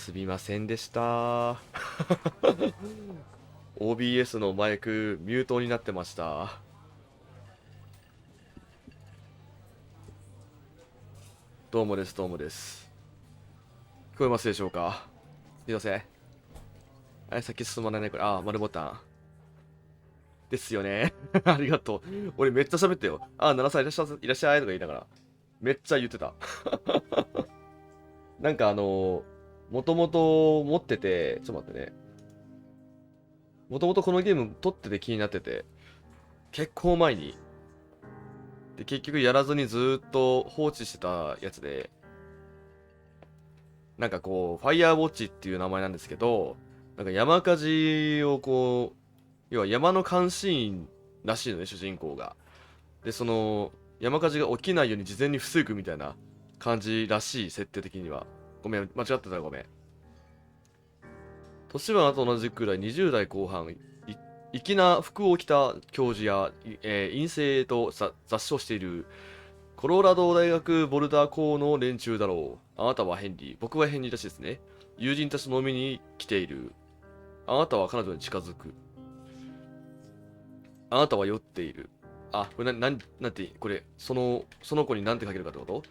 すみませんでした。OBS のマイクミュートになってました。どうもです、どうもです。聞こえますでしょうか。すいません。先進まないね、これ。丸ボタン。ですよね。ありがとう。俺めっちゃ喋ってよ。奈良さんいらっしゃいとか言いながら。めっちゃ言ってた。なんかもともと持ってて、ちょっと待ってね。もともとこのゲーム撮ってて気になってて、結構前に。で、結局やらずにずーっと放置してたやつで、なんかこう、ファイヤーウォッチっていう名前なんですけど、なんか山火事をこう、要は山の監視員らしいのね、主人公が。で、その、山火事が起きないように事前に防ぐみたいな感じらしい、設定的には。ごめん、間違ってたらごめん。年はあなたと同じくらい20代後半、粋な服を着た教授や、陰性と雑誌をしているコロラド大学ボルダー校の連中だろう。あなたはヘンリー。僕はヘンリーらしいですね。友人たちと飲みに来ている。あなたは彼女に近づく。あなたは酔っている。これなんて、これ、その子になんて書けるかってこと？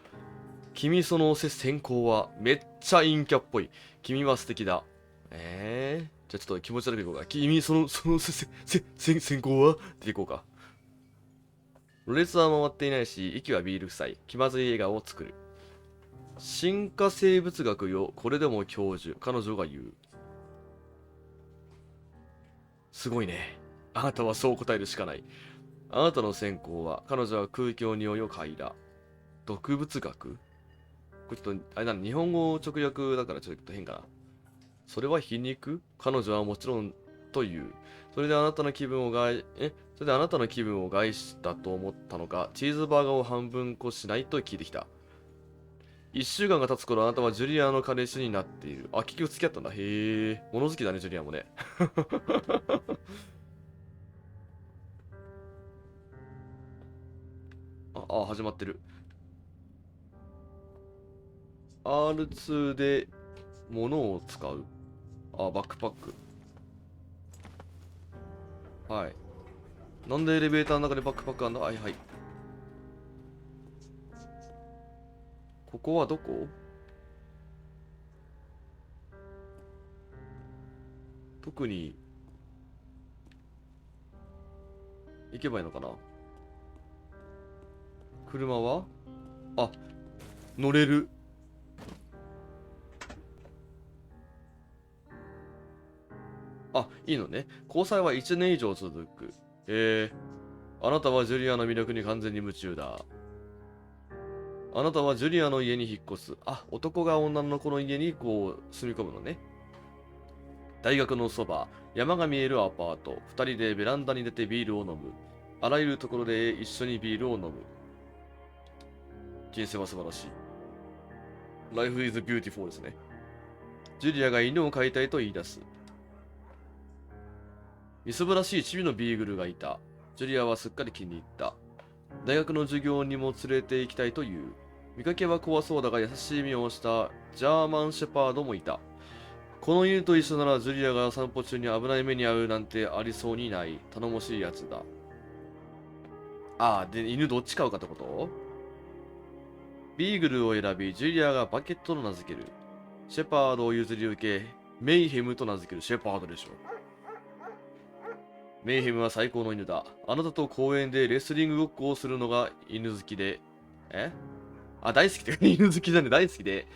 君その先行はめっちゃ陰キャっぽい。君は素敵だ。じゃあちょっと気持ち悪くいこうか。君その先行はっていこうか。ろれつは回っていないし、息はビール臭い。気まずい笑顔を作る。進化生物学よ、これでも教授。彼女が言う。すごいね。あなたはそう答えるしかない。あなたの専攻は、彼女は空気の匂いを嗅いだ。毒物学？これちょっと、あれなの、日本語直訳だからちょっと変かな。それは皮肉？彼女はもちろん、という。それであなたの気分を害したと思ったのか、チーズバーガーを半分こしないと聞いてきた。一週間が経つ頃、あなたはジュリアの彼氏になっている。結局付き合ったんだ。へえ。物好きだね、ジュリアもね。始まってる。R2 で物を使う。バックパック。はい。なんでエレベーターの中でバックパックあんだ？はいはい。ここはどこ？特に行けばいいのかな？車は乗れる。いいのね。交際は1年以上続く。あなたはジュリアの魅力に完全に夢中だ。あなたはジュリアの家に引っ越す。男が女の子の家にこう住み込むのね。大学のそば、山が見えるアパート。二人でベランダに出てビールを飲む。あらゆるところで一緒にビールを飲む。人生は素晴らしい。Life is beautiful ですね。ジュリアが犬を飼いたいと言い出す。みすぼらしいチビのビーグルがいた。ジュリアはすっかり気に入った。大学の授業にも連れて行きたいという。見かけは怖そうだが優しい目をしたジャーマンシェパードもいた。この犬と一緒ならジュリアが散歩中に危ない目に遭うなんてありそうにない。頼もしいやつだ。で、犬どっち飼うかってこと？ビーグルを選び、ジュリアがバケットと名付ける。シェパードを譲り受け、メイヘムと名付ける。シェパードでしょ。メイヘムは最高の犬だ。あなたと公園でレスリングごっこをするのが犬好きで。大好きって犬好きなんで大好きで。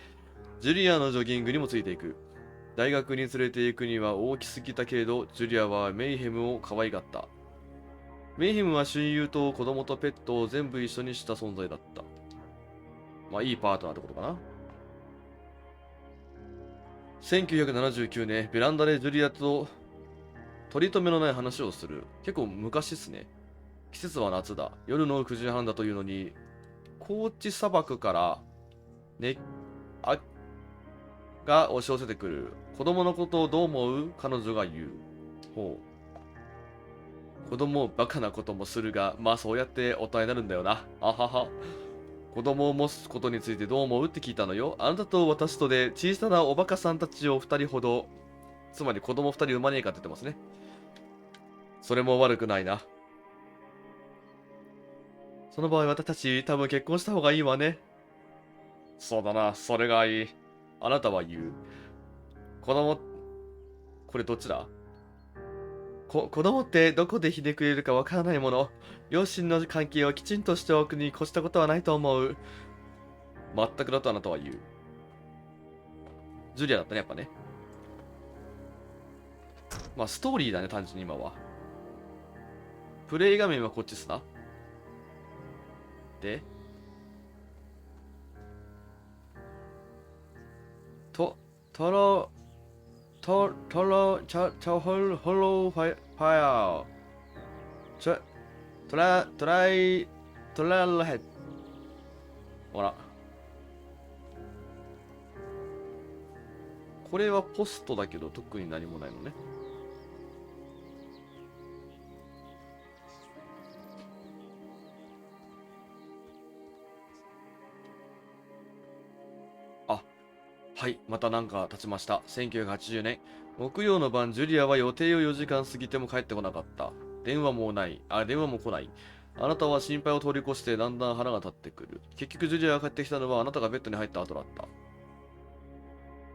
ジュリアのジョギングにもついていく。大学に連れて行くには大きすぎたけれど、ジュリアはメイヘムを可愛がった。メイヘムは親友と子供とペットを全部一緒にした存在だった。いいパートナーってことかな。1979年、ベランダでジュリアと取り留めのない話をする。結構昔っすね。季節は夏だ。夜の9時半だというのに、高地砂漠から熱が押し寄せてくる。子供のことをどう思う？彼女が言う。子供バカなこともするが、そうやって大人になるんだよな。あはは。子供を持つことについてどう思うって聞いたのよ。あなたと私とで小さなおバカさんたちを2人ほど、つまり子供2人産まねえかって言ってますね。それも悪くないな。その場合私たち多分結婚した方がいいわね。そうだな、それがいい。あなたは言う。子供、これどっちだ？子供ってどこでひねくれるかわからないもの。両親の関係をきちんとしておくに越したことはないと思う。全くだとあなたは言う。ジュリアだったね、やっぱね。まあ、ストーリーだね、単純に今は。プレイ画面はこっちっすな。で、トロ、チャホロファイア。トララヘッド。ほら。これはポストだけど特に何もないのね。あ、はい、またなんか経ちました。1980年。木曜の晩、ジュリアは予定を4時間過ぎても帰ってこなかった。電話もない。電話も来ない。あなたは心配を通り越してだんだん腹が立ってくる。結局ジュリアが帰ってきたのはあなたがベッドに入った後だった。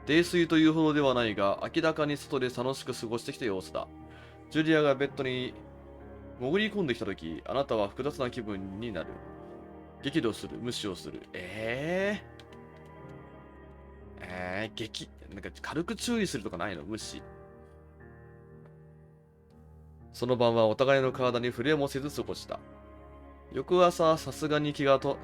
泥酔というほどではないが、明らかに外で楽しく過ごしてきた様子だ。ジュリアがベッドに潜り込んできたとき、あなたは複雑な気分になる。激怒する、無視をする。なんか軽く注意するとかないの？無視。その晩はお互いの体に触れもせず過ごした。翌朝、さすがに気がと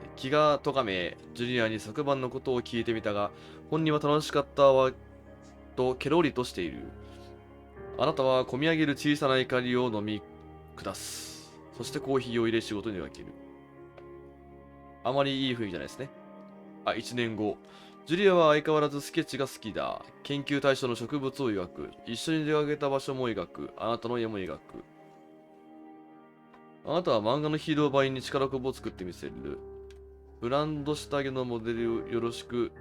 がめ、ジュリアに昨晩のことを聞いてみたが、本人は楽しかったわ、とケロリとしている。あなたは込み上げる小さな怒りを飲み下す。そしてコーヒーを入れ仕事に分ける。あまりいい雰囲気じゃないですね。1年後。ジュリアは相変わらずスケッチが好きだ。研究対象の植物を描く。一緒に出かけた場所も描く。あなたの家も描く。あなたは漫画のヒーロー版に力こぶを作ってみせる。ブランド下着のモデルをよろしく。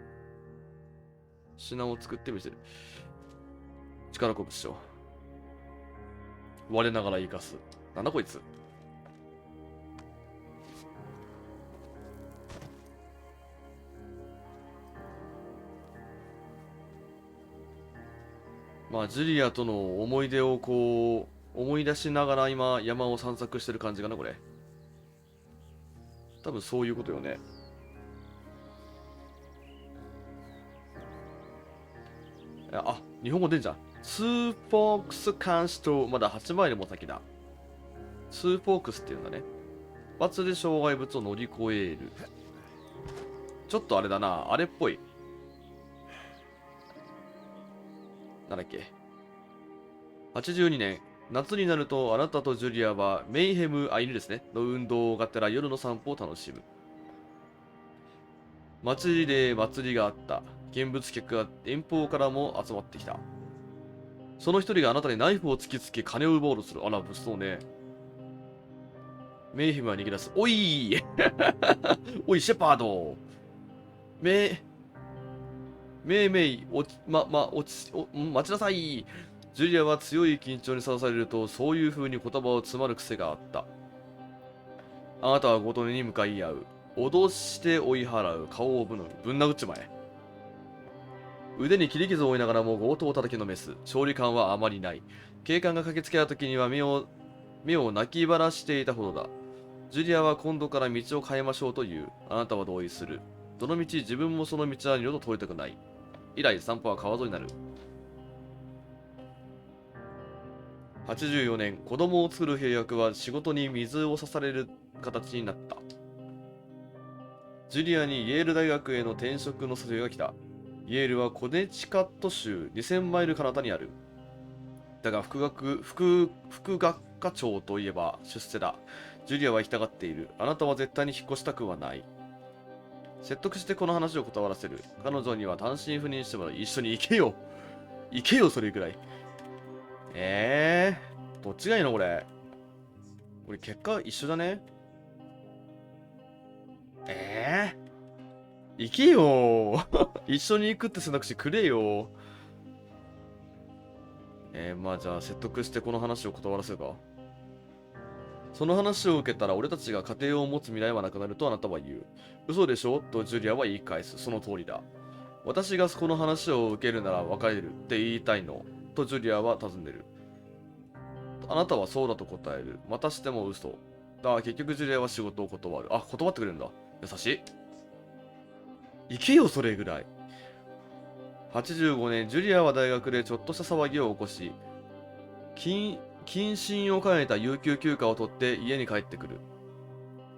品を作ってみせる。力こぶしよう。我ながら生かす。なんだこいつ。まあ、ジュリアとの思い出をこう、思い出しながら今、山を散策してる感じかな、これ。多分そういうことよね。日本語出んじゃん。ツーフォークス監視と、まだ8マイルも先だ。ツーフォークスっていうんだね。罰で障害物を乗り越える。ちょっとあれだな、あれっぽい。なんだっけ。82年、夏になるとあなたとジュリアはメイヘム、犬ですね、の運動がてら夜の散歩を楽しむ。街で祭りがあった。見物客が遠方からも集まってきた。その一人があなたにナイフを突きつけ金を奪おうとする。あら、物騒ね。メイヘムは逃げ出す。おいおい、シェパードメイ、待ちなさい。ジュリアは強い緊張にさらされると、そういう風に言葉を詰まる癖があった。あなたはごとに向かい合う。脅して追い払う。顔をぶん殴っちまえ。腕に切り傷を負いながらも強盗を叩きのめす。勝利感はあまりない。警官が駆けつけた時には目を泣きばらしていたほどだ。ジュリアは今度から道を変えましょうという。あなたは同意する。どの道自分もその道は二度と通りたくない。以来散歩は川沿いになる。84年、子供を作る契約は仕事に水を差される形になった。ジュリアにイェール大学への転職の誘いが来た。イェールはコネチカット州2000マイル彼方にある。だが副学科長といえば出世だ。ジュリアは行きたがっている。あなたは絶対に引っ越したくはない。説得してこの話を断らせる。彼女には単身赴任してもらう。一緒に行けよ。行けよ、それくらい。どっちがいいのこれ。これ結果一緒だね。行けよー一緒に行くって選択肢くれよー。まあじゃあ説得してこの話を断らせるか。その話を受けたら俺たちが家庭を持つ未来はなくなるとあなたは言う。嘘でしょとジュリアは言い返す。その通りだ。私がこの話を受けるなら別れるって言いたいのとジュリアは尋ねる。あなたはそうだと答える。またしても嘘。だが結局ジュリアは仕事を断る。あ、断ってくれるんだ。優しい。行けよ、それぐらい。85年、ジュリアは大学でちょっとした騒ぎを起こし、謹慎を兼ねた有給休暇を取って家に帰ってくる。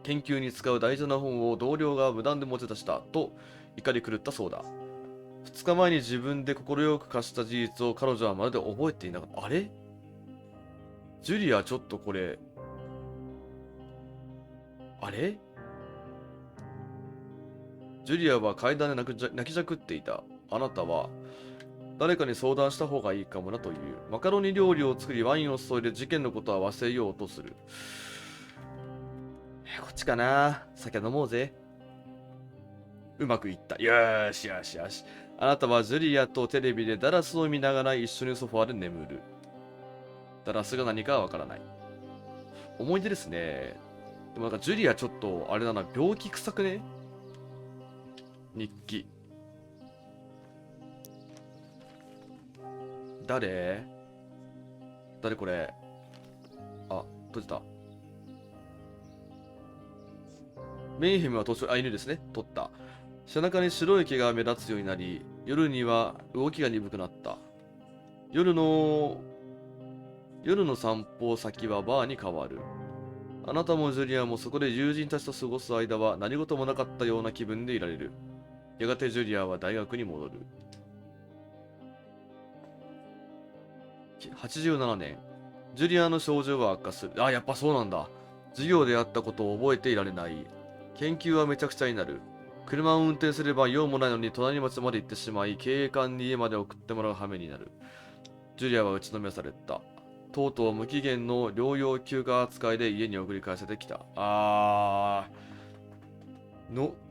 研究に使う大事な本を同僚が無断で持ち出したと怒り狂ったそうだ。2日前に自分で快く貸した事実を彼女はまるで覚えていなかった。あれジュリア、ちょっとこれ、あれジュリアは階段で泣きじゃくっていた。あなたは誰かに相談した方がいいかもなという。マカロニ料理を作りワインを注いで事件のことは忘れようとする。こっちかな。酒飲もうぜ。うまくいった。よーしよしよし。あなたはジュリアとテレビでダラスを見ながら一緒にソファーで眠る。ダラスが何かはわからない。思い出ですね。でもなんかジュリアちょっとあれだな、病気臭くね。日記。誰これ。あ、閉じた。メイヘムは犬ですね。取った。背中に白い毛が目立つようになり、夜には動きが鈍くなった。夜の散歩先はバーに変わる。あなたもジュリアもそこで友人たちと過ごす間は何事もなかったような気分でいられる。やがてジュリアは大学に戻る。87年。ジュリアの症状は悪化する。あ、やっぱそうなんだ。授業であったことを覚えていられない。研究はめちゃくちゃになる。車を運転すれば用もないのに隣町まで行ってしまい、経営官に家まで送ってもらう羽目になる。ジュリアは打ちのめされた。とうとう無期限の療養休暇扱いで家に送り返されてきた。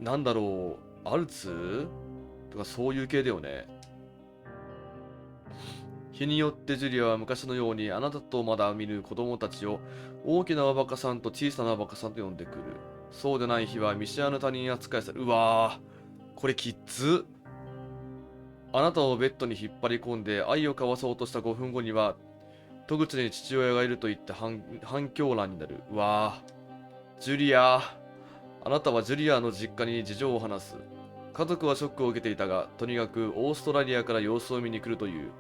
なんだろう、アルツとかそういう系だよね。日によってジュリアは昔のようにあなたとまだ見る子供たちを大きなおバカさんと小さなおバカさんと呼んでくる。そうでない日は見知らぬ他人扱いされる。うわー、これきっつ。あなたをベッドに引っ張り込んで愛を交わそうとした5分後には戸口に父親がいると言って反響欄になる。うわー、ジュリア。あなたはジュリアの実家に事情を話す。家族はショックを受けていたが、とにかくオーストラリアから様子を見に来るという。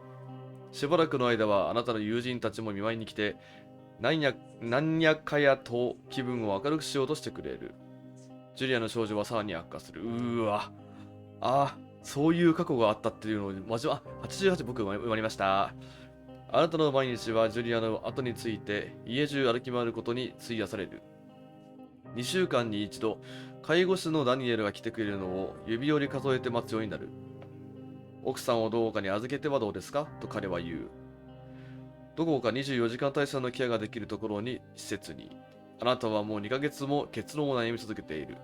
しばらくの間はあなたの友人たちも見舞いに来て、なんやかやと気分を明るくしようとしてくれる。ジュリアの症状はさらに悪化する。そういう過去があったっていうのを、88僕生まれました。あなたの毎日はジュリアの後について家中歩き回ることに費やされる。2週間に一度、介護士のダニエルが来てくれるのを指折り数えて待つようになる。奥さんをどこかに預けてはどうですかと彼は言う。どこか24時間体制のケアができるところに施設に。あなたはもう2ヶ月も結論を悩み続けている。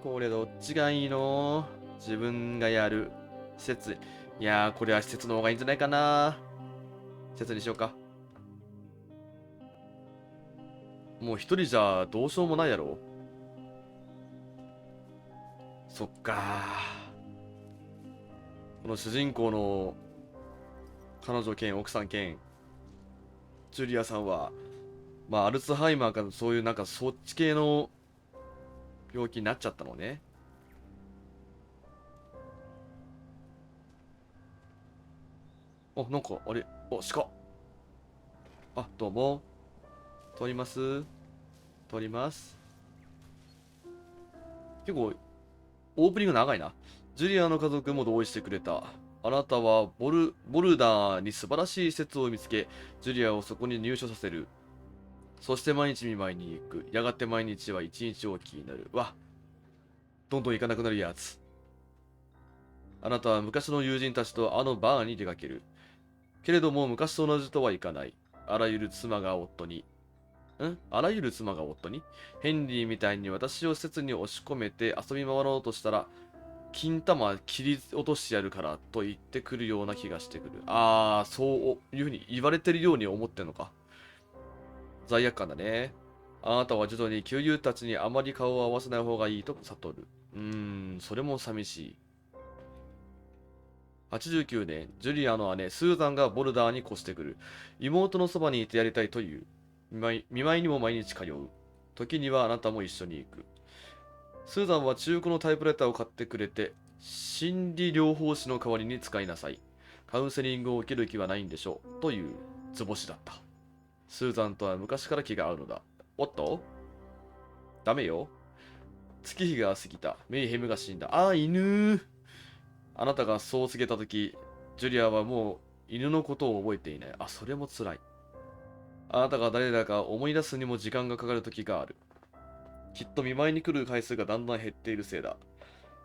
これどっちがいいの？自分がやる。施設。いやー、これは施設の方がいいんじゃないかな。施設にしようか。もう一人じゃどうしようもないやろ。そっか。この主人公の彼女兼奥さん兼ジュリアさんは、アルツハイマーかそういうなんかそっち系の病気になっちゃったのね。なんか、あれ、鹿。どうも。通ります。通ります。結構、オープニング長いな。ジュリアの家族も同意してくれた。あなたはボルダーに素晴らしい施設を見つけ、ジュリアをそこに入所させる。そして毎日見舞いに行く。やがて毎日は一日おきになる。どんどん行かなくなるやつ。あなたは昔の友人たちとあのバーに出かける。けれども昔と同じとはいかない。あらゆる妻が夫に。あらゆる妻が夫に。ヘンリーみたいに私を施設に押し込めて遊び回ろうとしたら、金玉切り落としてやるからと言ってくるような気がしてくる。そういうふうに言われてるように思ってんのか。罪悪感だね。あなたは徐々に旧友たちにあまり顔を合わせない方がいいと悟る。それも寂しい。89年、ジュリアの姉、スーザンがボルダーに越してくる。妹のそばにいてやりたいという。見舞いにも毎日通う。時にはあなたも一緒に行く。スーザンは中古のタイプライターを買ってくれて、心理療法士の代わりに使いなさい。カウンセリングを受ける気はないんでしょう。という図星だった。スーザンとは昔から気が合うのだ。おっとダメよ。月日が過ぎた。メイヘムが死んだ。犬。あなたがそう告げたとき、ジュリアはもう犬のことを覚えていない。それも辛い。あなたが誰だか思い出すにも時間がかかるときがある。きっと見舞いに来る回数がだんだん減っているせいだ。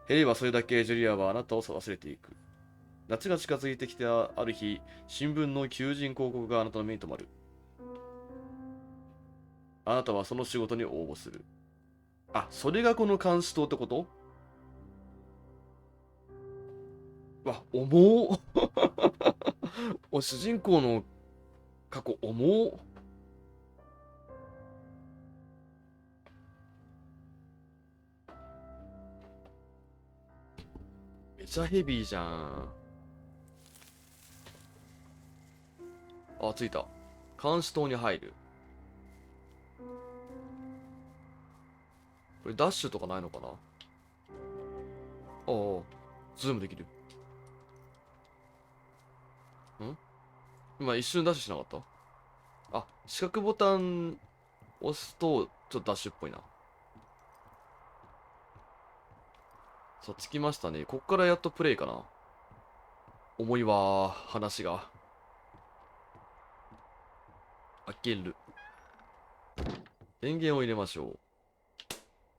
減ればそれだけジュリアはあなたを忘れていく。夏が近づいてきたある日、新聞の求人広告があなたの目に留まる。あなたはその仕事に応募する。それがこの監視塔ってこと？重っ。主人公の過去重っ。めちゃヘビーじゃん。着いた。監視塔に入る。これダッシュとかないのかな？ズームできる。今一瞬ダッシュしなかった？四角ボタン押すと、ちょっとダッシュっぽいな。さあ、着きましたね。こっからやっとプレイかな。重いわー、話が。開ける。電源を入れましょう。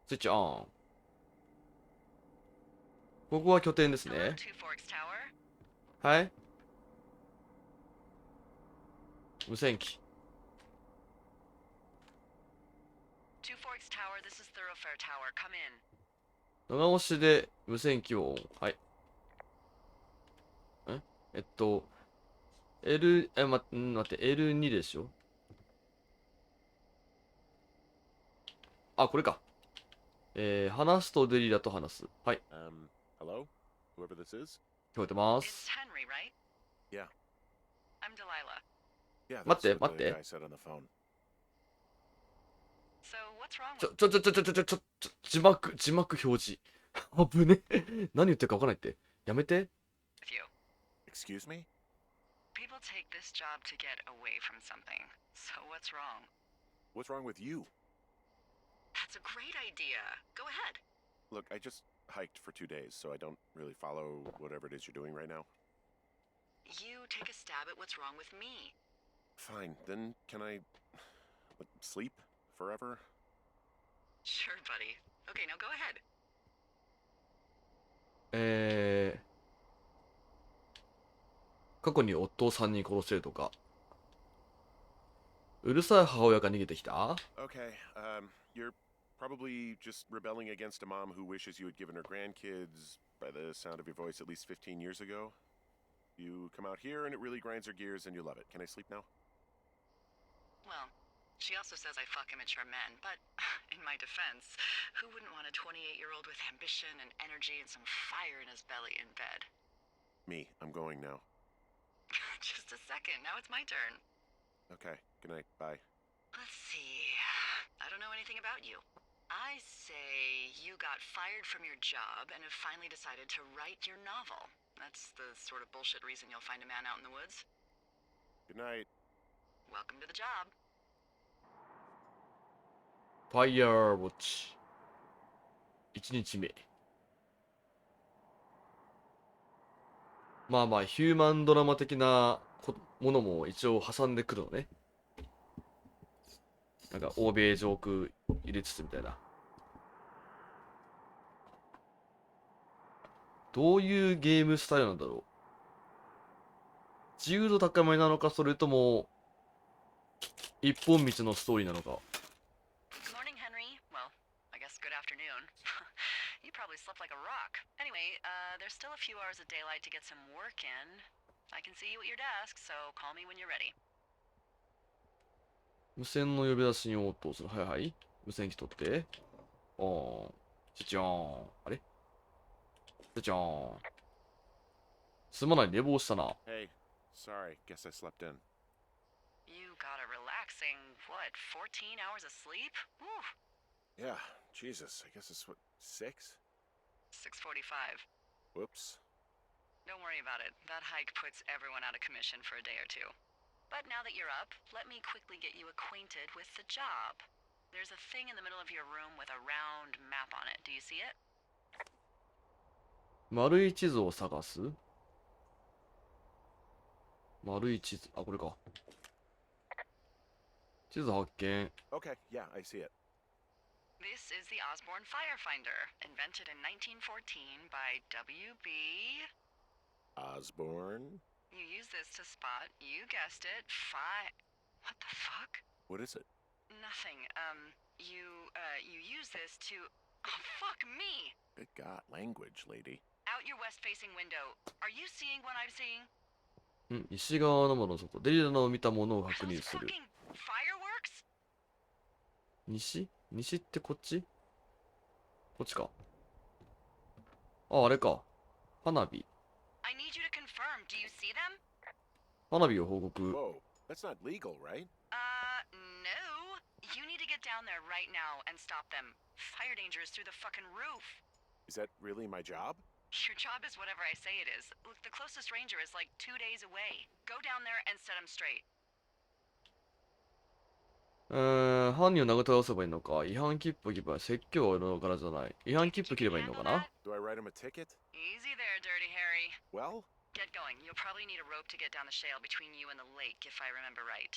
スイッチオン。ここは拠点ですね。はい。無線機。長押しで無線機をオン。はい。待って、L2 でしょ？これか。話すとデリラと話す。はい。Hello? Whoever this is? 聞こえてます。Yeah. Yeah, 待 that's って、what 待っ the て。guy said on the phone. 字幕表示。危ね。何言ってるか分からないって。やめて。Excuse me? People take this job to get away from something. So what's wrong? What's wrong with you? That's a great idea. Go ahead. Look, I just hiked for 2 days, so I don't really follow whatever it is you're doing right now. You take a stab at what's wrong with me. Fine, then can I sleep forever? Sure, buddy. Okay, now go ahead. 過去に夫を3人殺してるとか。うるさい母親が逃げてきた？ Okay, you're probably just rebelling against a mom who wishes you had given her grandkids, by the sound of your voice, at least 15 years ago. You come out here and it really grinds her gears and you love it. Can I sleep now? Well, she also says I fuck immature men, but in my defense, who wouldn't want a 28-year-old with ambition and energy and some fire in his belly in bed? Me, I'm going now. Just a second, now it's my turn. Okay, good night, bye. Let's see. I don't know anything about you. I say you got fired from your job and have finally decided to write your novel. That's the sort of bullshit reason you'll find a man out in the woods. Good night. Welcome to the job. ファイヤーウォッチ。1日目。まあまあ、ヒューマンドラマ的なものも一応挟んでくるのね。なんか、欧米ジョーク入れつつみたいな。どういうゲームスタイルなんだろう。自由度高めなのか、それとも、一本道のストーリーなのか。 Morning, Henry. Well, I guess good afternoon. You probably slept like a rock. Anyway, there's still a few hours of daylight to get some work in. I can see you at your desk, so call me when you're ready. 無線の呼び出しに応答する。はいはい。無線機取って。じゃじゃーん。あれじゃじゃーん。すまない、寝坊したな。Hey, sorry. Guess I slept in. You got a relaxing, what, 14 hours of sleep? Whew, Yeah, Jesus. I guess it's what, 6? 6:45. Whoops. Don't worry about it. That hike puts everyone out of commission for a day or two. But now that you're up, let me quickly get you acquainted with the job. There's a thing in the middle of your room with a round map on it. Do you see it? 丸い地図を探す。丸い地図。あ、これか。地図発見。Okay, yeah, I see it. This is the Osborne Firefinder, invented in 1914 by W.B. Osborne? You use this to spot, you guessed it, What the fuck? What is it? Nothing. You use this to... Oh, fuck me! Good God, language, lady. Out your west-facing window. Are you seeing what I'm seeing? 西側の窓の外。デリラの見たものを Are 確 those 認する。 fucking fireworks? 西ってこっち？こっちか。あ、あれか。花火。I need you to confirm. Do you see them? 花火を報告。 Whoa, that's not legal, right? No. You need to get down there right now and stop them. Fire danger is through the fucking roof. Is that really my job? Your job is whatever I say it is. Look, the closest ranger is like 2 days away. Go down there and set him straight. 犯人を殴倒せばいいのか。違反切符を切れば説教は俺の柄じゃない。違反切符切ればいいのかな。 Do I write him a ticket? Easy there, Dirty Harry. Well, Get going. You'll probably need a rope to get down the shale between you and the lake, if I remember right.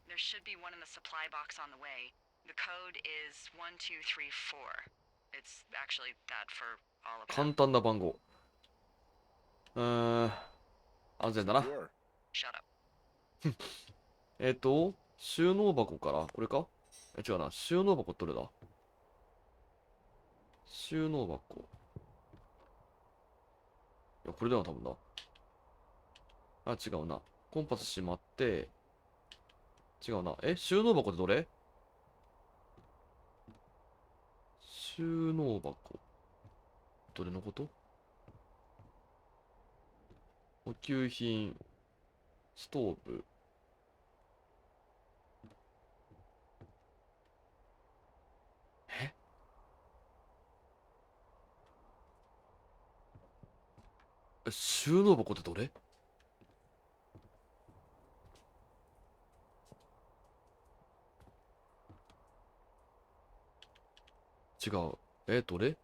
There should be one in the supply box on the way. The code is 1234. It's actually that for all of them. 簡単な番号。安全だな。 sure. Shut up. 収納箱から、これか？違うな。収納箱どれだ？収納箱。いや、これだよな、多分な。あ、違うな。コンパスしまって、違うな。収納箱ってどれ？収納箱。どれのこと？補給品、ストーブ。収納箱ってどれ？違う。どれ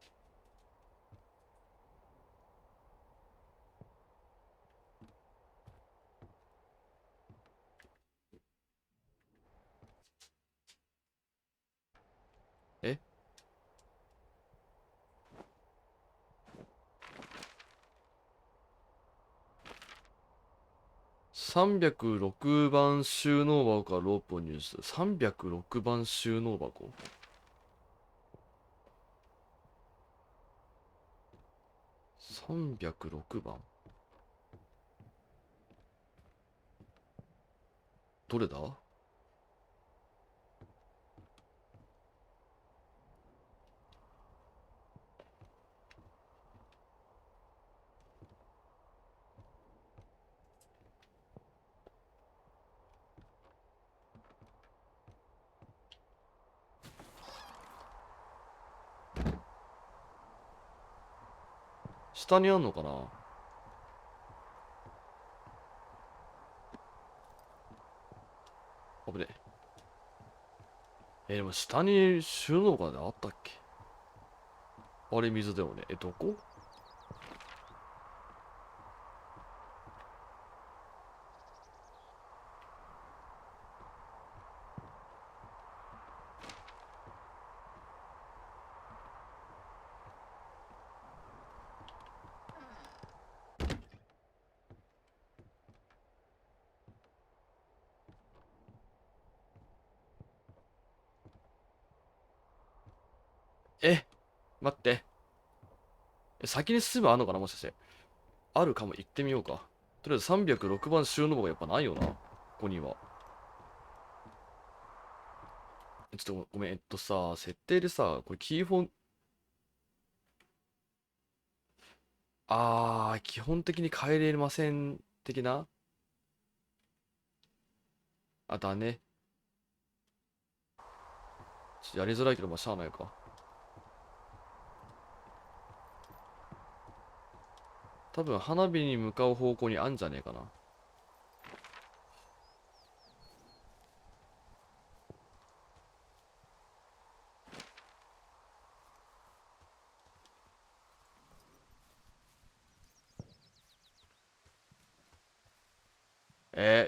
？306番収納箱からロープを入手する。306番収納箱。306番。どれだ？下にあんのかな？危ねえ。でも下に収納箱であったっけ？あれ水だよね。どこ？待って。先に進むあんのかなもしかして。あるかも。行ってみようか。とりあえず306番収納箱がやっぱないよな。ここには。ちょっとごめん。さ、設定でさ、これキーフォン、基本的に変えれません。的な。あ、だね。やりづらいけど、まあ、しゃあないか。多分、花火に向かう方向にあんじゃねえかな。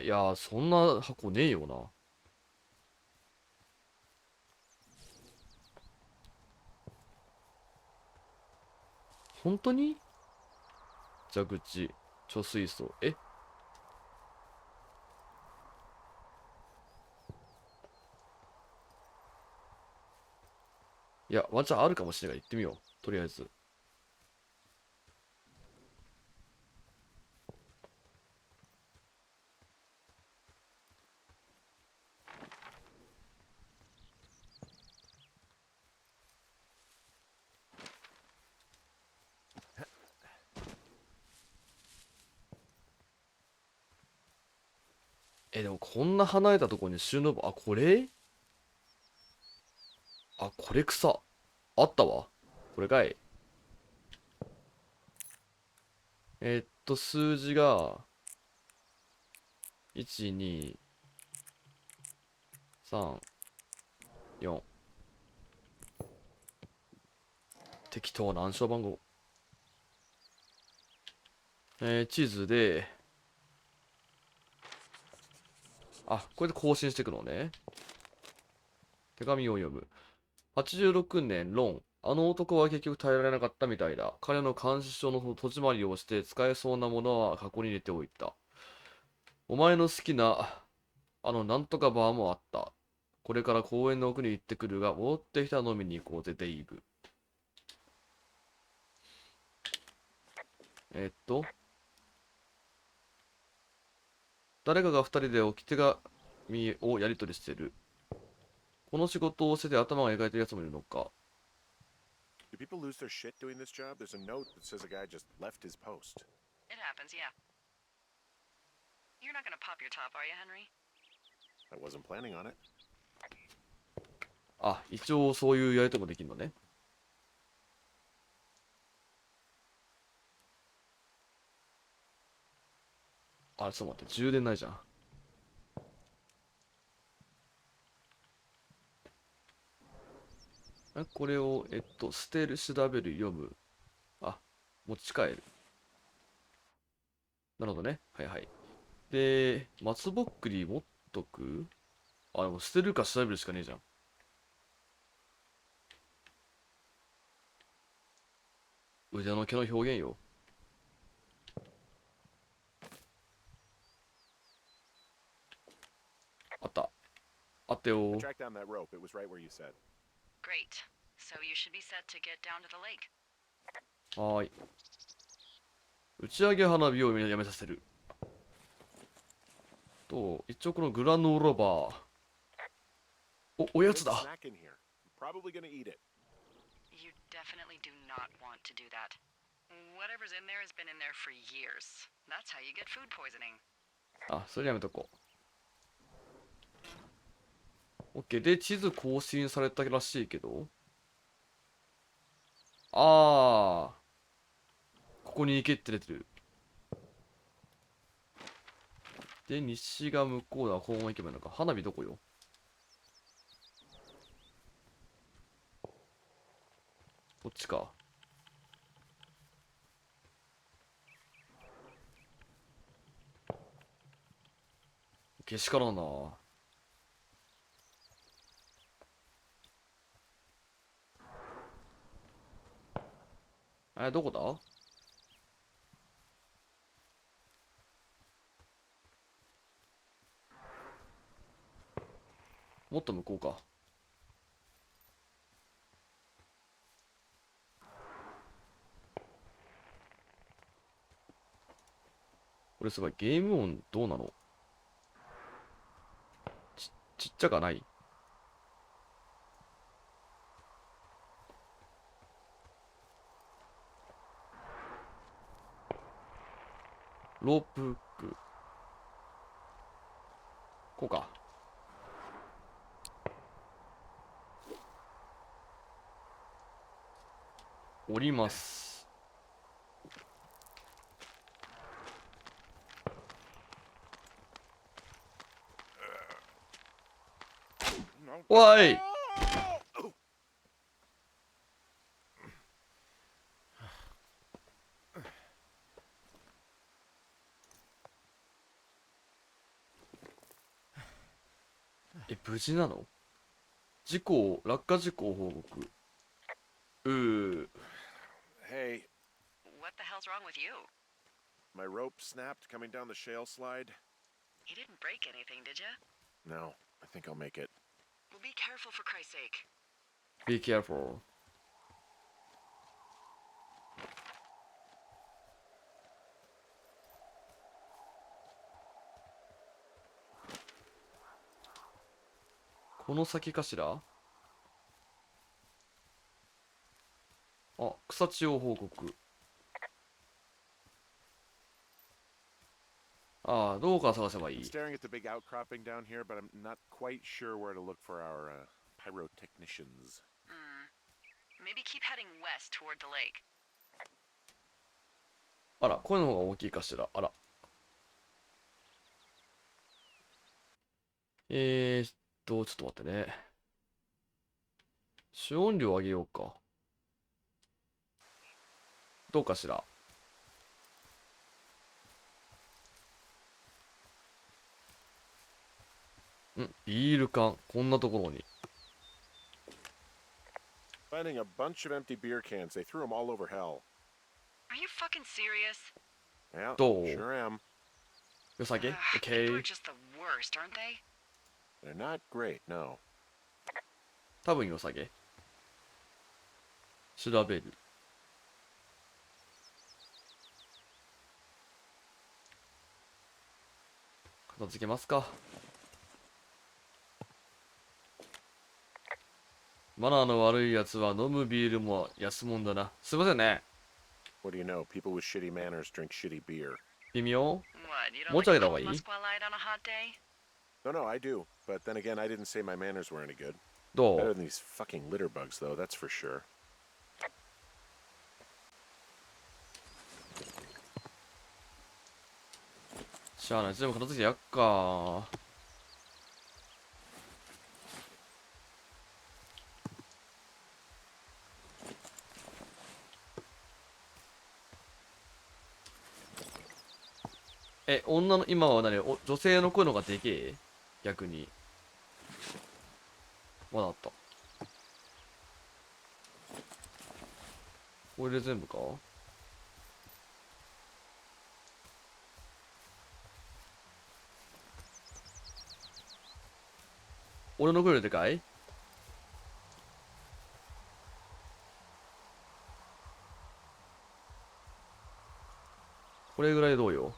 いや、そんな箱ねえよな。本当に蛇口、貯水槽。いや、ワンチャンあるかもしれないから行ってみよう。とりあえず。でもこんな離れたところに収納箱、これ草。あったわ。これかい。数字が、1、2、3、4。適当な暗証番号。地図で、これで更新していくのね。手紙を読む。86年、ロン。あの男は結局耐えられなかったみたいだ。彼の監視所の戸締まりをして使えそうなものは箱に入れておいた。お前の好きな、なんとかバーもあった。これから公園の奥に行ってくるが、戻ってきたら飲みに行こうぜ、デイブ。えっと、誰かが二人で置き手紙をやり取りしてる。この仕事をしてて頭が描いてるやつもいるのか。Do people lose their shit doing this job? There's a note that says a guy just left his post. It happens, yeah. You're not gonna pop your top, are you, Henry? I wasn't planning on it. 一応そういうやり取りもできるのね。ちょっと待って、充電ないじゃん。これを、捨てる、調べる、読む。持ち帰る。なるほどね。はいはい。で、松ぼっくり持っとく。でも捨てるか調べるしかねえじゃん。腕の毛の表現よ。あった。あった I よ。tracked down that rope. It was right where you said. Great. So you should be set to get down to the lake. はーい。打ち上げ花火をやめさせる。一応このグラノーラバー。おやつ There's a だ。snack in here. I'm probably gonna eat it. You definitely do not want to do that. Whatever's in there has been in there for years. That's how you get food poisoning. それやめとこう。OK。で、地図更新されたらしいけど。ここに行けって出てる。で、西が向こうだ。こう行けばいいのか。花火どこよ。こっちか。けしからんな。どこだ。もっと向こうか。これすごい。ゲーム音どうなの？ちっちゃかない？ロープフック。こうか。降ります。わい。無事なの？落下事故報告。Hey, What the hell's wrong with you? my rope snapped coming down the shale slide. You didn't break anything, did you? No, I think I'll make it. Well, be careful for Christ's sake. Be careful. この先かしら？あ、草地を報告。ああ、どうから探せばい I'm い？ staring at the big outcropping down here, but I'm not quite sure where to look for our pyrotechnicians. Maybe keep heading west toward the lake. あら、声の方が大きいかしら。あら。ちょっと待ってね。主音量上げようか。どうかしら。ビール缶。こんなところに。Finding a bunch of empty beer cans. They threw them all over hell. Are you fucking serious? Yeah, Dull. sure am. よさげ People are ?OK。just the worst, aren't they? They're not great, no. 多分よさげ。調べる。片付けますか。マナーの悪いやつは飲むビールも安もんだな。すいませんね。What do you know? People with shitty manners drink shitty beer. 微妙？ What, you don't もうちょい like だ方がいい？ Muscat Light on a hot day? No, no, I do. But then again, I didn't say my manners were any good. ど Better う？ than these fucking litter bugs, though, that's for sure. しゃあない。全部片付けてやっか。今は何？女性の声の方がでけえ？逆に。まだあった。これで全部か？俺の声よりでかい？これぐらいどうよ？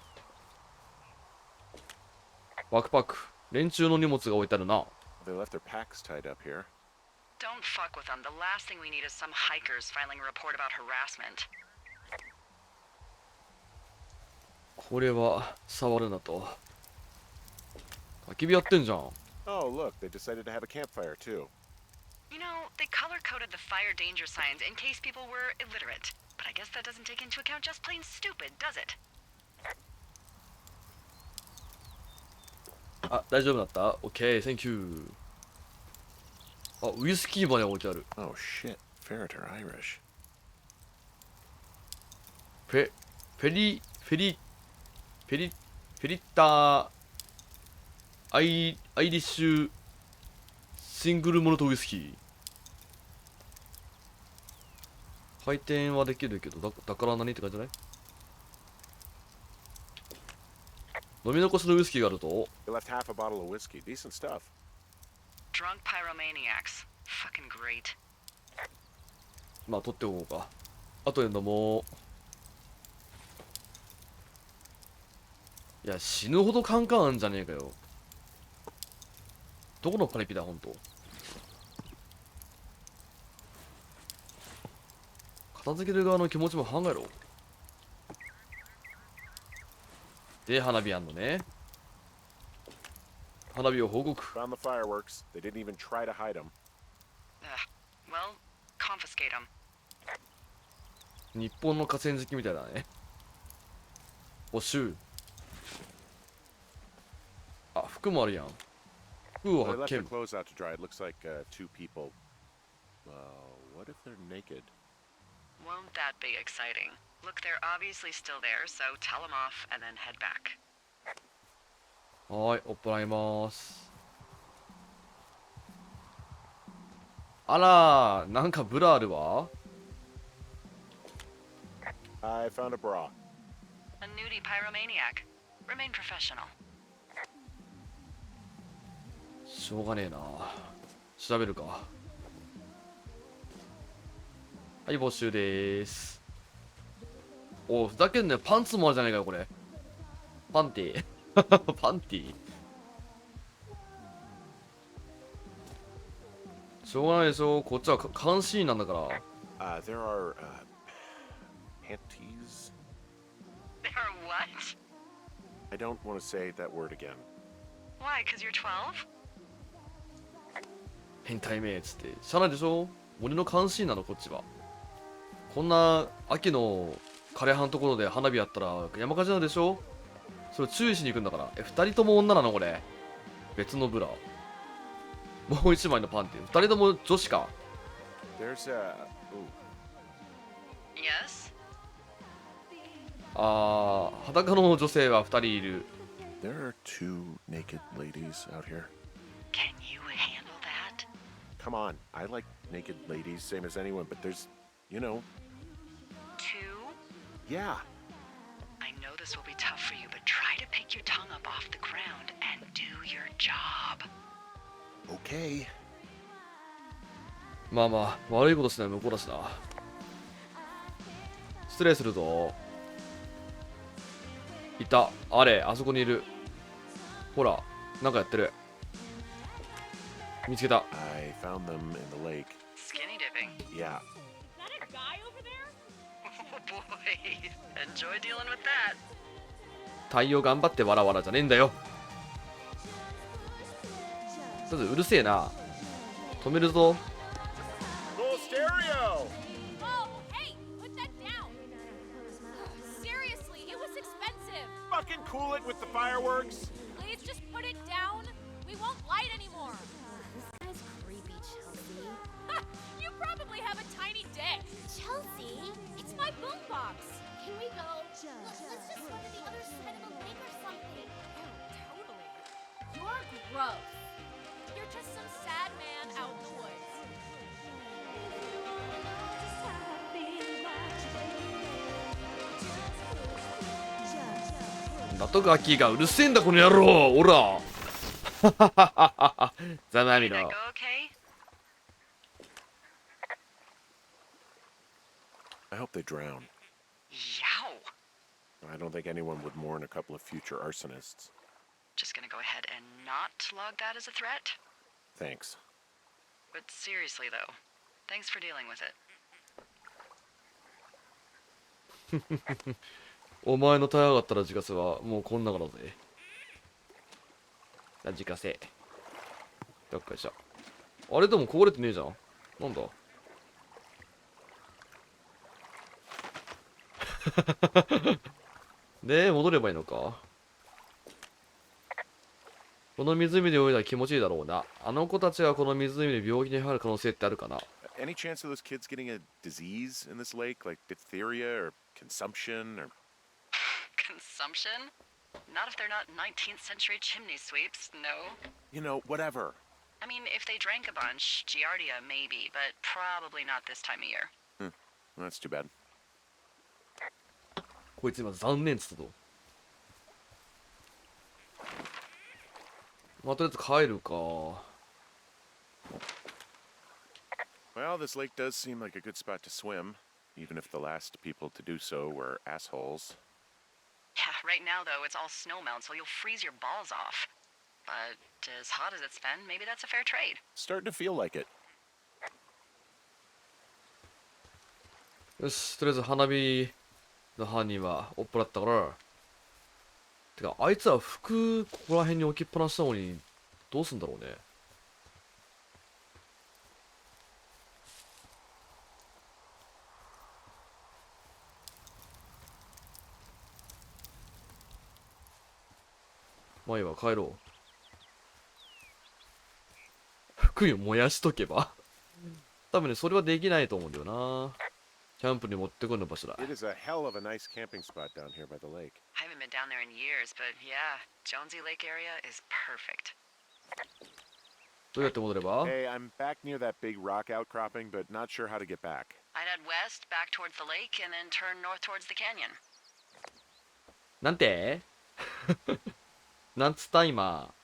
バックパック。連中の荷物が置いてあるな。They left their packs tied up here. Don't fuck with them. The last thing we need is some hikers filing a report about harassment. これは触るなと。焚き火やってんじゃん。Oh, look, they decided to have a campfire, too. You know, they color-coded the fire danger signs in case people were illiterate. But I guess that doesn't take into account just plain stupid, does it? あ、大丈夫だった？ OK、Thank you。あ、ウイスキーまで置いてある。Oh, shit. Ferret are Irish. フェリッター、アイリッシュ、シングルモルトウイスキー。回転はできるけど、だから何って感じじゃない？飲み残しのウイスキーがあると。 They left half a bottle of whiskey. Decent stuff. Drunk pyromaniacs. Fucking great. まあ取っておこうか。あとで飲もう。いや、死ぬほどカンカンあんじゃねえかよ。どこのパリピだ、ほんと。片付ける側の気持ちも考えろ。で、花火やんのね。花火を報告。Found the fireworks. They didn't even try to hide them. Well, confiscate them. 日本の河川敷みたいだね。おしゅう。あ、服もあるやん。服を When I 発 left their 見。 clothes out to dry, it looks like two people. What if they're naked? Won't that be exciting? Look, they're obviously still there, so tell them off and then head back. はーい、おっぱらいます。あらー、なんかブラあるわ。I found a bra. A nudie pyromaniac. Remain professional. しょうがねえな。調べるか。はい、募集でーす。お、ふざけんなよ。パンツもあるじゃないかよ、これ。パンティ。パンティ。しょうがないでしょ。こっちは監視員なんだから。There are panties. They are what? I don't want to say that word again. Why? Because you're 12? 変態めっつって。しゃあないでしょ。俺の監視員なの、こっちは。こんな秋の枯葉のところで花火やったら山火事なんでしょ。それ注意しに行くんだから。二人とも女なのこれ。別のブラ。もう一枚のパンティ。二人とも女子か。There's Yes? 裸の女性は二人いる。 there are two naked ladies out here. Can you handle that? Come on, I like naked ladies, same as anyone, but there's, you know, Two? yeah. I know this will be tough for you, but try to pick your tongue up off the ground and do your job. Okay. まあまあ悪いことしない向こうだしな。失礼するぞ。いた。あれ、あそこにいる。ほら、なんかやってる。見つけた。 I found them in the lake. Skinny dipping. Yeah. Is that a guy over there? Oh boy. Enjoy dealing with that. 太陽頑張ってわらわらじゃねえんだよ。ちょっとうるせえな。止めるぞ。 Full stereo! Oh, hey, put that down. Seriously, it was expensive. Fucking cool it with the fireworks. Please just put it down. We won't light anymore. That's creepy, Chelsea. Ha, you probably have a tiny dick. Chelsea? It's my boombox. Can we go? Let's just go to the other side of the lake or something. Totally. You're gross. You're just some sad man out in the woods. ナトガキがうるせえんだこの野郎。おら。ざまみ Did that ろ。 go okay? I hope they drown. Yow. I don't think anyone would mourn a couple of future arsonists. Just gonna go ahead and not log that as a threat. Thanks. But seriously though, thanks for dealing with it. お前の耐え上がったら自家製はもうこんなからぜ。自家製。よっこいしょ。あれでもこぼれてねえじゃん。なんだ。で、戻ればいいのか。この湖で泳いだら気持ちいいだろうな。あの子たちがこの湖で病気にかかる可能性ってあるかな。Any chance of those kids getting a disease in this lake, like diphtheria or consumption or... Consumption? Not if they're not 19th century chimney sweeps, no. You know, whatever. I mean, if they drank a bunch, Giardia maybe, but probably not this time of year. Well, that's too bad. こいつ今残念っつったと。まあ、とりあえず帰るか。Well, this lake does seem like a good spot to swim, even if the last people to do so were assholes. Yeah, right now though, it's all snowmelt, so you'll freeze your balls off. But as hot as it's been, maybe that's a fair trade. Starting to feel like it. よし、とりあえず花火の犯人は追っ払ったから。てか、あいつは服ここら辺に置きっぱなしなのにどうすんだろうね。まあいいわ、帰ろう。服を燃やしとけば多分ね、それはできないと思うんだよな。キャンプに持ってくるの場所だ。 It is a hell of a nice camping spot down here by the lake. I haven't been down there in years, but yeah, Jonesy Lake area is perfect. どうやって戻れば？ Hey, I'm back near that big rock outcropping, but not sure how to get back. I'd head west, back towards the lake, and then turn north towards the canyon. なんてなんつった今。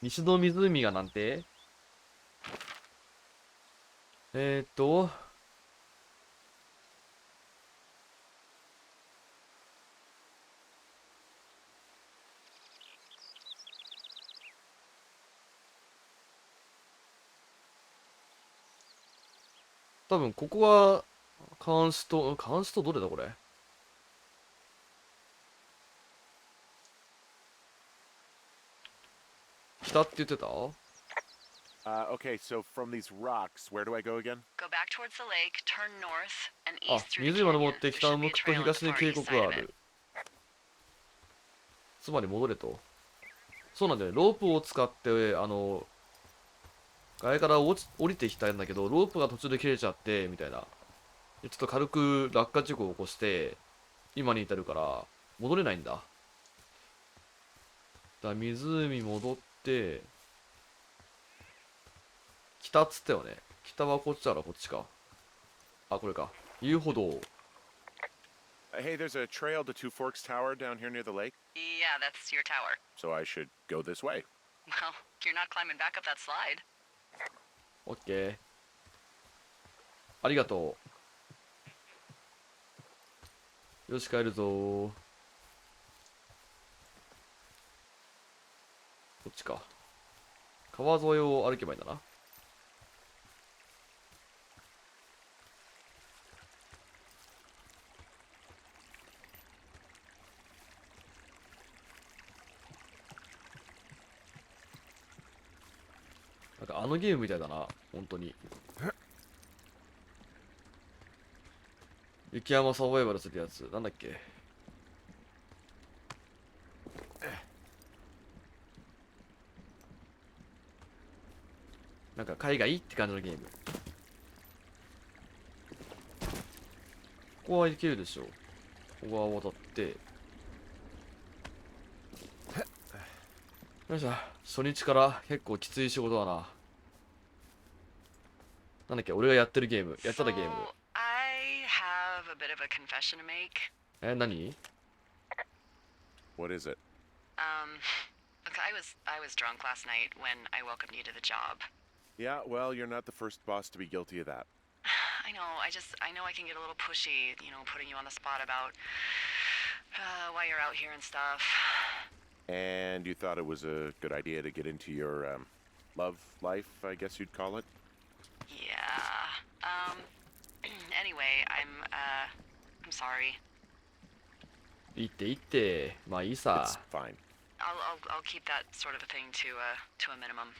西の湖がなんて多分ここは監視とどれだこれ。北って言ってた？ Okay, so from these rocks, where do I go again? Go back towards the lake, turn north, and あ、 east through the 湖を canyon. 登って There 北を should 向 be a くと trail at 東 the に far 渓 east 谷が side あ of it. る。つまり戻れと。そうなんだよ。ロープを使って、崖から降りてきたんだけど、ロープが途中で切れちゃって、みたいな。ちょっと軽く落下事故を起こして、今に至るから、戻れないんだ。だから湖戻って、北っつったよね。北はこっちだらこっちか。あ、これか。遊歩道。Hey, there's a trail to Two Forks Tower down here near the lake, Yeah, that's your tower. so I should go this way. Well, you're not climbing back up that slide. オッケー。ありがとう。よし、帰るぞー。こっちか。川沿いを歩けばいいんだな。なんかあのゲームみたいだな、本当に。雪山サバイバルするやつ、なんだっけ。なんか海外って感じのゲーム。ここは行けるでしょ。ここは渡って。よいしょ、初日から結構きつい仕事だな。なんだっけ、俺がやってるゲーム、やってたゲーム。 So, I have a bit of a confession to make. 何？ What is it? Look, I was drunk last night when I welcomed you to the job. Yeah, well, you're not the first boss to be guilty of that. I know, I know I can get a little pushy, putting you on the spot about why you're out here and stuff. And you thought it was a good idea to get into your love life, I guess you'd call it? Yeah. Anyway, I'm sorry. いいっていいって。まあいいさ。 It's fine. I'll keep that sort of a thing to a minimum.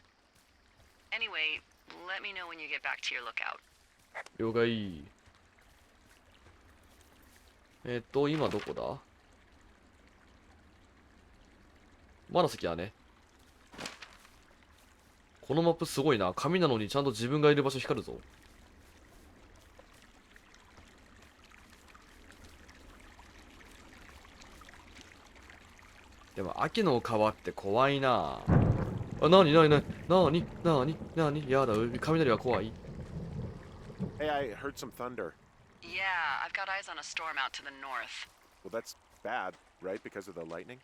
Anyway, let me know when you get back to your lookout. 了解。今どこだ？まだ先だね。このマップすごいな。紙なのにちゃんと自分がいる場所光るぞ。でも秋の川って怖いな。あ、なにやだ、雷は怖い。 Hey, I heard some thunder. Yeah, I've got eyes on a storm out to the north. Well, that's bad, right? Because of the lightning?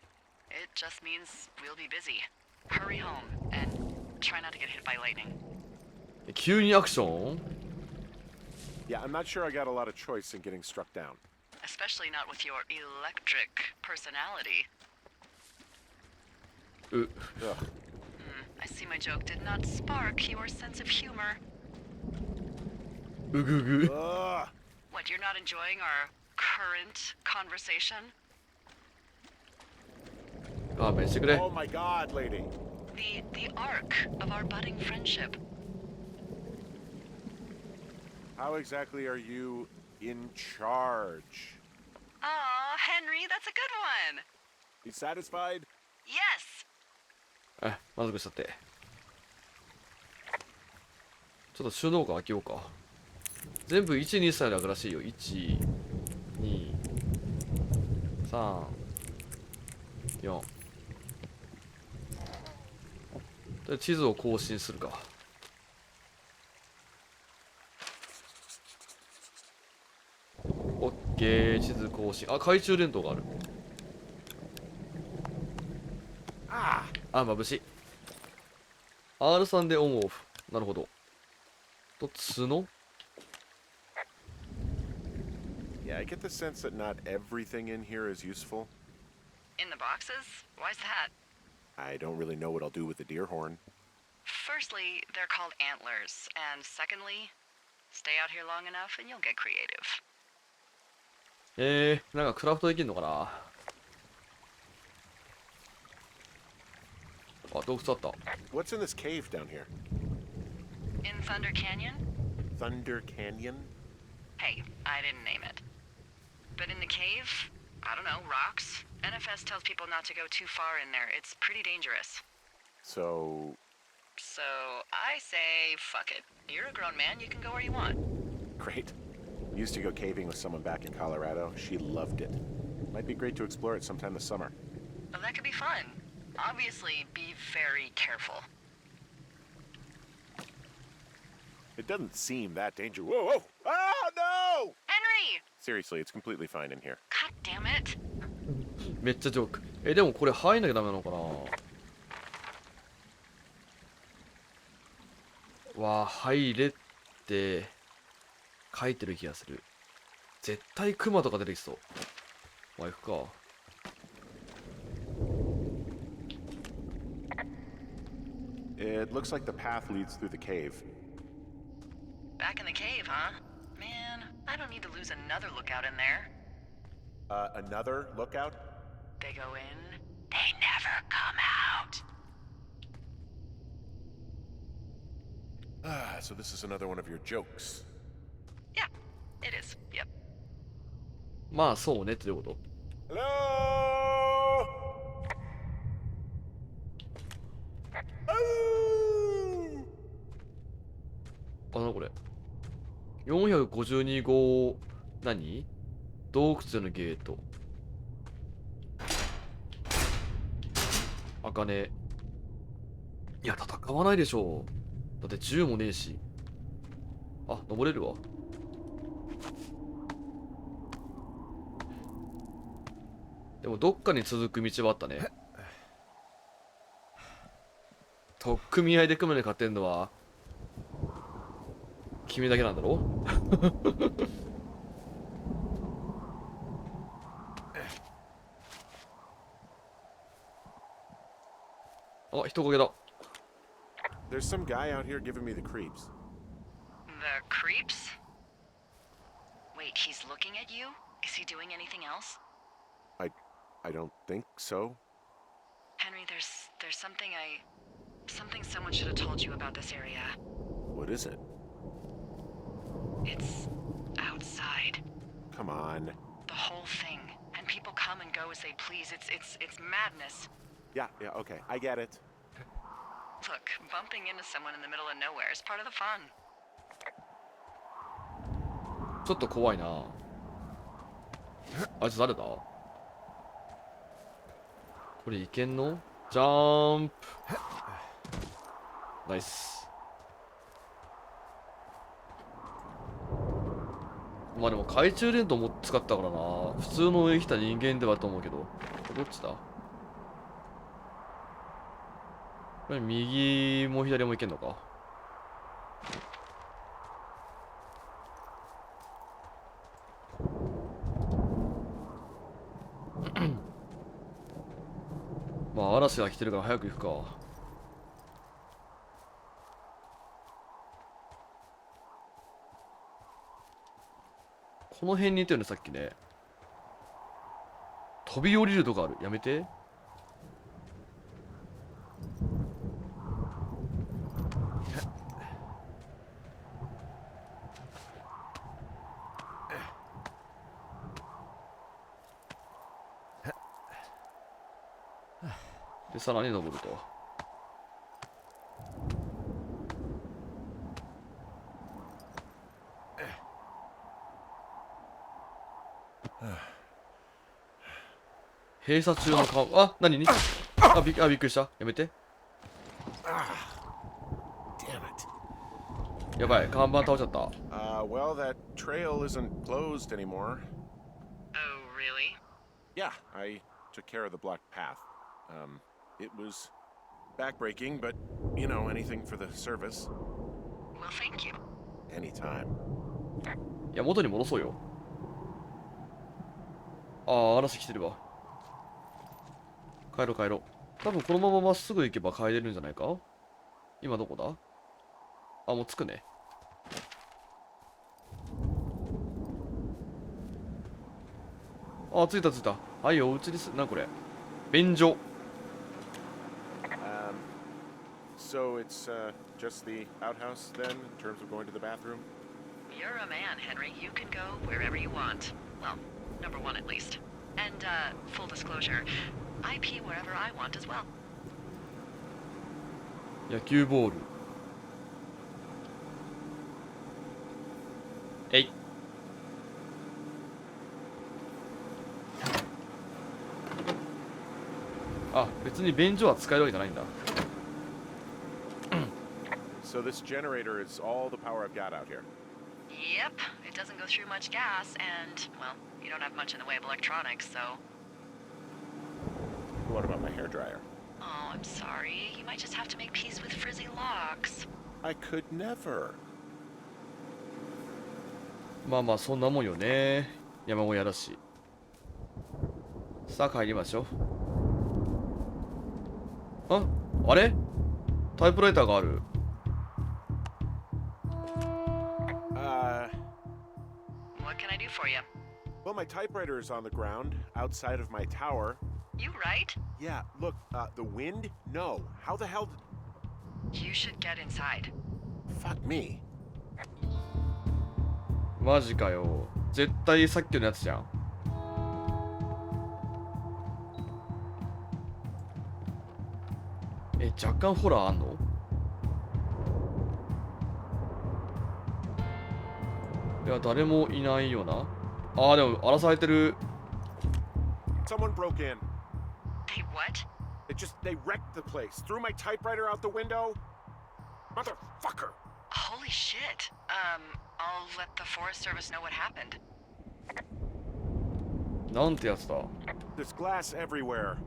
It just means we'll be busy. Hurry home and try not to get hit by lightning. 急にアクション？ Yeah, I'm not sure I got a lot of choice in getting struck down. especially not with your electric personality. Ugh. I see my joke did not spark your sense of humor. うぐうぐ。 Ugh. What, you're not enjoying our current conversation? 勘弁してくれ。 Oh my god, lady. The arc of our budding friendship. How exactly are you in charge? Aw, Henry, that's a good one. You satisfied? Yes. あ、満足したって。ちょっと収納庫開けようか。全部1、2、3で開くらしいよ。1、2、3、4。で地図を更新するか。オッケー、地図更新。あ、懐中電灯がある。あ、眩しい。R3 でオンオフ。なるほど。と、角 Yeah, I get the sense that not everything in here is useful. In the boxes? Why's that? I don't really know what I'll do with the deer horn. Firstly, they're called antlers. And secondly, stay out here long enough and you'll get creative. なんかクラフトできんのかな。あ、洞窟あった。 What's in this cave down here? In Thunder Canyon? Thunder Canyon? Hey, I didn't name it. But in the cave, I don't know, rocks? NFS tells people not to go too far in there. It's pretty dangerous. So, So I say, fuck it. You're a grown man, you can go where you want. great. Used to go caving with someone back in Colorado. She loved it. Might be great to explore it sometime this summer. Well, that could be fun. Obviously, be very careful. It doesn't seem that dangerous. Whoa, whoa! Oh, no! Henry! Seriously, it's completely fine in here. God damn it. めっちゃジョーク。でもこれ入んなきゃダメなのかな。わあ、入れって書いてる気がする。絶対クマとか出てきそう。まあ行くか。It looks like the path leads through the cave. Back in the cave, huh? Man, I don't need to lose another lookout in there. Another lookout? They go in, they never come out. Ah, so this is another one of your jokes. Yeah, it is. Yep. まあそうねってどういうこ Hello? Oh! と。あ、なにこれ。452号、何洞窟のゲート。開かねえ。いや、戦わないでしょう。だって銃もねえし。あ、登れるわ。でもどっかに続く道はあったね。取っ組み合いで組むに勝てんのは君だけなんだろ。あ、人影だ。 There's some guy out here giving me the creeps. The creeps? Wait, he's looking at you? Is he doing anything else? I don't think so. Henry, there's something someone should have told you about this area. What is it? It's outside. Come on. The whole thing. And people come and go as they please. It's madness. Yeah, okay, I get it. Look, bumping into someone in the middle of nowhere is part of the fun. ちょっと怖いな。あいつ誰だ。これいけんの。ジャンプ。ナイス。まあでも懐中電灯も使ったからな。普通の生きた人間ではと思うけど。どっちだ。これ右も左もいけんのか。まあ嵐が来てるから早く行くか。この辺にいたよね、さっきね。飛び降りるとかある。やめて。で、さらに登ると。閉鎖中の顔、あ、何にびっくりした。やめて。やばい、看板倒っちゃった。Well, that trail isn't closed anymore. Oh, really? Yeah, I took care of the blocked path. It was backbreaking, but, you know, anything for the service. Well, thank you. Anytime. いや、元に戻そうよ。ああ、嵐来てるわ。帰ろう帰ろう。多分このまままっすぐ行けば帰れるんじゃないか。今どこだ。あ、もう着くね。あ、着いた着いた。はいよ、お家です。な、これ。便所。So it's just the outhouse then, in terms of going to the bathroom? You're a man, Henry. You can go wherever you want. Well, number one at least. And, full disclosure, I pee wherever I want as well. 野球ボール。えい。あ、別に便所は使えるわけじゃないんだ。So this generator is all the power I've got out here. Yep, it doesn't go through much gas, and, well, you don't have much in the way of electronics, so... What about my hairdryer? Oh, I'm sorry. You might just have to make peace with frizzy locks. I could never. まあまあ、そんなもんよね。山小屋だし。さあ、帰りましょう。あれタイプライターがある。What can I do for you? Well, my typewriter is on the ground outside of my tower. You right? Yeah, look, the wind? No. How the hell You should get inside. Fuck me. マジかよ。絶対さっきのやつじゃん。若干ホラーあんの？いや、誰もいないよな。ああ、でも荒らされてる。Someone broke in. They what? They wrecked the place. Threw my typewriter out the window. Motherfucker. Holy shit. I'll let the Forest Service know what happened. なんてやつだ。There's glass everywhere.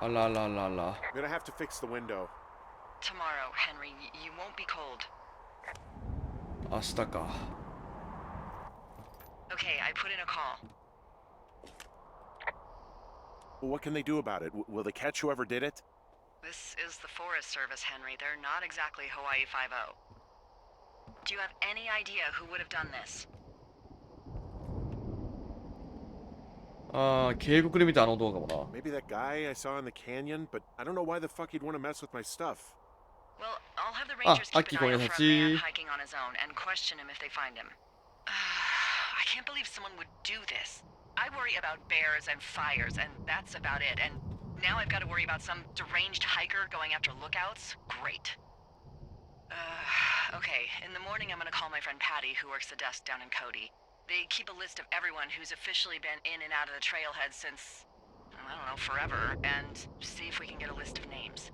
あらららら。 I'm gonna have to fix the window. Tomorrow, Henry, you won't be cold. 明日か。Okay, I put in a call. Well, what can they do about it? Will they catch whoever did it? This is the Forest Service, Henry. They're not exactly Hawaii 5-0. Do you have any idea who would have done this? ああ、警告で見たあの動画もな。 Maybe that guy I saw in the canyon, but I don't know why the fuck he'd want to mess with my stuff. Well, I'll have the rangers keep Aki an eye out for a man ごめんなさい。 hiking on his own and question him if they find him. I can't believe someone would do this. I worry about bears and fires, and that's about it. And now I've got to worry about some deranged hiker going after lookouts? Great. Okay, in the morning I'm gonna call my friend Patty, who works the desk down in Cody. They keep a list of everyone who's officially been in and out of the trailhead since, I don't know, forever, and see if we can get a list of names.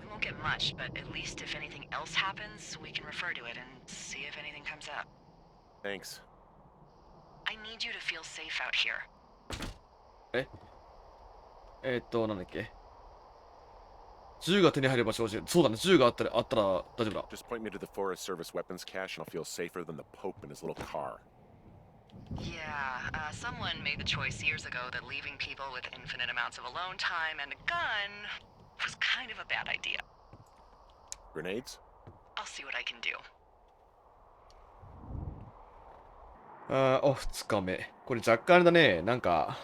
We won't get much, but at least if anything else happens, we can refer to it and see if anything comes up. Thanks. I need you to feel safe out here. なんだっけ。銃が手に入れば正直。そうだね、銃があったら大丈夫だ。 Just point me to the Forest Service weapons cache and I'll feel safer than the Pope in his little car. Yeah, someone made the choice years ago that leaving people with infinite amounts of alone time and a gun was kind of a bad idea. Grenades? I'll see what I can do. 2日目。これ若干あれだね。なんか、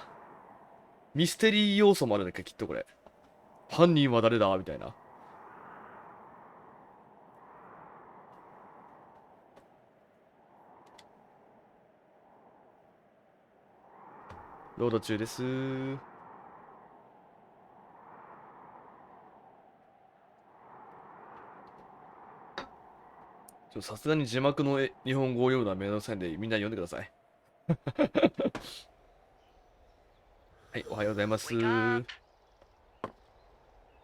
ミステリー要素もあるんだけど、きっとこれ。犯人は誰だみたいな。ロード中です。さすがに字幕の日本語を読むのはめんどくさいんで、みんな読んでください。はい、おはようございます。 Wake up.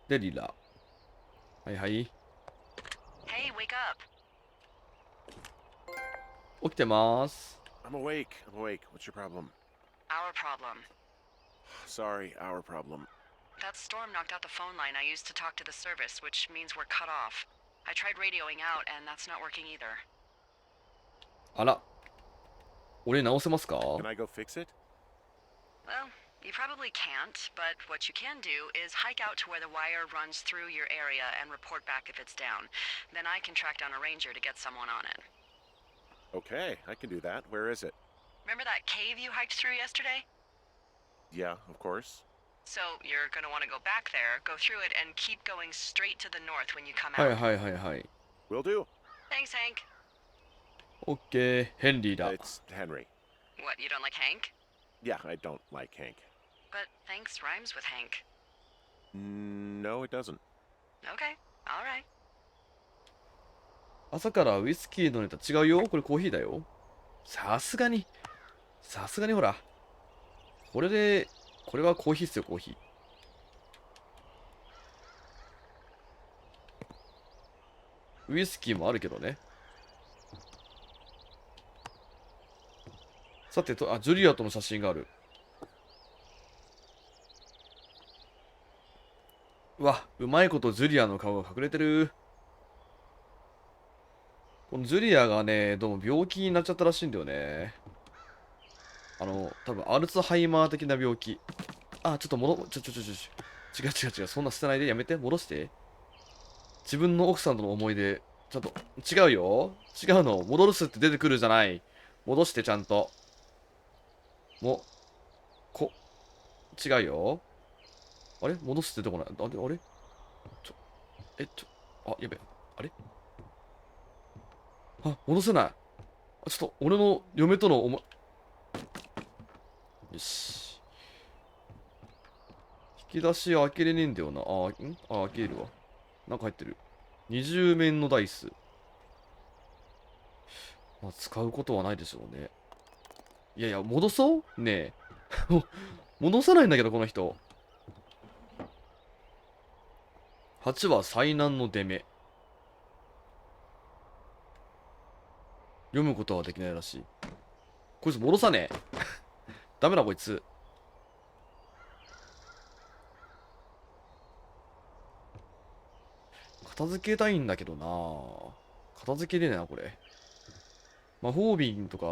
で、リラ。はいはい。 Hey, wake up. 起きてます。I'm awake. I'm awake. What's your problem? Our problem. Sorry, our problem. That storm knocked out the phone line I used to talk to the service, which means we're cut off. I tried radioing out, and that's not working either. あら。俺直せますか？ Can I go fix it? Well, you probably can't, but what you can do is hike out to where the wire runs through your area and report back if it's down. Then I can track down a ranger to get someone on it. Okay, I can do that. Where is it? Remember that cave you hiked through yesterday? Yeah, of course. So you're gonna want to go back there, go through it, and keep going straight to the north when you come はい out. はいはいはい。Will do. Thanks, Hank. オッケー、ヘンリーだ。 It's Henry. What, you don't like Hank? Yeah, I don't like Hank. But thanks rhymes with Hank. No, it doesn't. Okay, alright. 朝からウイスキーのネタ違うよ。これコーヒーだよ。さすがにほら。これはコーヒーっすよ、コーヒー。ウイスキーもあるけどね。さてと、ジュリアとの写真がある。うわ、うまいことジュリアの顔が隠れてる。このジュリアがね、どうも病気になっちゃったらしいんだよね。多分アルツハイマー的な病気。ちょっと違う、そんな捨てないで、やめて、戻して。自分の奥さんとの思い出、ちゃんと、違うよ。違うの、戻すって出てくるじゃない。戻して、ちゃんと。違うよ。あれ戻すってどこないあれやべ。あれ戻せない。ちょっと、俺の嫁とのよし。引き出し開けれねえんだよな。開けるわ。なんか入ってる。20面のダイス。まあ、使うことはないでしょうね。いやいや、戻そうねえ。戻さないんだけど、この人。8は災難の出目。読むことはできないらしい。こいつ戻さねえ。ダメだこいつ。片付けたいんだけどな。片付けれねえなこれ。魔法瓶とか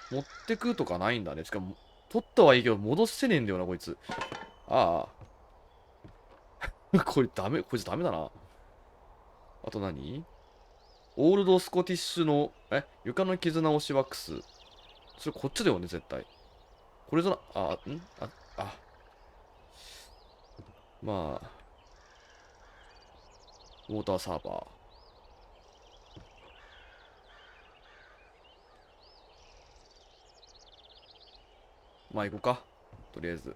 持ってくとかないんだね。しかも取ったはいいけど戻せねえんだよなこいつ。こいつダメだな。あと何？オールドスコティッシュの床の傷直しワックス。それこっちだよね絶対。これじゃなまあウォーターサーバー。まあ行こうかとりあえず。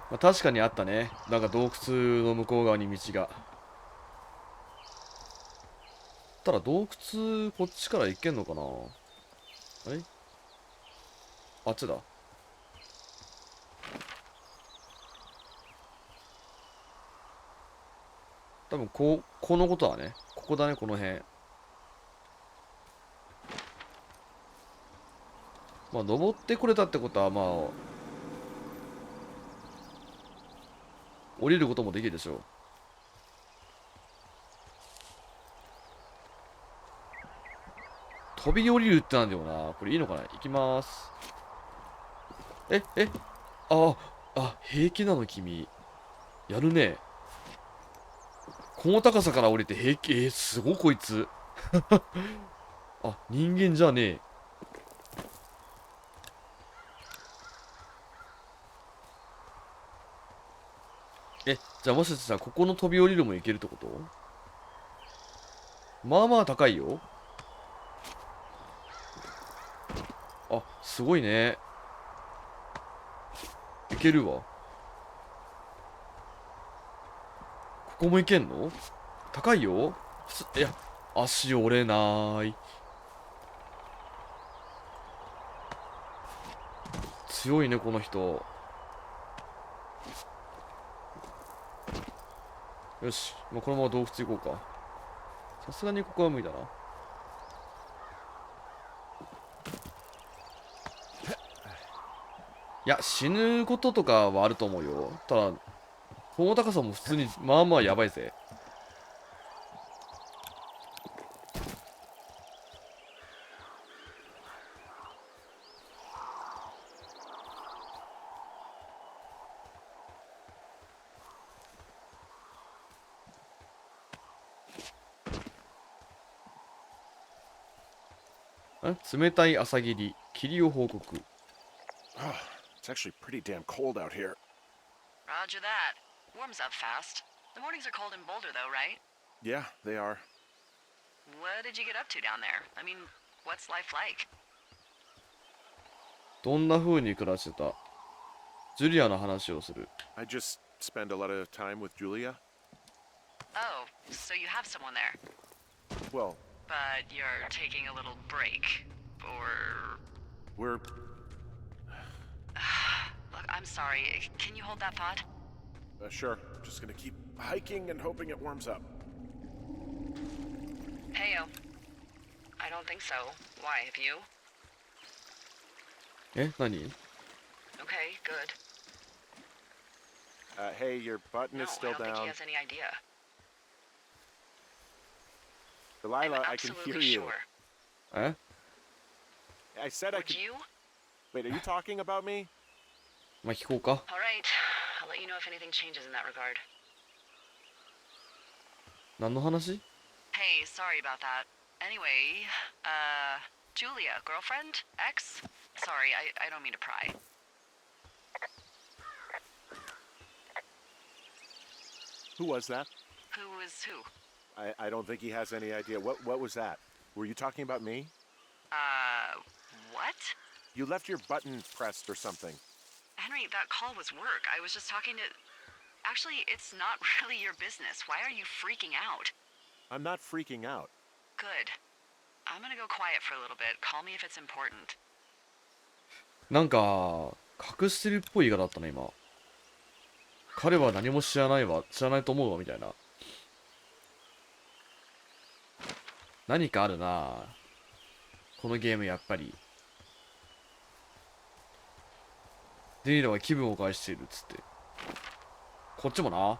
まあ、確かにあったね。なんか洞窟の向こう側に道が。ただ洞窟こっちから行けんのかな。あっちだ。多分このことはね。ここだね、この辺。まあ登ってこれたってことはまあ降りることもできるでしょう。飛び降りるってなんだよな。これいいのかな。行きまーす。平気なの君。やるね。この高さから降りて平気。すごいこいつ。あ、人間じゃねえ。じゃあもしかしたらここの飛び降りるもいけるってこと？まあまあ高いよ。あ、すごいね。いけるわ。ここもいけんの？高いよ。いや、足折れない。強いね、この人。よし、もうこのまま洞窟行こうか。さすがにここは無理だな。いや、死ぬこととかはあると思うよ。ただ、この高さも普通にまあまあやばいぜ。冷たい朝霧。霧を報告。It's actually pretty damn cold out here. Roger that. Warms up fast. The mornings are cold in Boulder, though, right? Yeah, they are. What did you get up to down there? I mean, what's life like? どんな風に暮らしてた？ジュリアの話をする。I just spend a lot of time with Julia. Oh, so you have someone there. Well, But you're taking a little break. Or... we're... Look, I'm sorry. Can you hold that thought? Sure. Just gonna keep hiking and hoping it warms up. Heyo. I don't think so. Why, have you? 何？ Okay, good. Hey, your button No, is I still don't think down. he has any idea. Delilah, I'm I can hear absolutely you. sure. I said I Would could... you? Wait, are you talking about me? まあ聞こうか。 All right. I'll let you know if anything changes in that regard. 何の話？ Hey, sorry about that. Anyway, Julia, girlfriend? Ex? Sorry, I don't mean to pry. Who was that? Who is who? I don't think he has any idea. What was that? Were you talking about me? What? You left your button pressed or something. Henry, that call was work. I was just talking to... Actually, it's not really your business. Why are you freaking out? I'm not freaking out. Good. I'm gonna go quiet for a little bit. Call me if it's important. なんか隠してるっぽい言い方だったね今。彼は何も知らないわ、知らないと思うわみたいな。何かあるなこのゲームやっぱり。デニーラは気分を害しているっつって。こっちもな。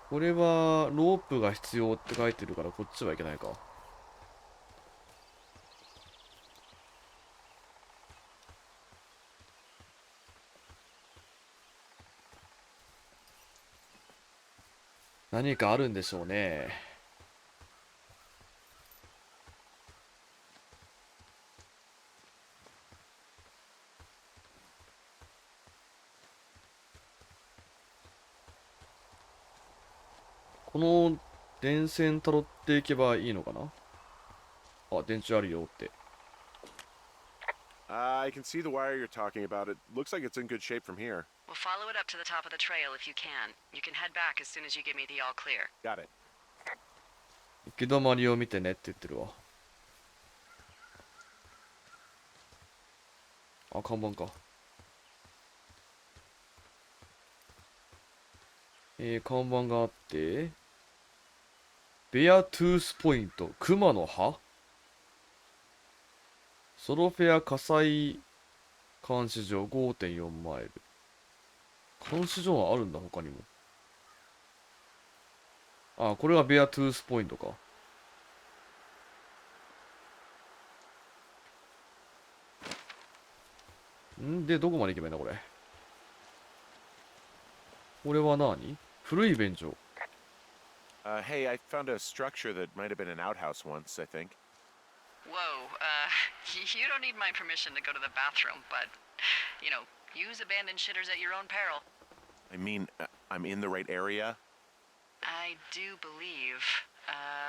これはロープが必要って書いてるからこっちはいけないか。何かあるんでしょうね。この電線たどっていけばいいのかな。あ、電柱あるよって。I can see the wire you're talking about. It looks like it's in good shape from here. We'll follow it up to the top of the trail if you can. You can head back as soon as you give me the all clear. Got it. 行き止まりを見てねって言ってるわ。あ、看板か。看板があって、ベアトゥースポイント、クマの歯？ソロフェア火災監視所 5.4 マイル。監視所はあるんだ、他にも。あ、これがベアトゥースポイントか。んで、どこまで行けばいいんだ、これ。これは何？古い便所。Hey, I found a structure that might have been an outhouse once, I think. Whoa, you don't need my permission to go to the bathroom, but, use abandoned shitters at your own peril. I mean, I'm in the right area. I do believe,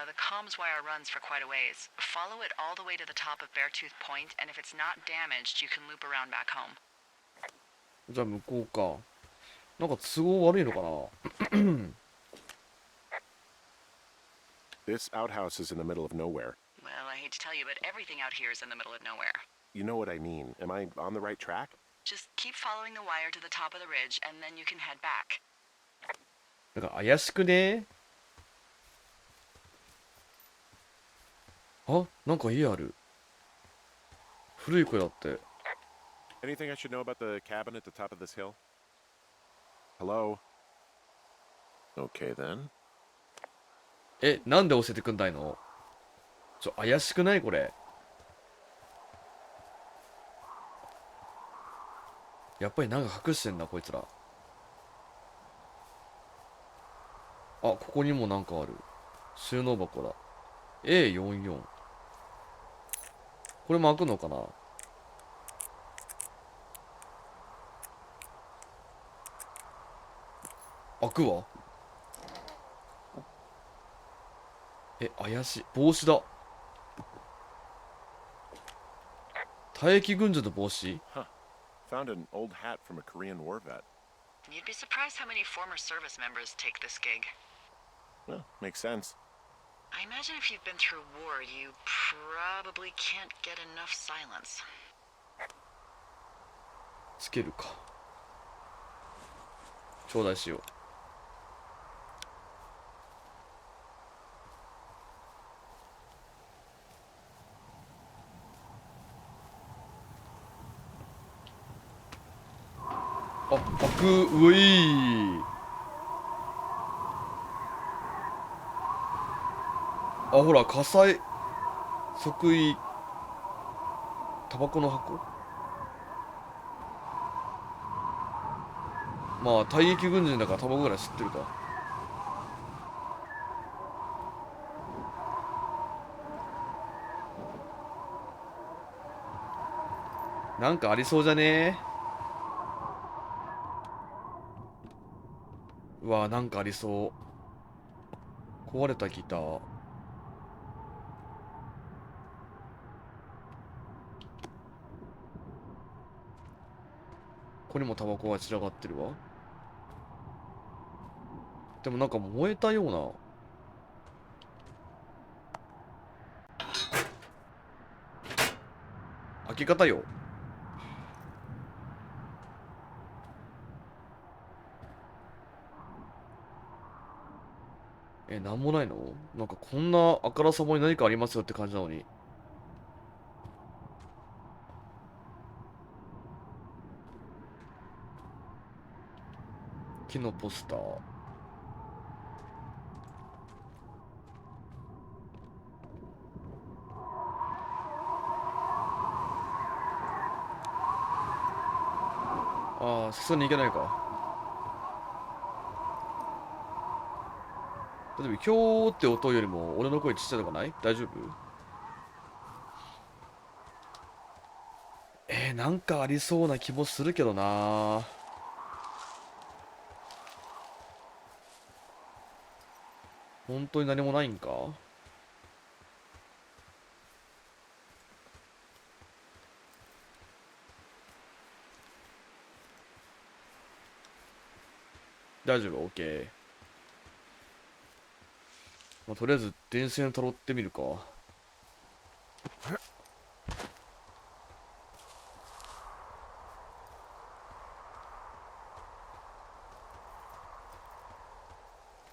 the comms wire runs for quite a ways. Follow it all the way to the top of Beartooth Point, and if it's not damaged, you can loop around back home. じゃあ向こうか。なんか都合悪いのかな。This outhouse is in the middle of nowhere. Well, I hate to tell you, but everything out here is in the middle of nowhere. You know what I mean. Am I on the right track? Just keep following the wire to the top of the ridge, and then you can head back. なんか怪しくね？あ、なんか家ある。古い子だって。Anything I should know about the cabin at the top of this hill? Hello? Okay then. え、なんで教えてくんないの？怪しくないこれ。やっぱりなんか隠してんな、こいつら。あ、ここにもなんかある。収納箱だ。A44。これも開くのかな？開くわ。怪しい。帽子だ。退役軍人の帽子？ Found an old hat from a Korean war vet. You'd be surprised how many former service members take this gig. Well, makes sense. I imagine if you've been through war, you probably can't get enough silence. つけるか。頂戴しよう。あ、開く。うい。あ、ほら、火災即位タバコの箱。まあ退役軍人だからタバコぐらい知ってるか。なんかありそうじゃねー。うわ、なんかありそう。壊れたギター。ここにもタバコが散らばってるわ。でもなんか燃えたような。開け方よ。なんもないの？なんかこんなあからさまに何かありますよって感じなのに。木のポスター。ああ、さすがにいけないか。例えば、ひょーって音よりも俺の声ちっちゃいとかない？大丈夫？なんかありそうな気もするけどな。本当に何もないんか？大丈夫？ OK。まあ、とりあえず電線たどってみるか。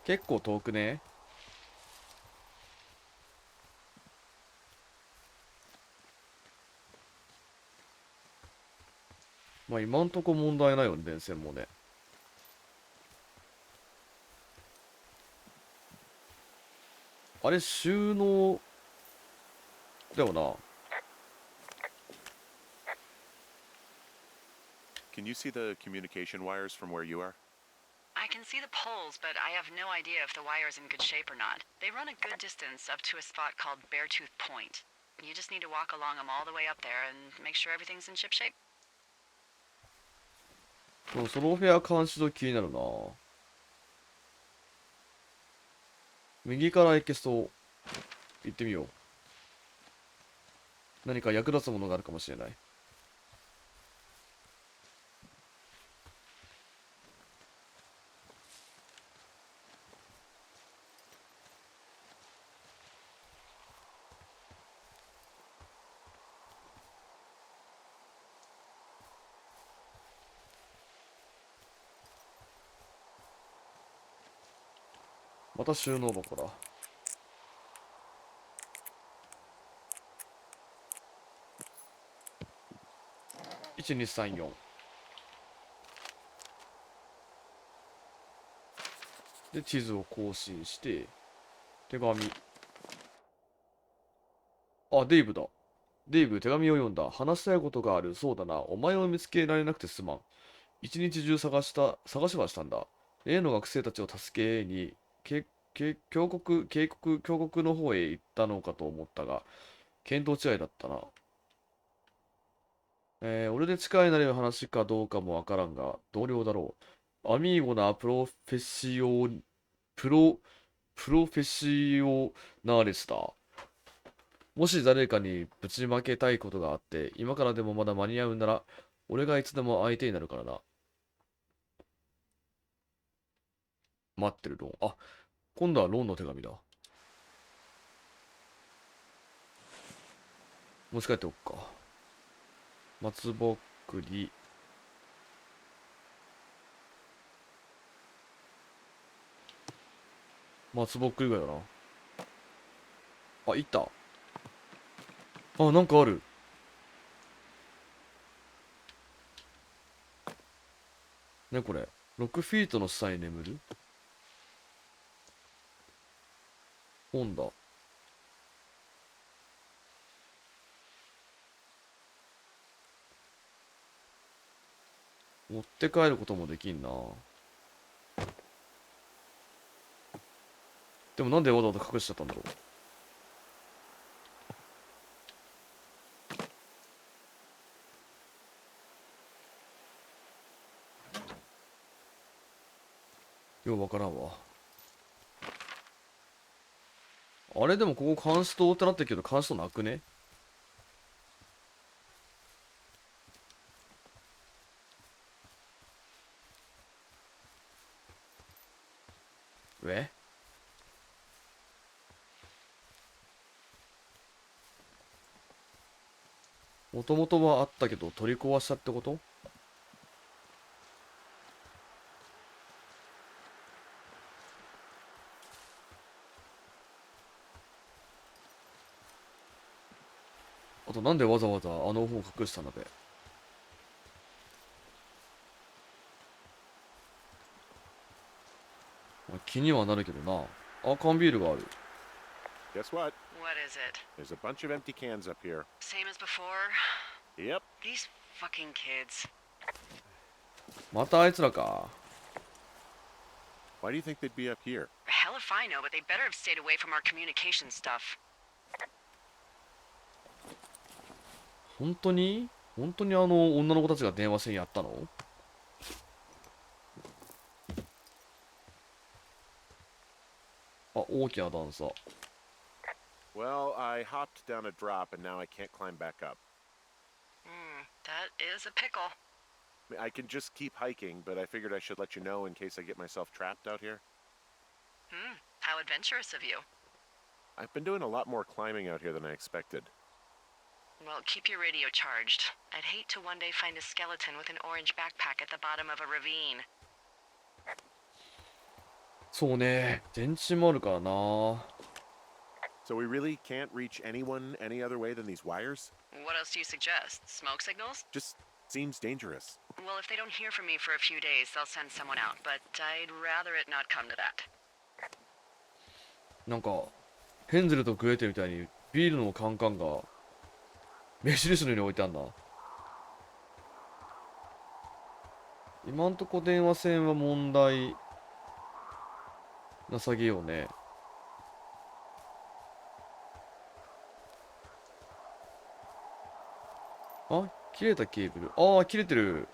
結構遠くね。まあ今んとこ問題ないよね、電線もね。あれ、収納だよな。Can you see the communication wires from where you are? I can see the poles, but I have no idea if the wire's in good shape or not. They run a good distance up to a spot called Beartooth Point. You just need to walk along them all the way up there and make sure everything's in ship shape. ソロフェア監視度気になるな。右から行けそう。行ってみよう。何か役立つものがあるかもしれない。また収納箱だ。1234で地図を更新して手紙。あ、デイブだ。デイブ、手紙を読んだ。話したいことがある。そうだな。お前を見つけられなくてすまん。一日中探しはしたんだ。例の学生たちを助けに峡谷の方へ行ったのかと思ったが、見当違いだったな。俺で力になれる話かどうかもわからんが、同僚だろう。アミーゴなプロフェッシオナーレスだ。もし誰かにぶちまけたいことがあって、今からでもまだ間に合うなら、俺がいつでも相手になるからな。待ってるロン。あ、今度はロンの手紙だ。持ち帰っておくか。松ぼっくり。松ぼっくりぐらいだな。あ、いた。あ、なんかある。ね、これ。6フィートの下に眠る本だ。持って帰ることもできんな。でもなんでわざわざ隠しちゃったんだろう。ようわからんわ。あれでもここ監視塔ってなってるけど監視塔なくね？もともとはあったけど取り壊したってこと？あとなんでわざわざあの本隠したんだべ。気にはなるけどな。あ、缶ビールがある。Guess what? What is it? There's a bunch of empty cans up here. Same as before? Yep. These fucking kids. またあいつらか。Why do you think they'd be up here? Hell if I know, but they better have stayed away from our communication stuff. 本当にあの女の子たちが電話線やったの？あ、大きな段差。Well, I hopped down a drop and now I can't climb back up. That is a pickle. I mean, I can just keep hiking, but I figured I should let you know in case I get myself trapped out here. How adventurous of you. I've been doing a lot more climbing out here than I expected. Well, keep your radio charged. I'd hate to one day find a skeleton with an orange backpack at the bottom of a ravine. そうね。電池もあるからな。So we really can't reach anyone any other way than these wires? What else do you suggest? Smoke signals? Just Seems dangerous. Well, if they don't hear from me for a few days, they'll send someone out, but I'd rather it not come to that. なんかヘンゼルとグレーテルみたいにビールのカンカンが目印のように置いてあんな。今んとこ電話線は問題なさげようね。あ、切れたケーブル。ああ、切れてる。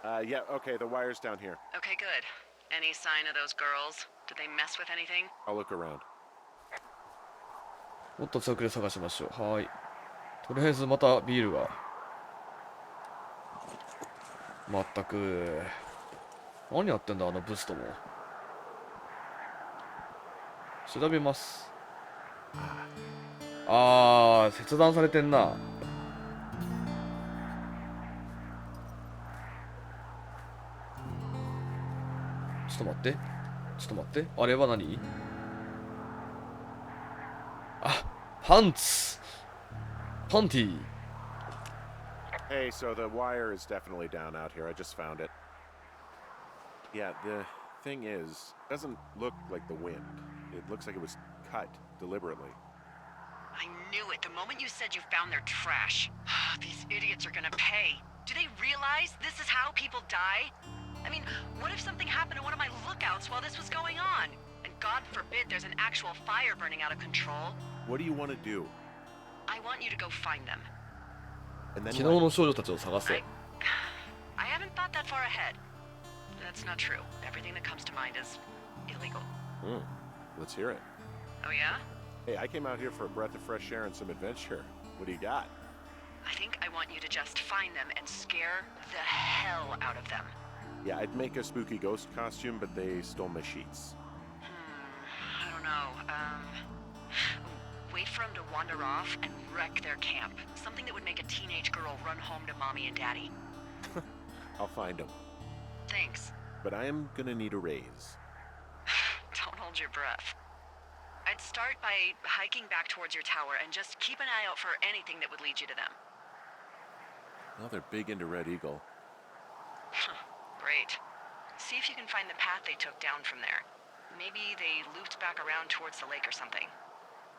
Yeah, okay, the wire's down here. Okay, good. Any sign of those girls? Did they mess with anything? I'll look around. もっと近くで探しましょう。はーい。とりあえずまたビールが。まったく。何やってんだ、あのブスとも。調べます。あー、切断されてんな。ちょっと待って。ちょっと待って。あれは何？あ、パンツ。パンティ。Hey, so the wire is definitely down out here. I just found it. Yeah, the thing is, it doesn't look like the wind. It looks like it was cut deliberately. I knew it the moment you said you found their trash. These idiots are gonna pay. Do they realize this is how people die? I mean, what if something happened to one of my lookouts while this was going on? And God forbid there's an actual fire burning out of control. What do you want to do? I want you to go find them. And then 昨日 what? の少女たちを探せ。 I haven't thought that far ahead. That's not true. Everything that comes to mind is illegal. Let's hear it. Oh yeah? Hey, I came out here for a breath of fresh air and some adventure. What do you got? I think I want you to just find them and scare the hell out of them. Yeah, I'd make a spooky ghost costume, but they stole my sheets. I don't know. Wait for them to wander off and wreck their camp. Something that would make a teenage girl run home to mommy and daddy. I'll find them. Thanks. But I am gonna need a raise. Don't hold your breath. I'd start by hiking back towards your tower and just keep an eye out for anything that would lead you to them. Well, they're big into Red Eagle. Great. See if you can find the path they took down from there. Maybe they looped back around towards the lake or something.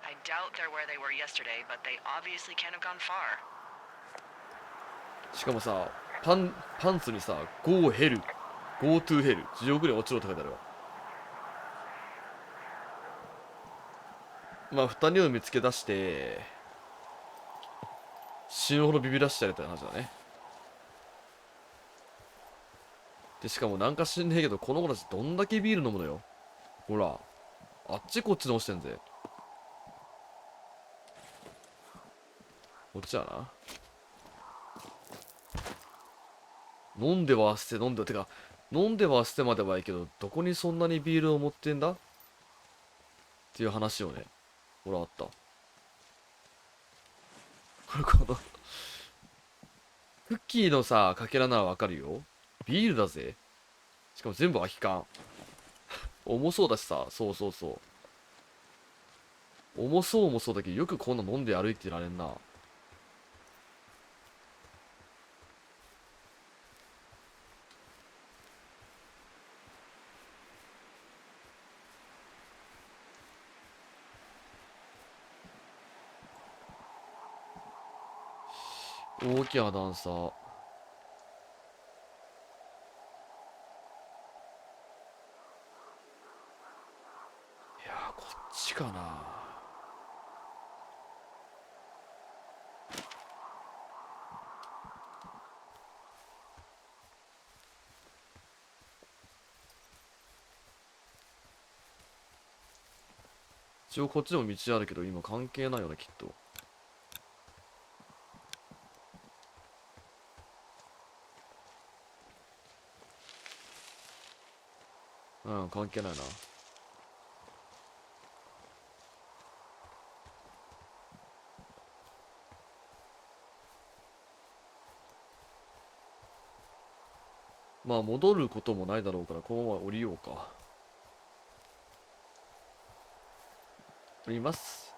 I doubt they're where they were yesterday, but they obviously can't have gone far. しかもさ、パンツにさ、Go Hell、Go to Hell、地獄に落ちろって書いてあるわ。まあ、二人を見つけ出して、死ぬほどビビらしてやれた話だね。で、しかもなんか知んねえけど、この子たちどんだけビール飲むのよ。ほら、あっちこっち直してんぜ。こっちやな。飲んでは捨て、飲んで、てか、飲んでは捨てまではいいけど、どこにそんなにビールを持ってんだっていう話をね。ほら、あった。この、クッキーのさ、かけらならわかるよ。ビールだぜ。しかも全部空き缶。重そうだしさ、そうそうそう。重そうだけど、よくこんな飲んで歩いてられんな。大きな段差。いやー、こっちかな。一応こっちでも道あるけど、今関係ないよね、きっと。うん、関係ないな。まあ戻ることもないだろうからこのまま降りようか。降ります。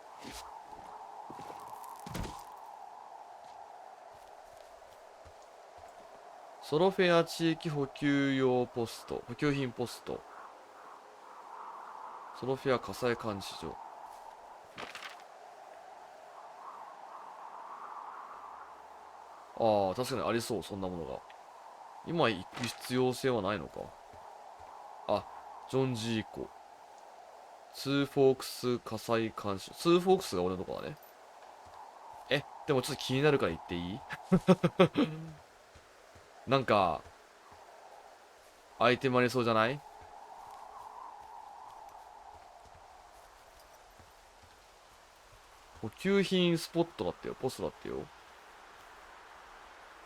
ソロフェア地域補給用ポスト、補給品ポスト。ソロフェア火災監視所。ああ、確かにありそう、そんなものが。今行く必要性はないのか。あ、ジョン・ジーコ。ツーフォークス火災監視所。ツーフォークスが俺のとこだね。でもちょっと気になるから言っていい？なんか、アイテムありそうじゃない？補給品スポットだってよ。ポストだってよ。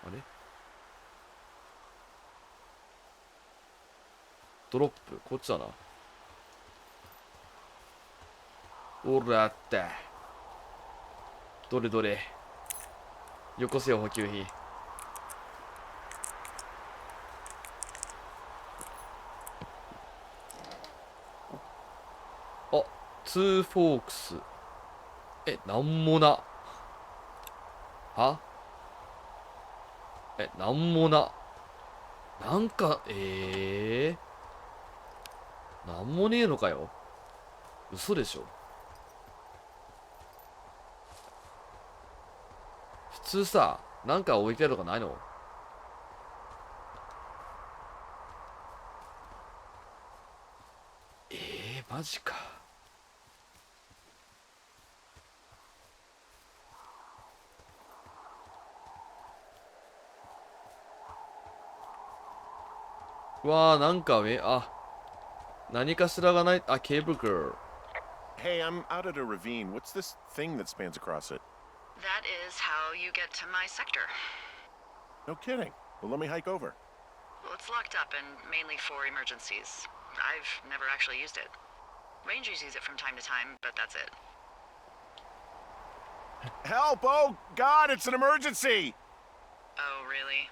あれ？ドロップ。こっちだな。おらった。どれどれ。よこせよ、補給品。あ、ツーフォークス。なんもな。は？なんもな。なんか、なんもねえのかよ。嘘でしょ。普通さ、なんか置いてあるとかないの？マジか。うわー、なんか何かしらがない。あ、ケーブルカー。Hey, I'm out at a ravine. What's this thing that spans across it? That is how you get to my sector. No kidding. Well, let me hike over. Well, it's locked up and mainly for emergencies. I've never actually used it. Rangers use it from time to time, but that's it. Help! Oh, God, it's an emergency! Oh, really?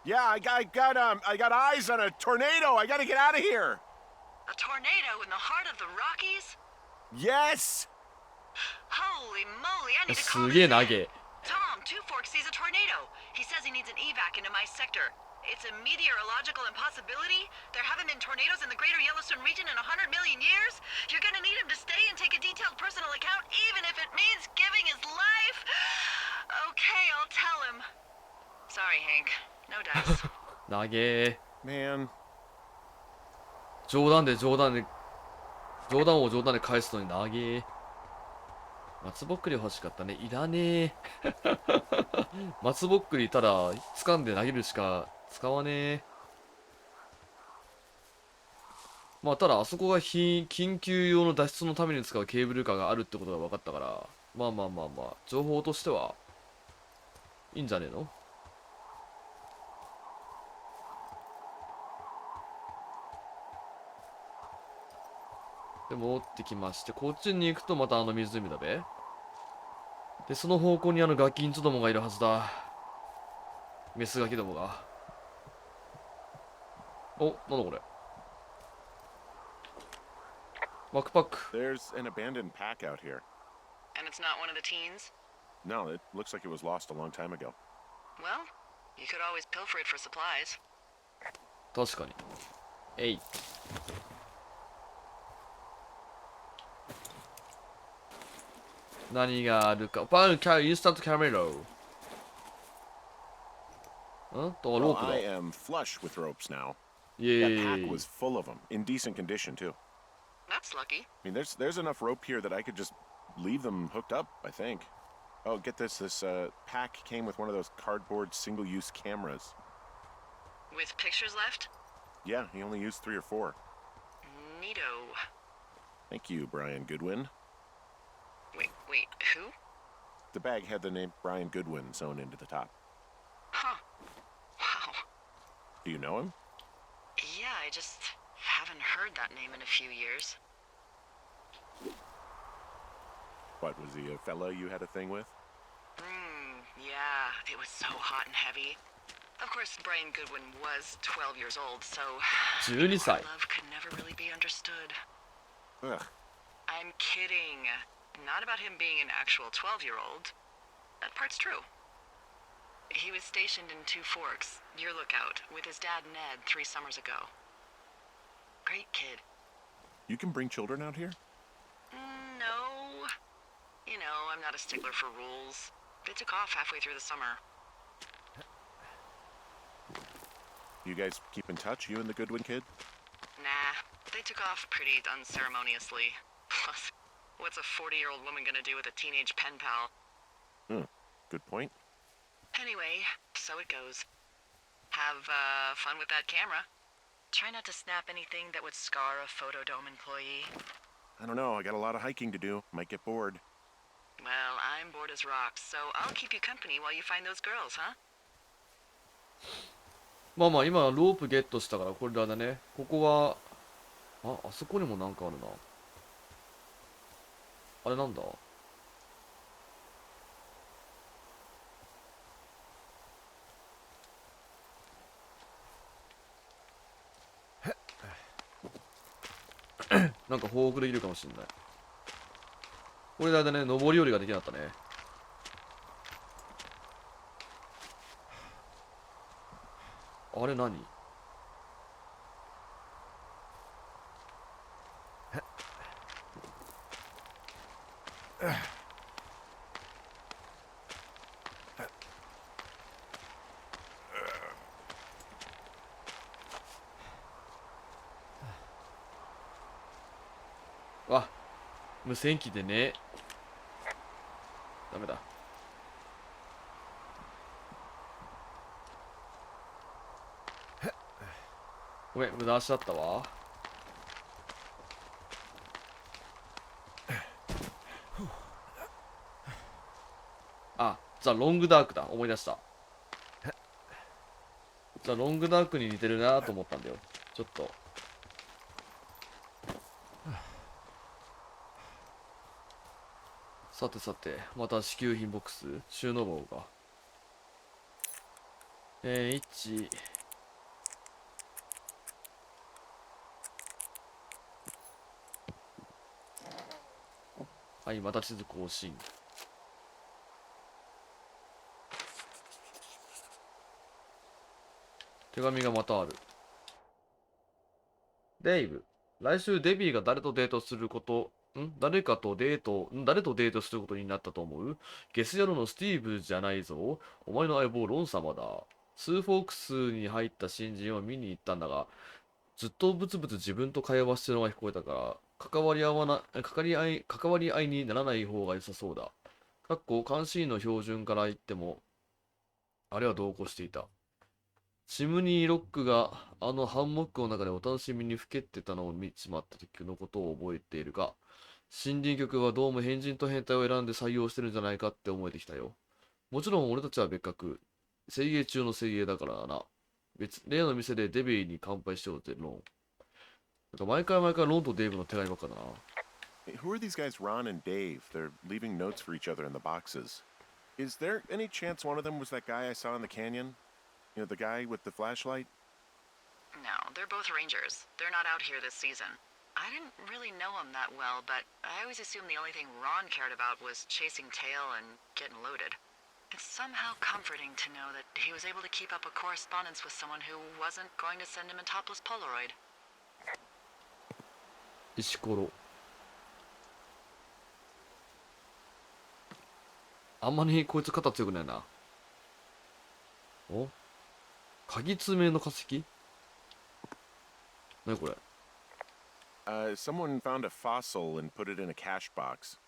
Yeah, I got eyes on a tornado. I gotta get out of here. A tornado in the heart of the Rockies? Yes! Holy moly, I need to す call げえ this 投 in. げ。 Tom, Two Forks sees a tornado. He says he needs an evac into my sector. It's a meteorological impossibility. There haven't been tornadoes in the greater Yellowstone region in 100 million years. You're gonna need him to stay and take a detailed personal account, even if it means giving his life. Okay, I'll tell him. Sorry, Hank. No dice. 投げ。 Man, 冗談で冗談で返すのに投げ。松ぼっくり欲しかったね。いらねえ。松ぼっくりただ掴んで投げるしか使わねえ。まあただあそこが緊急用の脱出のために使うケーブルカーがあるってことが分かったから、まあ情報としてはいいんじゃねえの？で戻ってきまして、こっちに行くとまたあの湖だべ。でその方向にガキンチョどもがいるはずだ。メスガキどもが。お、なんだこれ。バックパック。 there's an abandoned pack out here. And it's not one of the teens? No, it looks like it was lost a long time ago. Well, you could always pilfer it for supplies. 確かに。えい。何があるか。バンキャインスタントカメラ。んと、ロ Well, ープ I だ。 am flush with ropes now. イエ That ー pack イ。 was full of them, in decent condition too. That's lucky. I mean, there's enough rope here that I could just leave them hooked up, I think. Oh, get this. This pack came with one of those cardboard single-use cameras. With pictures left? Yeah, he only used 3 or 4. Neato. Thank you, Brian Goodwin. Wait, who? The bag had the name Brian Goodwin sewn into the top. Huh. Wow. Do you know him? Yeah, I just haven't heard that name in a few years. What, was he a fella you had a thing with? Yeah, it was so hot and heavy. Of course, Brian Goodwin was 12 years old, so 12歳。 love could never really be understood. Ugh. I'm kidding. Not about him being an actual 12-year-old. That part's true. He was stationed in Two Forks, your lookout, with his dad Ned 3 summers ago. Great kid. You can bring children out here? No. You know, I'm not a stickler for rules. They took off halfway through the summer. You guys keep in touch, you and the Goodwin kid? Nah, they took off pretty unceremoniously. Plus, what's a 40-year-old woman gonna do with a teenage pen pal? Good point. Anyway, so it goes. Have fun with that camera. Try not to snap anything that would scar a Photodome employee. I don't know, I got a lot of hiking to do. Might get bored. Well, I'm bored as rocks, so I'll keep you company while you find those girls, huh? まあまあ、今、ロープゲットしたから、これだね。ここは、あそこにもなんかあるな。あれなんだ？なんか報告できるかもしんない。これでね、上り下りができなかったね。あれ何？わ、無線機でね。ダメだ。ごめん、無駄足だったわ。あ、ザ・ロングダークだ。思い出した。ザ・ロングダークに似てるなと思ったんだよ。ちょっと。さてさて、また支給品ボックス、収納箱が。1、はい、また地図更新。手紙がまたある。デイブ、来週デビーが誰とデートすること、誰とデートすることになったと思う？ゲス野郎のスティーブじゃないぞ。お前の相棒ロン様だ。ツーフォークスに入った新人を見に行ったんだが、ずっとブツブツ自分と会話してるのが聞こえたから、関わり合いにならない方が良さそうだ。監視員の標準から言っても、あれは同行していた。チムニーロックがあのハンモックの中でお楽しみにふけってたのを見ちまった時のことを覚えているが、森林局はどうも変人と変態を選んで採用してるんじゃないかって思えてきたよ。もちろん俺たちは別格。精鋭中の精鋭だからな。例の店でデビーに乾杯しようってロン。なんか毎回ロンとデイブの手紙ばっかだな。Hey, who are these guys, Ron and Dave? They're leaving notes for each other in the boxes. Is there any chance one of them was that guy I saw in the canyon? You know, the guy with the flashlight? No, they're both rangers. They're not out here this season. I didn't really know him that well, but I always assumed the only thing Ron cared about was chasing tail and getting loaded. It's somehow comforting to know that he was able to keep up a correspondence with someone who wasn't going to send him a topless Polaroid. 石ころ。あんまりこいつ肩強くないな。お？鍵爪の化石？何これ？ Someone found a fossil and put it in a cash box.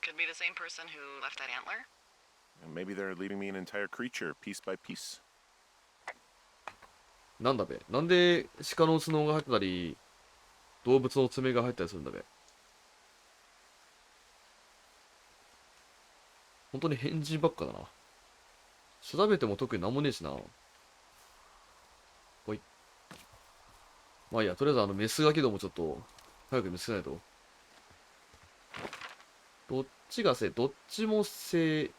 Could be the same person who left that antler? And maybe they're leaving me an entire creature, piece by piece. なんだべ？なんで鹿の角が入ってたり、動物の爪が入ったりするんだべ？本当に変人ばっかだな。調べても特になんもねえしな。ほい。まあいいや、とりあえずメスガキどもちょっと、早く見つけないと。どっちも正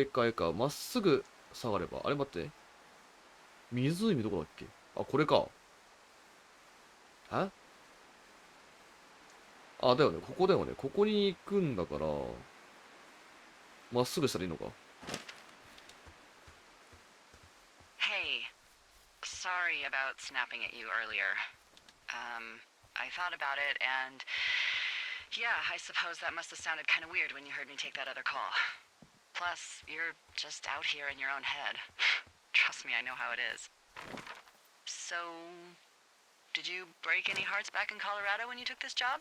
解か。まっすぐ下がれば。あれ待って。湖どこだっけ？あ、これか。だよね。ここだよね。ここに行くんだから、まっすぐしたらいいのか。sorry about snapping at you earlier. I thought about it and yeah, I suppose that must have sounded kind of weird when you heard me take that other call. Plus, you're just out here in your own head. Trust me, I know how it is. So, did you break any hearts back in Colorado when you took this job?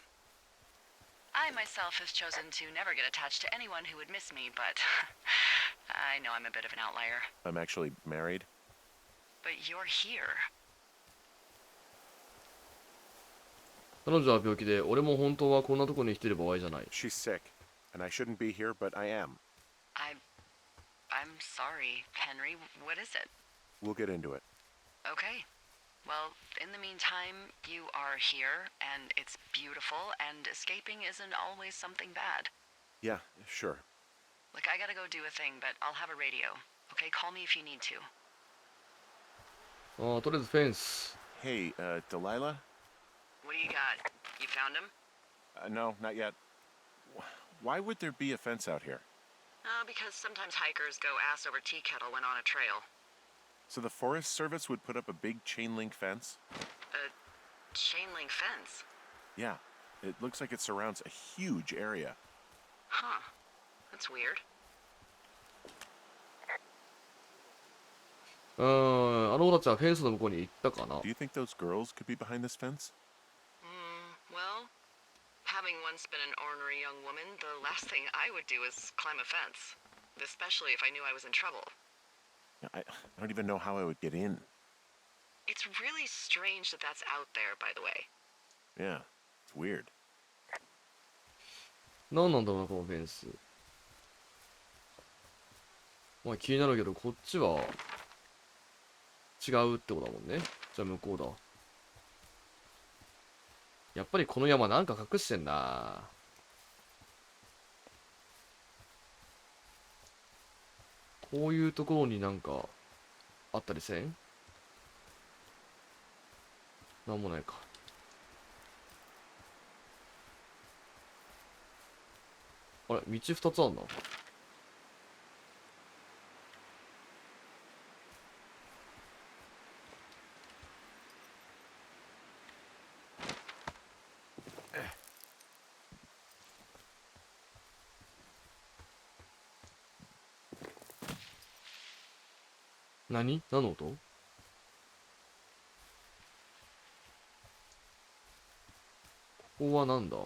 I myself have chosen to never get attached to anyone who would miss me, but I know I'm a bit of an outlier. I'm actually married. But you're here. 彼女は病気で、俺も本当はこんなとこに来てる場合じゃない。She's sick, and I shouldn't be here, but I am. I'm sorry, Henry. What is it? We'll get into it. Okay. Well, in the meantime, you are here, and it's beautiful, and escaping isn't always something bad. Yeah, sure. Look, I gotta go do a thing, but I'll have a radio. Okay, call me if you need to. ああ、とりあえずフェンス。Hey, Delilah? What do you got? You found him? No, not yet. Why would there be a fence out here? Because sometimes hikers go ass over tea kettle when on a trail. So the Forest Service would put up a big chain link fence? A chain link fence? Yeah, it looks like it surrounds a huge area. Huh. That's weird. あの子たちはフェンスの向こうに行ったかな。 Do you think those girls could be behind this fence? Well, having once been an ornery young woman, the last thing I would do is climb a fence. Especially if I knew I was in trouble. I don't even know how I would get in. It's really strange that that's out there, by the way. Yeah, it's weird. 何なんだろうな、このフェンス。まあ気になるけど、こっちは違うってことだもんね。じゃあ向こうだ。やっぱりこの山なんか隠してんな。こういうところになんかあったりせん？なんもないか。あれ、道2つあんな。何の音？ここはなんだ？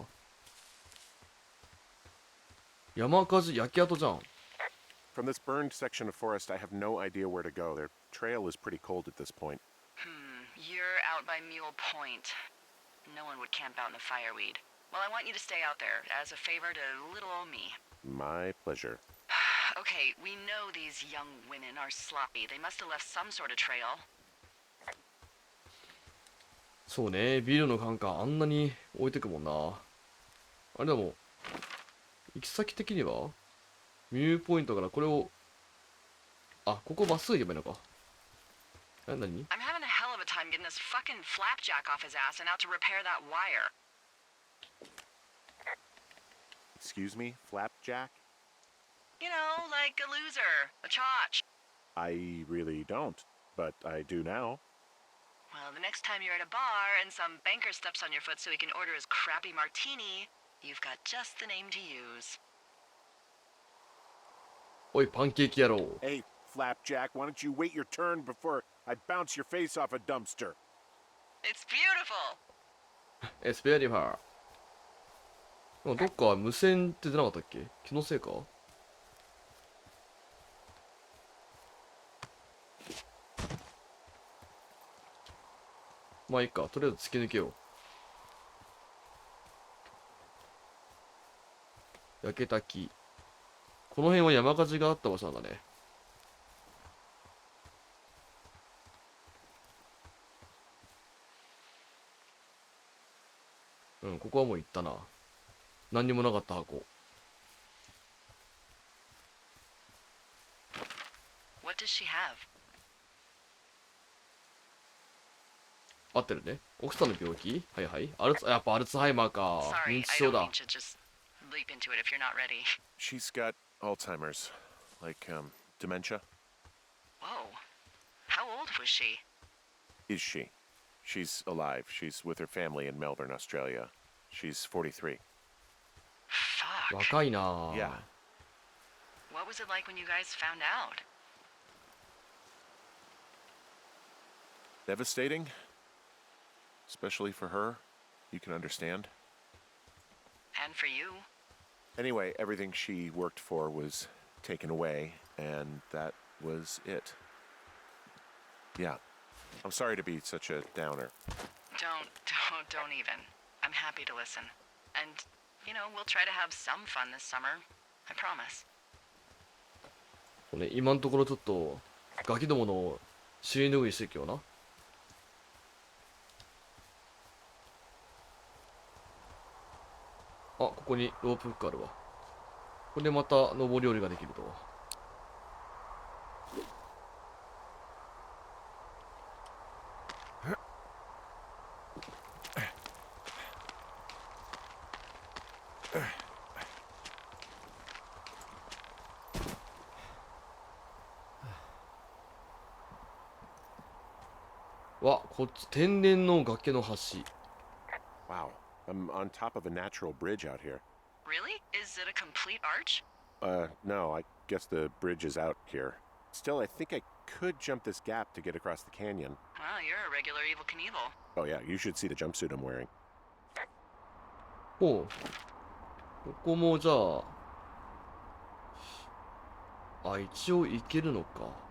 山火事、焼け跡じゃん。From this burned section of forest, I have no idea where to go. Their trail is pretty cold at this point. You're out by Mule Point. No one would camp out in the fireweed. Well, I want you to stay out there as a favor to little old me. My pleasure. Okay, we know these young women are sloppy. They must have left some sort of trail. そうね、ビルのカンカンあんなに置いてくもんな。あれでも、行き先的にはミューポイントからこれを、あ、ここまっすぐ行けばいいのか。何？ I'm having a hell of a time getting this fucking flapjack off his ass and out to repair that wire. Excuse me, Flapjack? You know, like a loser, a chotch. I really don't, but I do now. Well, the next time you're at a bar and some banker steps on your foot so he can order his crappy martini, you've got just the name to use. おい、パンケーキ野郎。 Hey, Flapjack, why don't you wait your turn before I bounce your face off a dumpster? It's beautiful. エスペアリファー。でもどっか無線って出なかったっけ？気のせいか？まあいいか、とりあえず突き抜けよう。焼けた木。この辺は山火事があった場所なんだね。うん、ここはもう行ったな。何にもなかった箱。What does she have? 合ってるね。奥さんの病気？はいはい。やっぱアルツハイマーか。 Sorry, 認知 I 症 don't だ mean。to just leap into it if you're not ready. She's got Alzheimer's, like, dementia. Whoa. How old was she? Is she? She's alive. She's with her family in Melbourne, Australia. She's 43. Fuck. 若いなぁ。 Yeah. What was it like when you guys found out? Devastating. Especially for her. You can understand. And for you? Anyway, everything she worked for was taken away, and that was it. Yeah. I'm sorry to be such a downer. Don't even. I'm happy to listen. And, you know, we'll try to have some fun this summer. I promise. ね、今のところちょっとガキどもの尻拭いしてきような。あ、ここにロープフックあるわ。これでまた上り下りができると。わ、こっち天然の崖の橋。 Wow. I'm on top of a natural bridge out here. Really? Is it a complete arch? No, I guess the bridge is out here. Still, I think I could jump this gap to get across the canyon. Well, you're a regular Evel Knievel. Oh yeah, you should see the jumpsuit I'm wearing. ほう。ここもじゃあ。あ、一応行けるのか。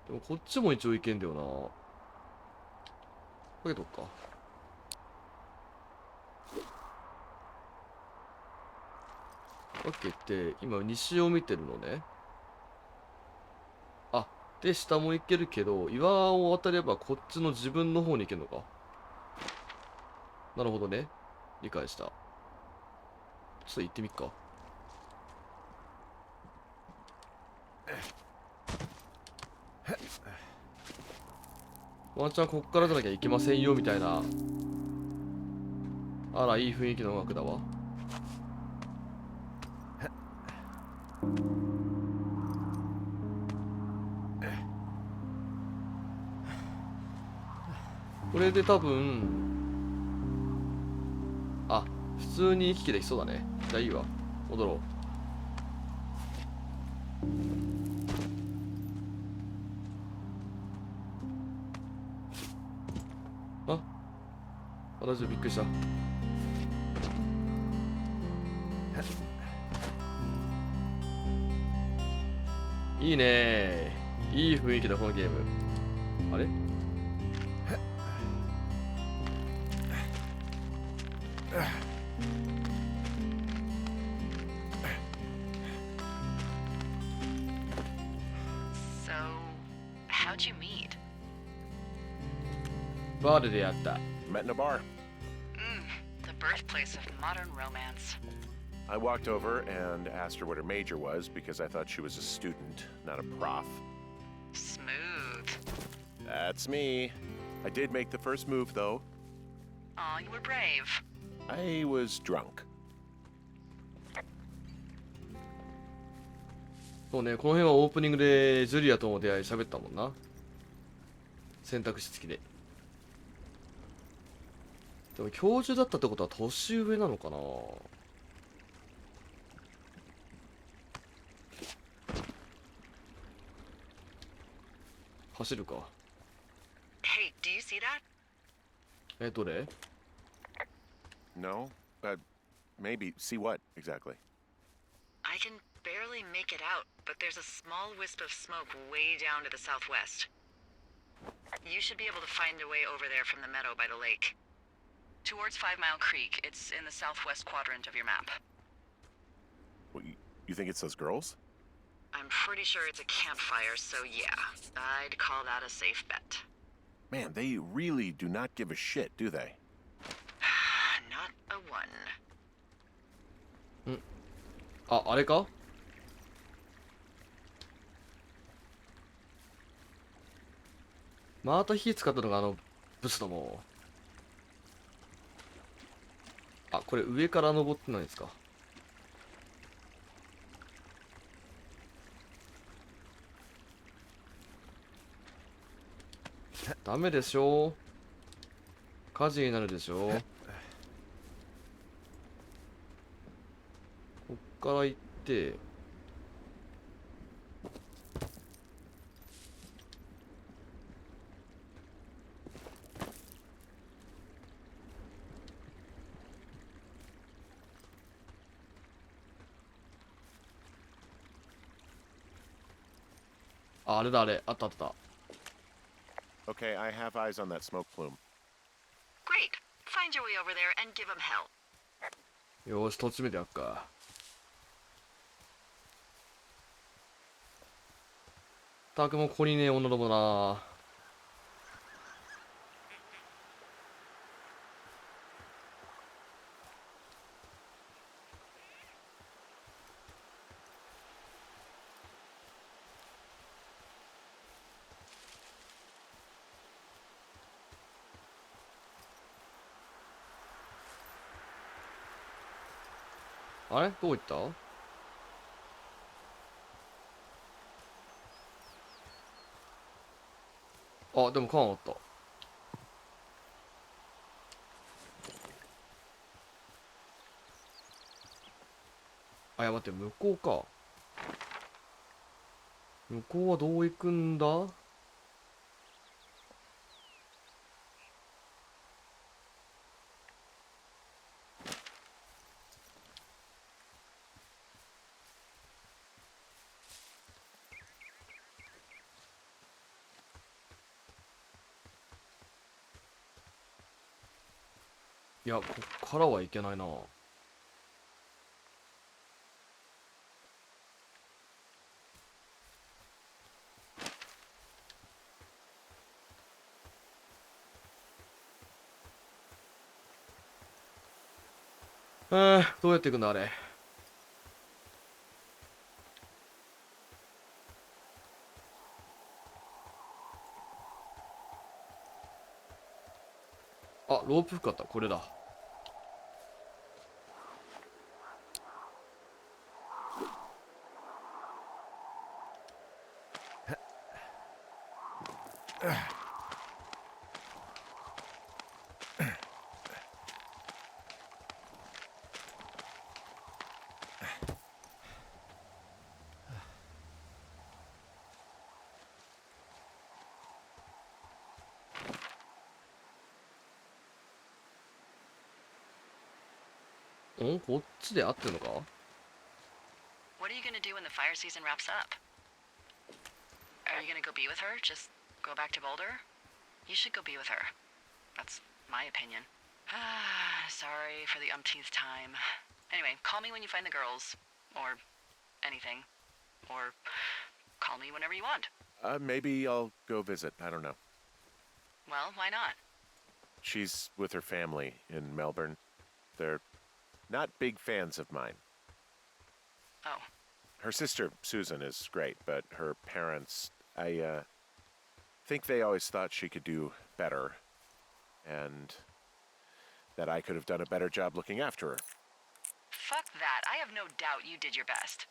でもこっちも一応行けんだよな。かけとくか。かけて、今西を見てるのね。あ、で、下も行けるけど、岩を渡ればこっちの自分の方に行けるのか。なるほどね。理解した。ちょっと行ってみっか。ワンチャンこっからじゃなきゃいけませんよみたいな。あら、いい雰囲気の音楽だわ。これで多分、あ、普通に行き来できそうだね。じゃあいいわ。戻ろう。あ、私びっくりした。いいね。いい雰囲気だこのゲーム。あれ？So, how'd you meet? バーで出会った。 Met in a bar. The birthplace of modern romance. I walked over and asked her what her major was because I thought she was a student, not a prof. Smooth. That's me. I did make the first move, though. Aw, you were brave. I was drunk. そうね、この辺はオープニングでジュリアとの出会い喋ったもんな。選択肢付きで。でも教授だったってことは年上なのかな。走るか。 Hey, do you see that? どれ？ No? Maybe. See what, exactly? I can barely make it out, but there's a small wisp of smoke way down to the southwest. You should be able to find a way over there from the meadow by the lake. Towards 5 Mile Creek, it's in the southwest quadrant of your map. What, you think it's those girls? I'm pretty sure it's a campfire, so yeah, I'd call that a safe bet. Man, they really do not give a shit, do they? Not a one. あ、あれか？また火使ったのがあのブスども。あ、これ上から登ってないですか？ダメでしょ。火事になるでしょ。こっから行って、あ、あれだ、あれ。あったあった。Okay, I have eyes on that smoke plume. Great. Find your way over there and give him hell. よーし、とっちめてやっか。たくもここにね、女どもな。あれどこ行った？あ、でも缶あった。あ、いや、待って、向こうか。向こうはどう行くんだ？いや、こっからはいけないな。どうやって行くんだ、あれ。あ、ロープかった。これだ。こっちで合ってんのか？ What are you gonna do when the fire season wraps up? Are you gonna go be with her? Just go back to Boulder? You should go be with her. That's my opinion. Sorry for the umpteenth time. Anyway, call me when you find the girls. Or anything. Or call me whenever you want. Maybe I'll go visit. I don't know. Well, why not? She's with her family in Melbourne. They're not big fans of mine. Oh. Her sister, Susan, is great, but her parents, I think they always thought she could do better, and that I could have done a better job looking after her. Fuck that. I have no doubt you did your best.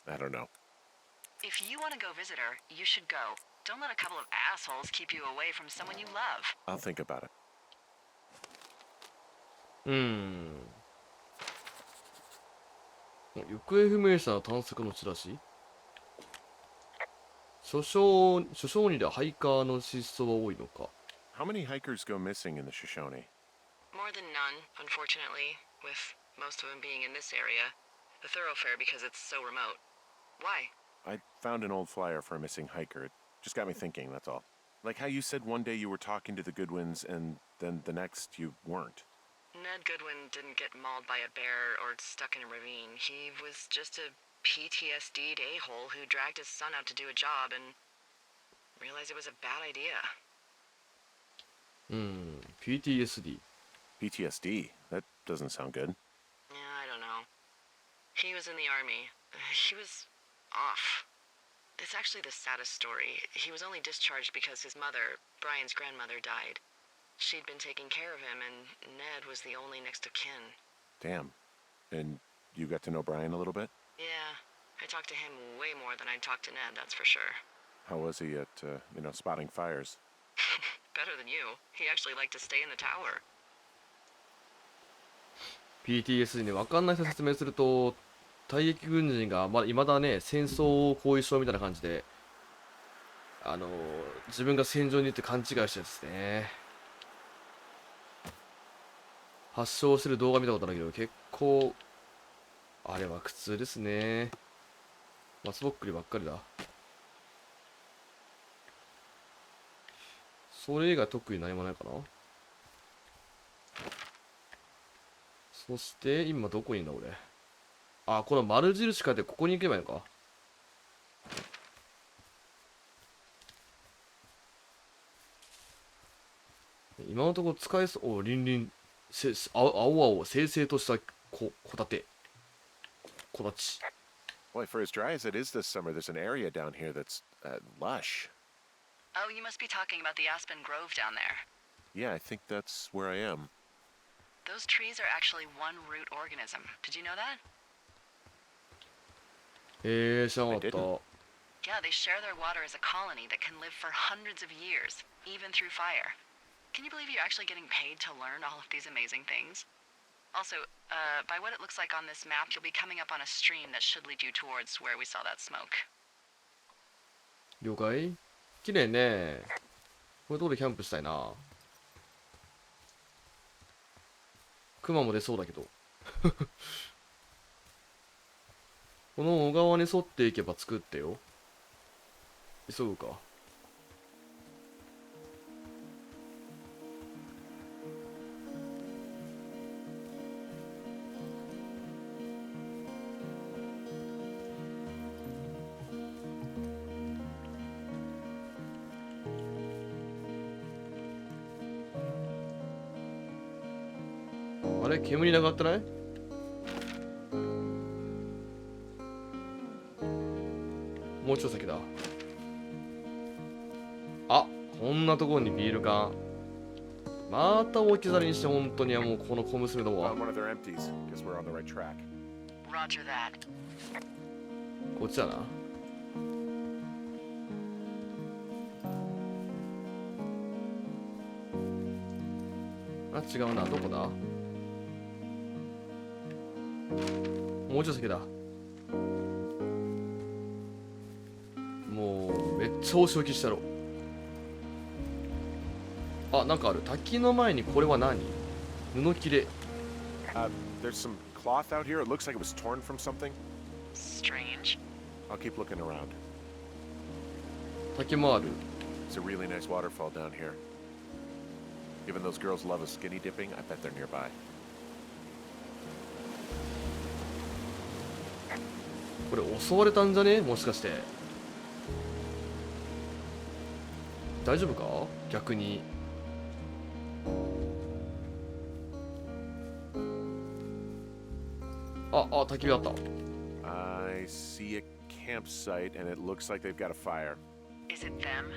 I don't know. If you want to go visit her, you should go. Don't let a couple of assholes keep you away from someone you love. I'll think about it. 行方不明者の探索のチラシ。諸小児でハイカーの失踪は多いのか。How many hikers go missing in the Shoshone? More than none, unfortunately, with most of them being in this area. The thoroughfare because it's so remote. Why? I found an old flyer for a missing hiker. It just got me thinking, that's all. Like how you said one day you were talking to the Goodwins and then the next you weren't. Ned Goodwin didn't get mauled by a bear or stuck in a ravine. He was just a PTSD'd a-hole who dragged his son out to do a job and realized it was a bad idea. PTSD. PTSD? That doesn't sound good. Yeah, I don't know. He was in the army. He was off. It's actually the saddest story. He was only discharged because his mother, Brian's grandmother, died. She'd been taking care of him, and Ned was the only next of kin. Damn. And you got to know Brian a little bit? Yeah, I talked to him way more than I'd talked to Ned, that's for sure. How was he at, spotting fires? Better than you. He actually liked to stay in the tower. PTSD ね、分かんない人説明すると、退役軍人がいまだね、戦争後遺症みたいな感じで、自分が戦場に行って勘違いしたやつですね。発症してる動画見たことあるけど、結構、あれは苦痛ですね。松ぼっくりばっかりだ。それ以外特に何もないかな。そして、今どこにいんだ俺。あ、この丸印書いてここに行けばいいのか。今のところ使えそう。お、りんりん。青々、清々としたこたて。こたち。Boy, for as dry as it is this summer, there's an area down here that's lush. Oh, you must be talking about the Aspen Grove down there. Yeah, I think that's where I am. Those trees are actually one root organism. Did you know that? 知らなかった。Yeah, they share their water as a colony that can live for hundreds of years, even through fire. Can you believe you're actually getting paid to learn all of these amazing things? Also, by what it looks like on this map, you'll be coming up on a stream that should lead you towards where we saw that smoke. 了解。綺麗ね。これどこでキャンプしたいな。クマも出そうだけど。この小川に沿っていけば作ってよ。急ぐか。あれ煙なかったない？もうちょっと先だ。あ、こんなところにビール缶。また置き去りにして本当にはもうこの小娘どもは。 Found one of their empties. Guess we're on the right track. Roger that. こっちだな。あ、違うな。どこだ？もうちょっと先だ。もうめっちゃ押し置きしたろ。あ、なんかある。滝の前にこれは何？布切れ。There's some cloth out here. It looks like it was torn from something. Strange. I'll keep looking around. 滝もある。 It's a really nice waterfall down here. Given those girls love a skinny dipping, I bet they're nearby. これ襲われたんじゃね？もしかして大丈夫か？逆に。あ、焚き火あった。 I see a campsite, and it looks like they've got a fire. Is it them?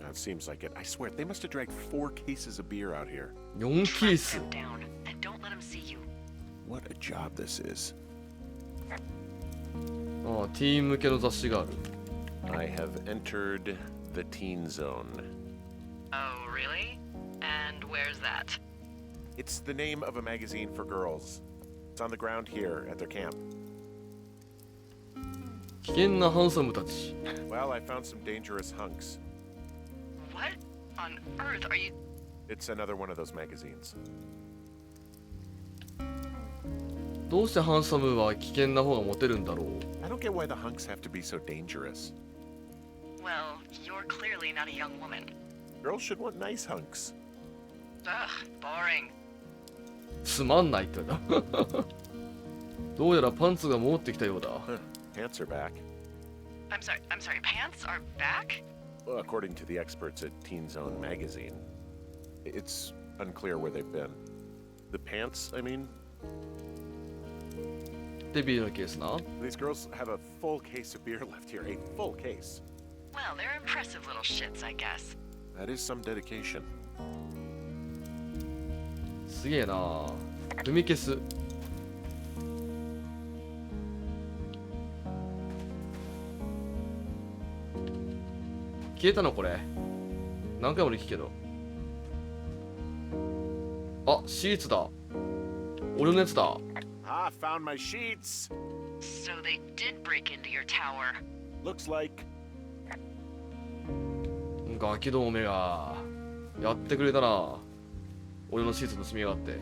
It seems like it. I swear, they must have dragged 4 cases of beer out here. 4ケー Track ス。 them down and don't let them see you. What a job this is. あ、ティーン向けの雑誌がある。 I have entered the teen zone. Oh, really? And where's that? It's the name of a magazine for girls. It's on the ground here at their camp. 危険なハンサムたち。 Well, I found some dangerous hunks. What on earth are you? It's another one of those magazines. どうしてハンサムは危険な方がモテるんだろう。 I don't get why the hunks have to be so dangerous. Well, you're clearly not a young woman. Girls should want nice hunks. Ugh, boring. つまんないって言われた。どうやらパンツが戻ってきたようだ。 Huh, pants are back. I'm sorry, pants are back? Well, according to the experts at Teen Zone magazine, it's unclear where they've been. The pants, I mean, で、ビールのケースな。 these girls have a full case of beer left here. A full case. Well, they're impressive little shits, I guess. That is some dedication. すげえな。踏み消す。消えたのこれ。何回もで聞くけど。あ、シーツだ。俺のやつだ。Ah, found my sheets. So they did break into your tower. Looks like. ガキどもめがやってくれたな。俺のシーツ盗みやがって。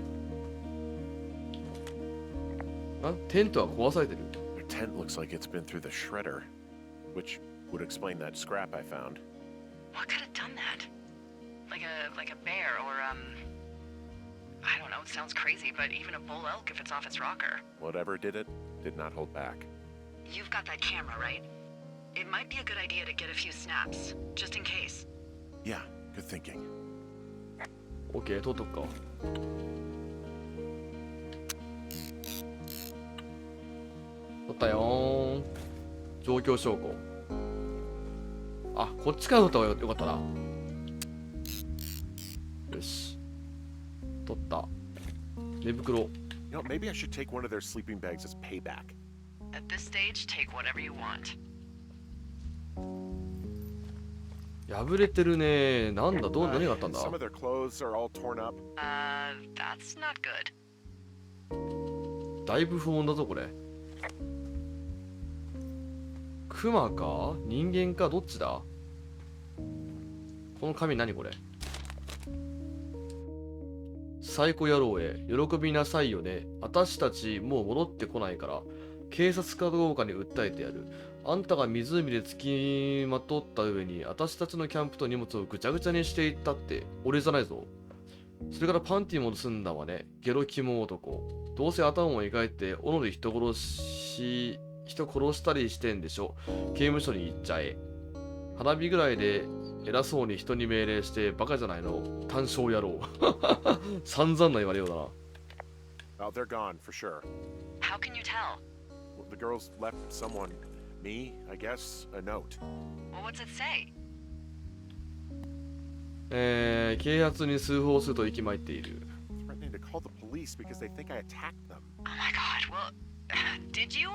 テントは壊されてる。 Their tent looks like it's been through the shredder, which would explain that scrap I found. What could have done that? Like a bear or I don't know, it sounds crazy, but even a bull elk if it's off its rocker. Whatever did it, did not hold back. You've got that camera, right? It might be a good idea to get a few snaps, just in case. Yeah, good thinking. OK、撮っとくか。撮ったよー。状況証拠。あ、こっちから撮った方がよかったな。よし。撮った。寝袋。You know, maybe I should take one of their sleeping bags as payback. At this stage, take whatever you want. 破れてるね。なんだ、何があったんだ。 Some of their clothes are all torn up. That's not good. だいぶ不穏だぞ、これ。クマか人間かどっちだ。この紙何これ。サイコ野郎へ喜びなさいよね。私たちもう戻ってこないから警察かどうかに訴えてやる。あんたが湖で付きまとった上に私たちのキャンプと荷物をぐちゃぐちゃにしていったって俺じゃないぞ。それからパンティも盗んだわね。ゲロキモ男。どうせ頭も描いて斧で人殺したりしてんでしょ。刑務所に行っちゃえ。花火ぐらいで偉そうに人に命令してバカじゃないの。単勝野郎。散々な言われようだな。Oh, they're gone for sure. How can you tell? Well, the girls left someone, me, I guess, a note. Well, what's it say? 啓発に通報すると息巻いている。Threatening to call the police because they think I attacked them. Oh my god, well, did you?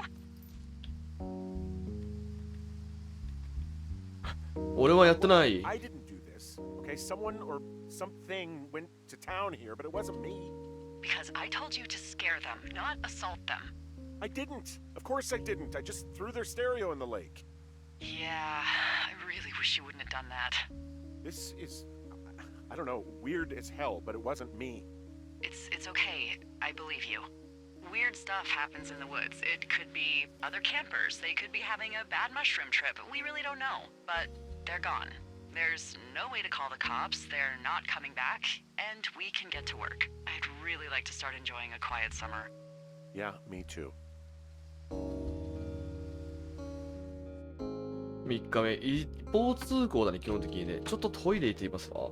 俺はやってない。 I didn't do this. Okay, someone or something went to town here, but it wasn't me. Because I told you to scare them, not assault them. I didn't. Of course I didn't. I just threw their stereo in the lake. Yeah, I really wish you wouldn't have done that. This is, I don't know, weird as hell, but it wasn't me. It's okay. I believe you. Weird stuff happens in the woods. It could be other campers. They could be having a bad mushroom trip. We really don't know. But they're gone. There's no way to call the cops. They're not coming back. And we can get to work. I'd really like to start enjoying a quiet summer. Yeah, me too. 3日目、一方通行だね、基本的にね。ちょっとトイレ行っていますわ。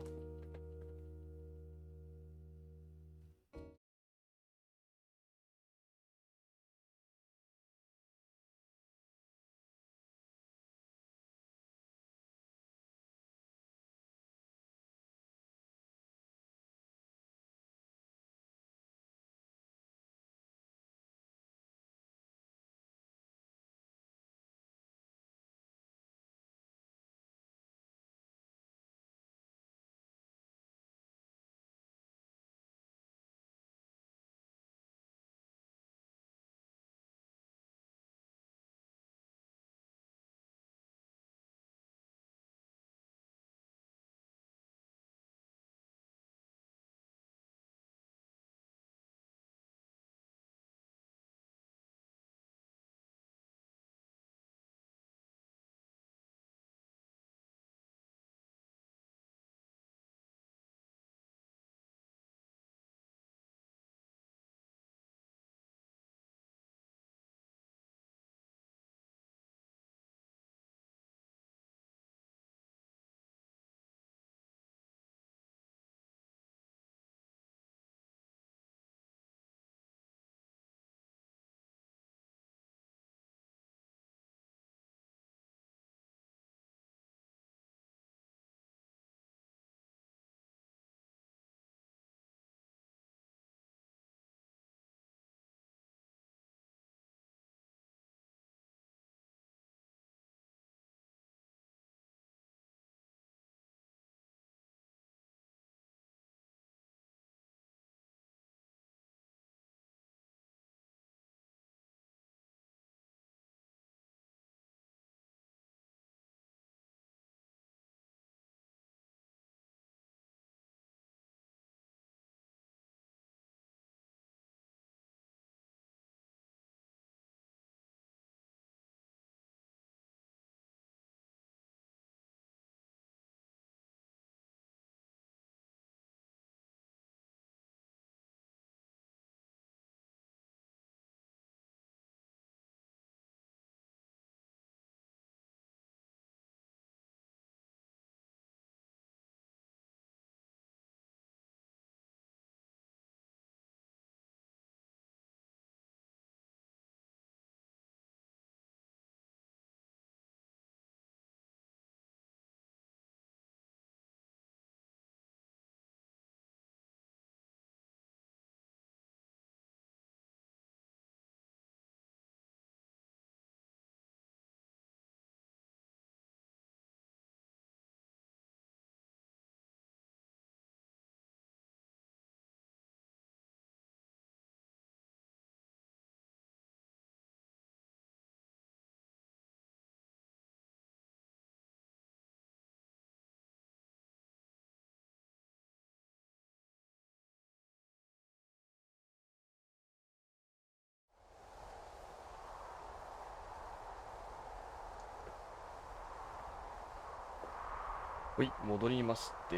ほい、戻りまして。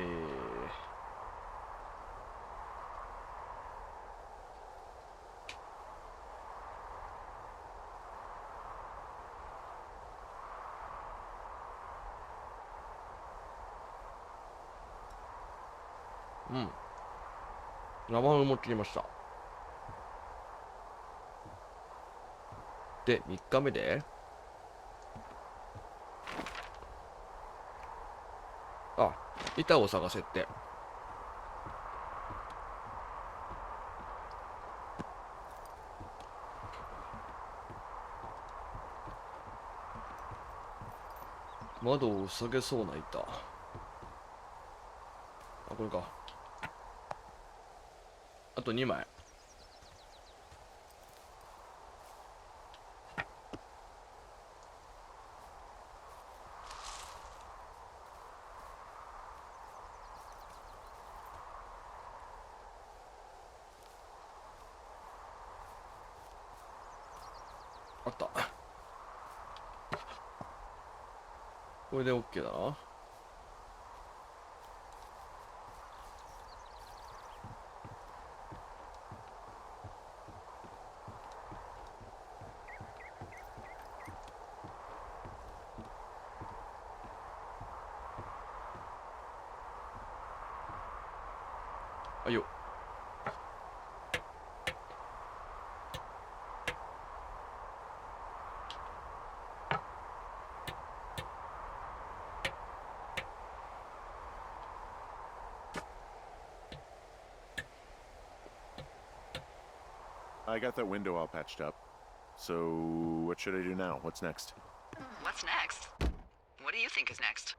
うん。生ハムも切りました。で、3日目で、あ、板を探せって。窓を塞げそうな板。あ、これか。あと2枚。あった。これで OK だな。あいよ。I got that window all patched up. So, what should I do now? What's next? What's next? What do you think is next?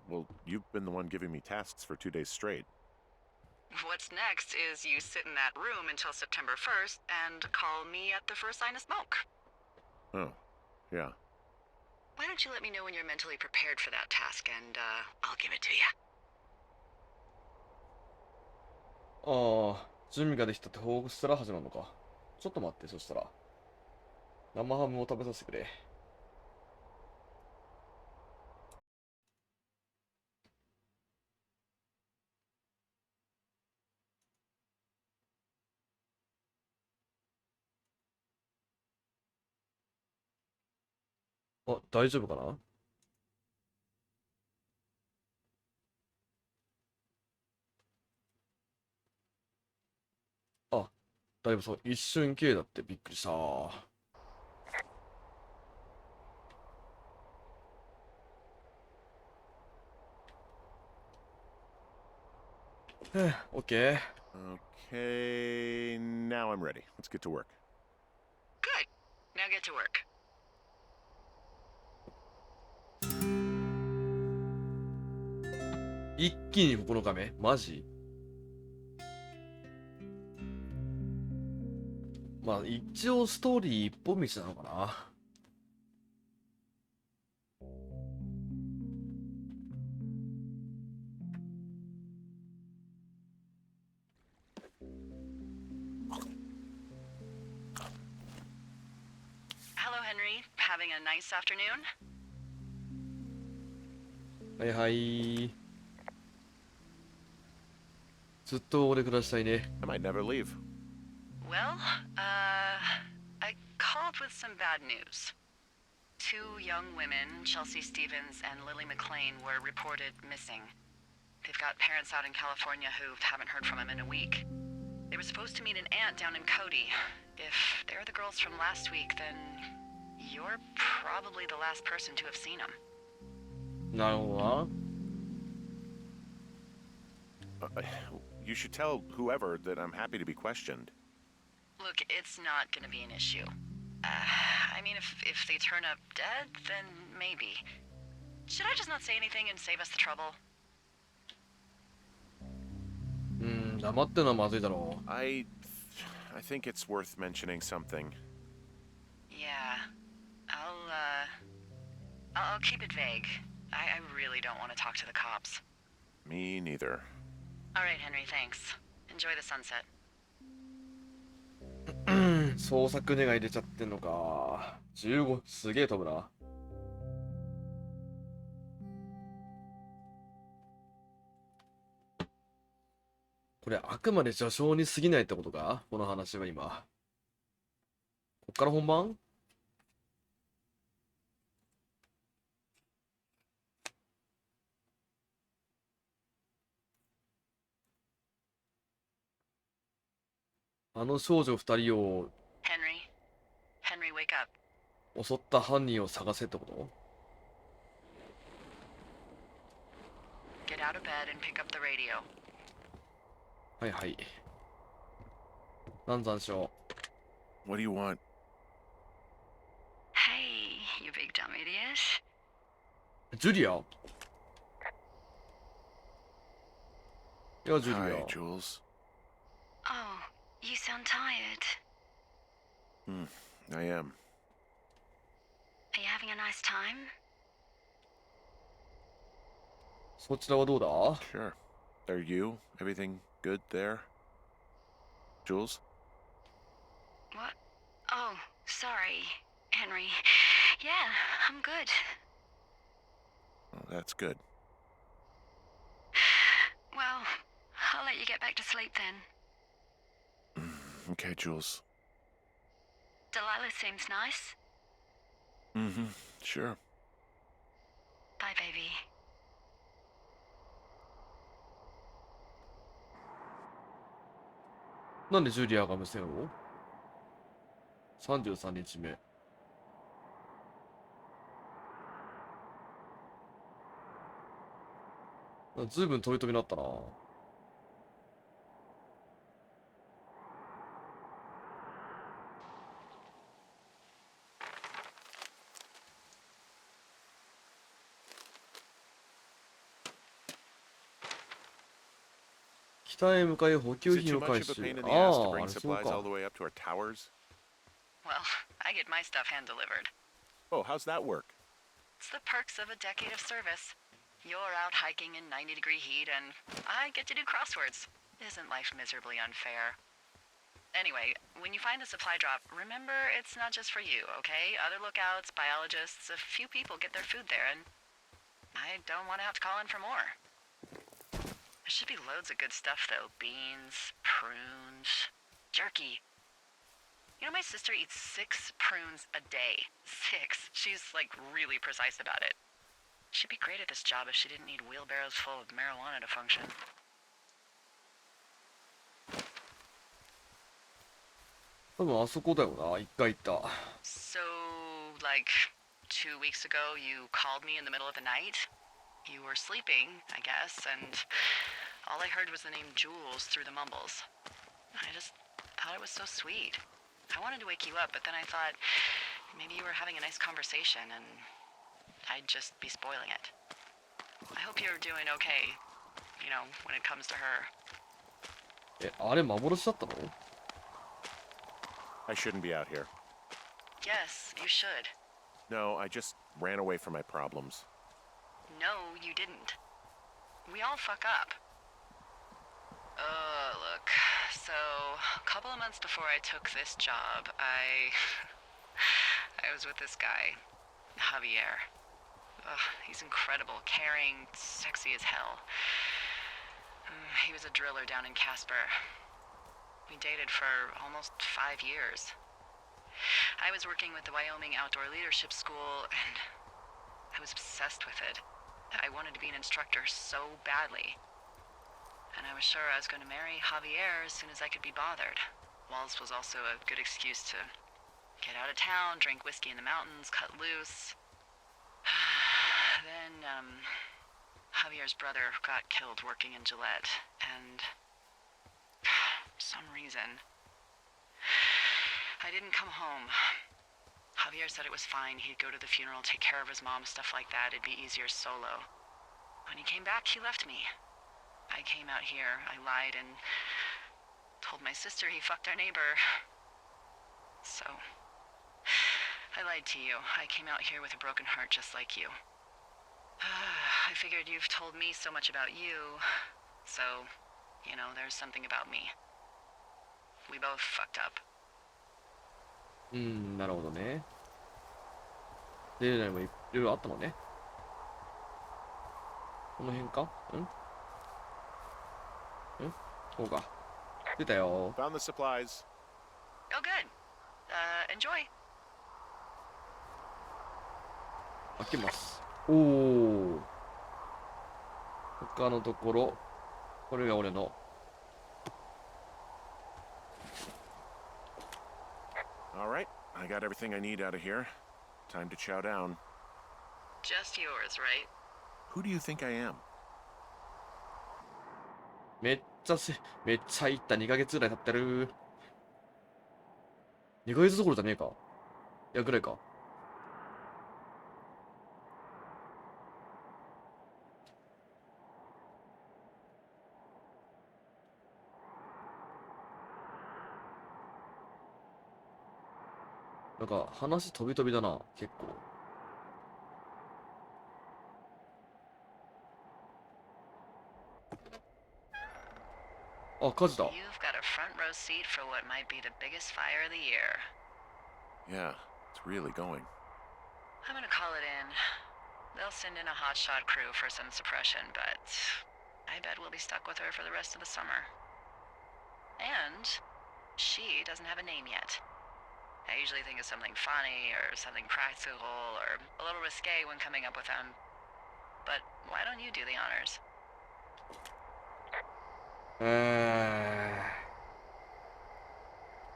Well, you've been the one giving me tasks for 2 days straight. What's next is you sit in that room until September 1st and call me at the first sign of smoke. Oh, yeah. Why don't you let me know when you're mentally prepared for that task and I'll give it to you. ああ、準備ができたって報告したら始まるのか。ちょっと待って、そしたら。生ハムを食べさせてくれ。あ、大丈夫かな。あ、だいぶそう、一瞬系だってびっくりした。オッケー。Okay, now I'm ready. Let's get to work. Good. Now get to work. 一気に9日目マジ。まあ一応ストーリー一本道なのかな。Hello, Henry. Having a nice afternoon? はいはい。ずっと俺暮らしたいね。I might never leave. Well, I called with some bad news. 2 young women, Chelsea Stevens and Lily McLean, were reported missing. They've got parents out in California who haven't heard from them in a week. They were supposed to meet an aunt down in Cody. If they're the girls from last week, then you're probably the last person to have seen them. なるほどな。You should tell whoever that I'm happy to be questioned. Look, it's not gonna be an issue. I mean, if they turn up dead, then maybe. Should I just not say anything and save us the trouble? 黙ってのはまずいだろう。I think it's worth mentioning something. Yeah. I'll keep it vague. I really don't want to talk to the cops. Me neither. All right, Henry, thanks. Enjoy the sunset. 捜索願い出ちゃってんのか。15、すげえ飛ぶな。これあくまで序章に過ぎないってことかこの話は今。こっから本番？あの少女二人を Henry, wake up. 襲った犯人を探せってこと？ Get out of bed and pick up the radio. はいはい。南山椒。What do you want? Hey, you big dumb idiot. ジュリア？いや、ジュ Hi, リア。 Jules. Oh, you sound tired. I am. Are you having a nice time? そちらはどうだ？ Sure. Are you? Everything good there? Jules? What? Oh, sorry, Henry. Yeah, I'm good. Oh, that's good. Well, I'll let you get back to sleep then. Okay, Jules. Delilah seems nice. Sure. Bye, baby. なんでジュリアが無線を？ 33日目。ずいぶん飛び飛びになったな。北へ向かい補給 Is it 品 too を much 回 of a 収。 pain in the あ ass to あ、あ bring れそう supplies all か。 the way up to our towers? Well, I get my stuff hand delivered. Oh, how's that work? It's the perks of a decade of service. You're out hiking in 90-degree heat, and I get to do crosswords. Isn't life miserably unfair? Anyway, when you find the supply drop, remember it's not just for you, okay? Other lookouts, biologists, a few people get their food there, and I don't want to have to call in for more. There should be loads of good stuff, though. Beans, prunes, jerky. You know, my sister eats 6 prunes a day. 6. She's, like, really precise about it. She'd be great at this job if she didn't need wheelbarrows full of marijuana to function. 多分あそこだよな。一回行った。So, like, 2 weeks ago, you called me in the middle of the night? You were sleeping, I guess, and all I heard was the name Jules through the mumbles. I just thought it was so sweet. I wanted to wake you up, but then I thought maybe you were having a nice conversation and I'd just be spoiling it. I hope you're doing okay, you know, when it comes to her. え、あれ幻だったの？ I shouldn't be out here. Yes, you should. No, I just ran away from my problems. No, you didn't. We all fuck up. Look. So, a couple of months before I took this job, I was with this guy, Javier. He's incredible, caring, sexy as hell. He was a driller down in Casper. We dated for almost 5 years. I was working with the Wyoming Outdoor Leadership School, and I was obsessed with it. I wanted to be an instructor so badly. And I was sure I was going to marry Javier as soon as I could be bothered. Walls was also a good excuse to get out of town, drink whiskey in the mountains, cut loose. Then, Javier's brother got killed working in Gillette, and for some reason, I didn't come home. Javier said it was fine. He'd go to the funeral, take care of his mom, stuff like that. It'd be easier solo. When he came back, he left me. I came out here, I lied, and told my sister he fucked our neighbor. So, I lied to you. I came out here with a broken heart just like you. I figured you've told me so much about you, so, you know, there's something about me. We both fucked up. なるほどね。で、何もいろいろあったのね。この辺か？そうか。出たよ。 Found the supplies. Oh, good. Enjoy. 開けます。おお。他のところ、これが俺の。All right, I got everything I need out of here. Time to chow down. Just yours, right? Who do you think I am? めっちゃいった。2ヶ月ぐらい経ってる。2ヶ月どころじゃねえか。いや、ぐらいか。なんか話飛び飛びだな、結構。あ、火事だ。 You've got a front row seat for what might be the biggest fire of the year. Yeah, it's really going. I'm gonna call it in. They'll send in a hotshot crew for some suppression, but I bet we'll be stuck with her for the rest of the summer. And she doesn't have a name yet. I usually think of something funny or something practical or a little risque when coming up with them. But why don't you do the honors?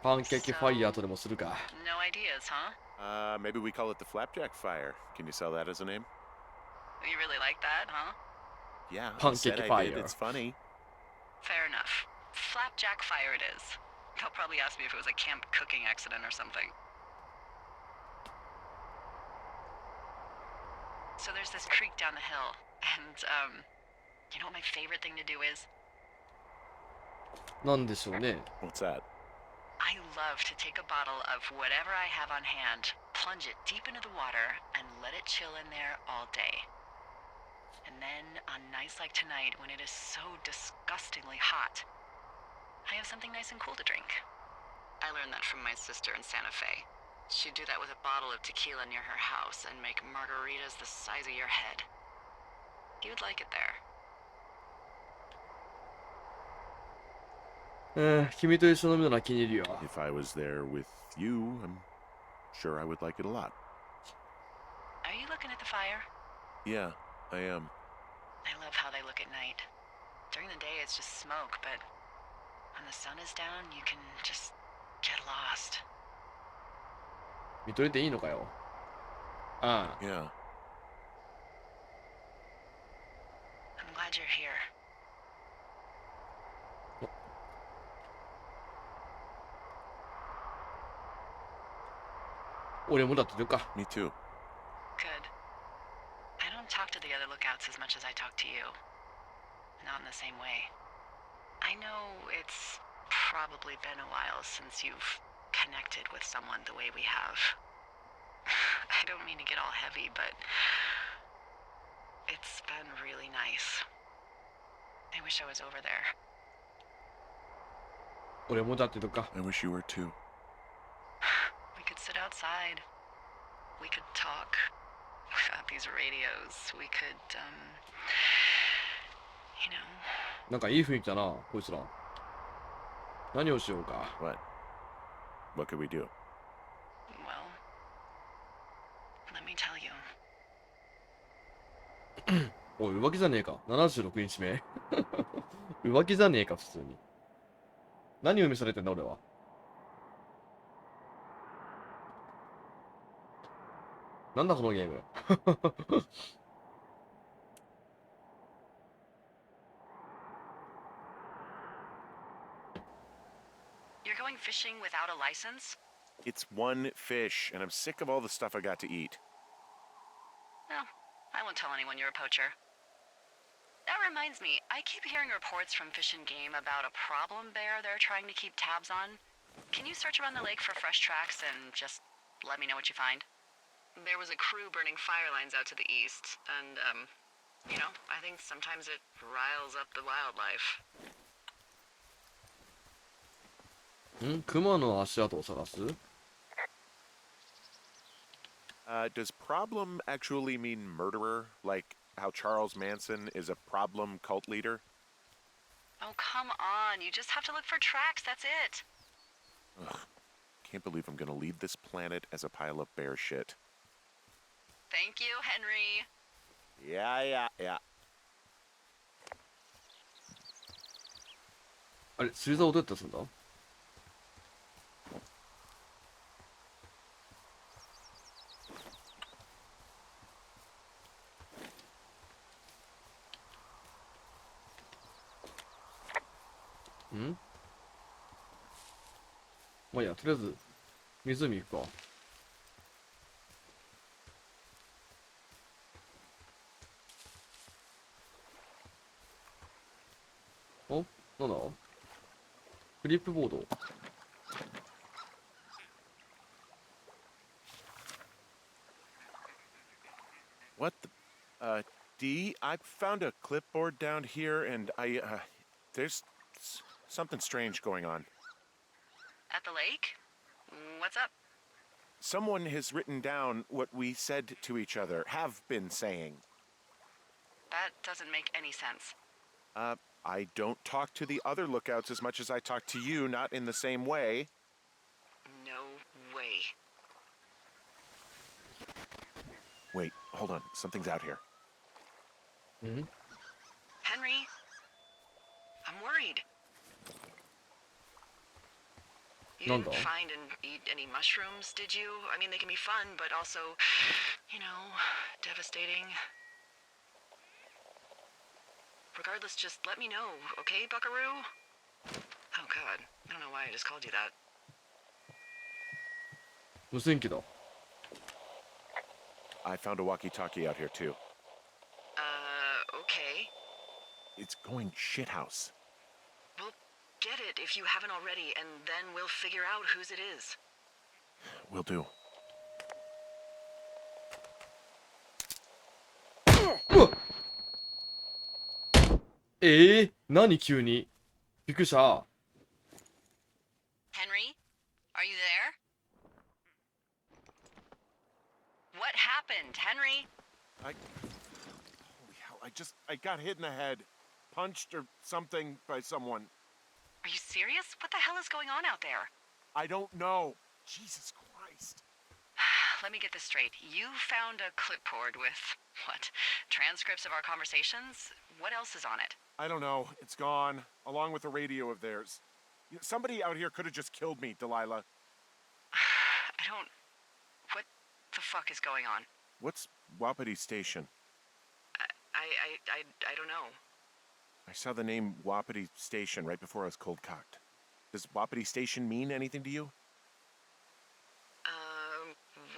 パンケーキファイヤーとでもするか。 No ideas, huh? Maybe we call it the Flapjack Fire. Can you sell that as a name? You really like that, huh? Yeah, I Pancake said I fire. did. It's funny. Fair enough. Flapjack fire it is. They'll probably ask me if it was a camp cooking accident or something. So there's this creek down the hill, and, you know what my favorite thing to do is? なんでしょうね。 What's that? I love to take a bottle of whatever I have on hand, plunge it deep into the water, and let it chill in there all day. And then, on nights like tonight, when it is so disgustingly hot, I have something nice and cool to drink. I learned that from my sister in Santa Fe. She'd do that with a bottle of tequila near her house and make margaritas the size of your head. You would like it there. 君と一緒に飲むのは気に入るよ。 If I was there with you, I'm sure I would like it a lot. Are you looking at the fire? Yeah, I am. I love how they look at night. During the day, it's just smoke, but when the sun is down, you can just get lost. 見といていいのかよ。ああ。 Yeah. I'm glad you're here. 俺もだってるか。 Me too. Good. I don't talk to the other lookouts as much as I talk to you. Not in the same way. I know it's probably been a while since you've connected with someone the way we have. I don't mean to get all heavy, but it's been really nice. I wish I was over there. 俺もだってるか。 I wish you were too. We could sit outside. We could talk without these radios. We could, you know. なんかいい雰囲気だな、こいつら。何をしようか。 What could we do? Well, let me tell you. おい、浮気じゃねえか。76日目。浮気じゃねえか、普通に。何を見されてんだ、俺は。なんだこのゲーム。You're going fishing without a license? It's one fish, and I'm sick of all the stuff I got to eat. No, I won't tell anyone you're a poacher. That reminds me, I keep hearing reports from Fish and Game about a problem bear they're trying to keep tabs on. Can you search around the lake for fresh tracks and just let me know what you find? There was a crew burning fire lines out to the east, and, you know, I think sometimes it riles up the wildlife. 熊の足跡を探す？ Does problem actually mean murderer? Like how Charles Manson is a problem cult leader? Oh, come on. You just have to look for tracks. That's it. Ugh. Can't believe I'm gonna leave this planet as a pile of bear shit. Thank you, Henry. Yeah. あれ、釣り竿どうやってするんだ？ん？まあいいや、とりあえず湖行くか。お、なんだ？フリップボード。What the? D, I found a clipboard down here, and there's something strange going on. At the lake? What's up? Someone has written down what we said to each other, have been saying. That doesn't make any sense. I don't talk to the other lookouts as much as I talk to you, not in the same way. No way. Wait, hold on. Something's out here. Henry? I'm worried. You didn't Nanda. find and eat any mushrooms, did you? I mean, they can be fun, but also, devastating. Regardless, just let me know, okay, Buckaroo? Oh, God. I don't know why I just called you that. 無線機だ。I found a walkie-talkie out here, too. Okay. It's going shithouse. Well, get it if you haven't already, and then we'll figure out whose it is. Will do. 何急に。びっくりした。Henry? Are you there? What happened, Henry? Holy hell, I got hit in the head. Punched or something by someone. Are you serious? What the hell is going on out there? I don't know. Jesus Christ. Let me get this straight. You found a clipboard with, what, transcripts of our conversations? What else is on it? I don't know. It's gone, along with the radio of theirs. Somebody out here could have just killed me, Delilah. What the fuck is going on? What's Wapiti Station? I don't know. I saw the name Wapiti Station right before I was cold-cocked. Does Wapiti Station mean anything to you?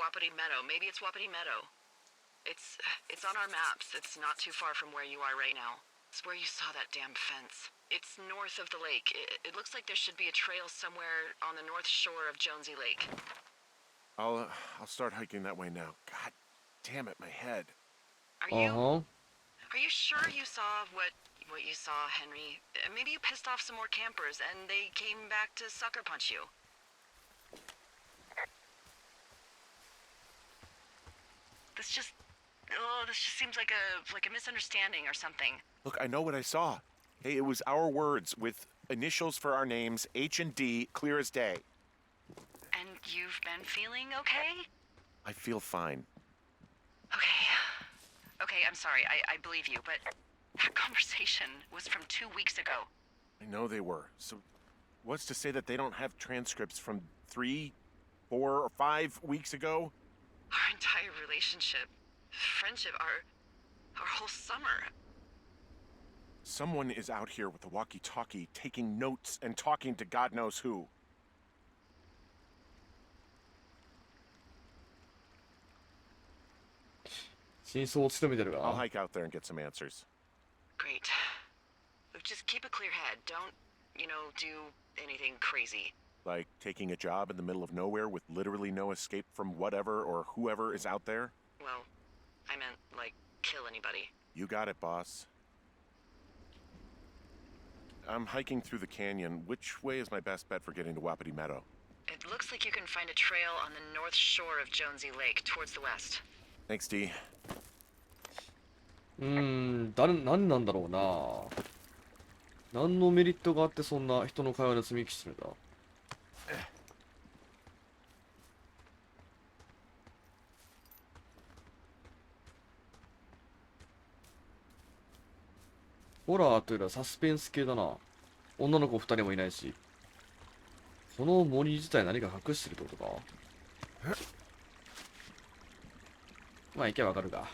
Wapiti Meadow. Maybe it's Wapiti Meadow. It's on our maps. It's not too far from where you are right now. It's where you saw that damn fence. It's north of the lake. It looks like there should be a trail somewhere on the north shore of Jonesy Lake. I'll start hiking that way now. God damn it, my head. Are you sure you saw what you saw, Henry? Maybe you pissed off some more campers and they came back to sucker punch you. This just seems like a misunderstanding or something. Look, I know what I saw. Hey, it was our words with initials for our names, H and D, clear as day. And you've been feeling okay? I feel fine. Okay, I'm sorry. I believe you, but that conversation was from 2 weeks ago. I know they were. So what's to say that they don't have transcripts from 3, 4, or 5 weeks ago? Our entire relationship, friendship, our whole summer. Someone is out here with a walkie-talkie taking notes and talking to God knows who. I'll hike out there and get some answers. Great. Just keep a clear head. Don't, do anything crazy. Like taking a job in the middle of nowhere with literally no escape from whatever or whoever is out there? Well, I meant, kill anybody. You got it, boss. I'm hiking through the canyon. Which way is my best bet for getting to Wapiti Meadow? It looks like you can find a trail on the north shore of Jonesy Lake, towards the west. Thanks, D. 何なんだろうな。何のメリットがあってそんな人の会話で盗み聞きしてるんだ。ホラーというよりはサスペンス系だな。女の子2人もいないし。この森自体何か隠してるってことか。まあ行けばわかるか。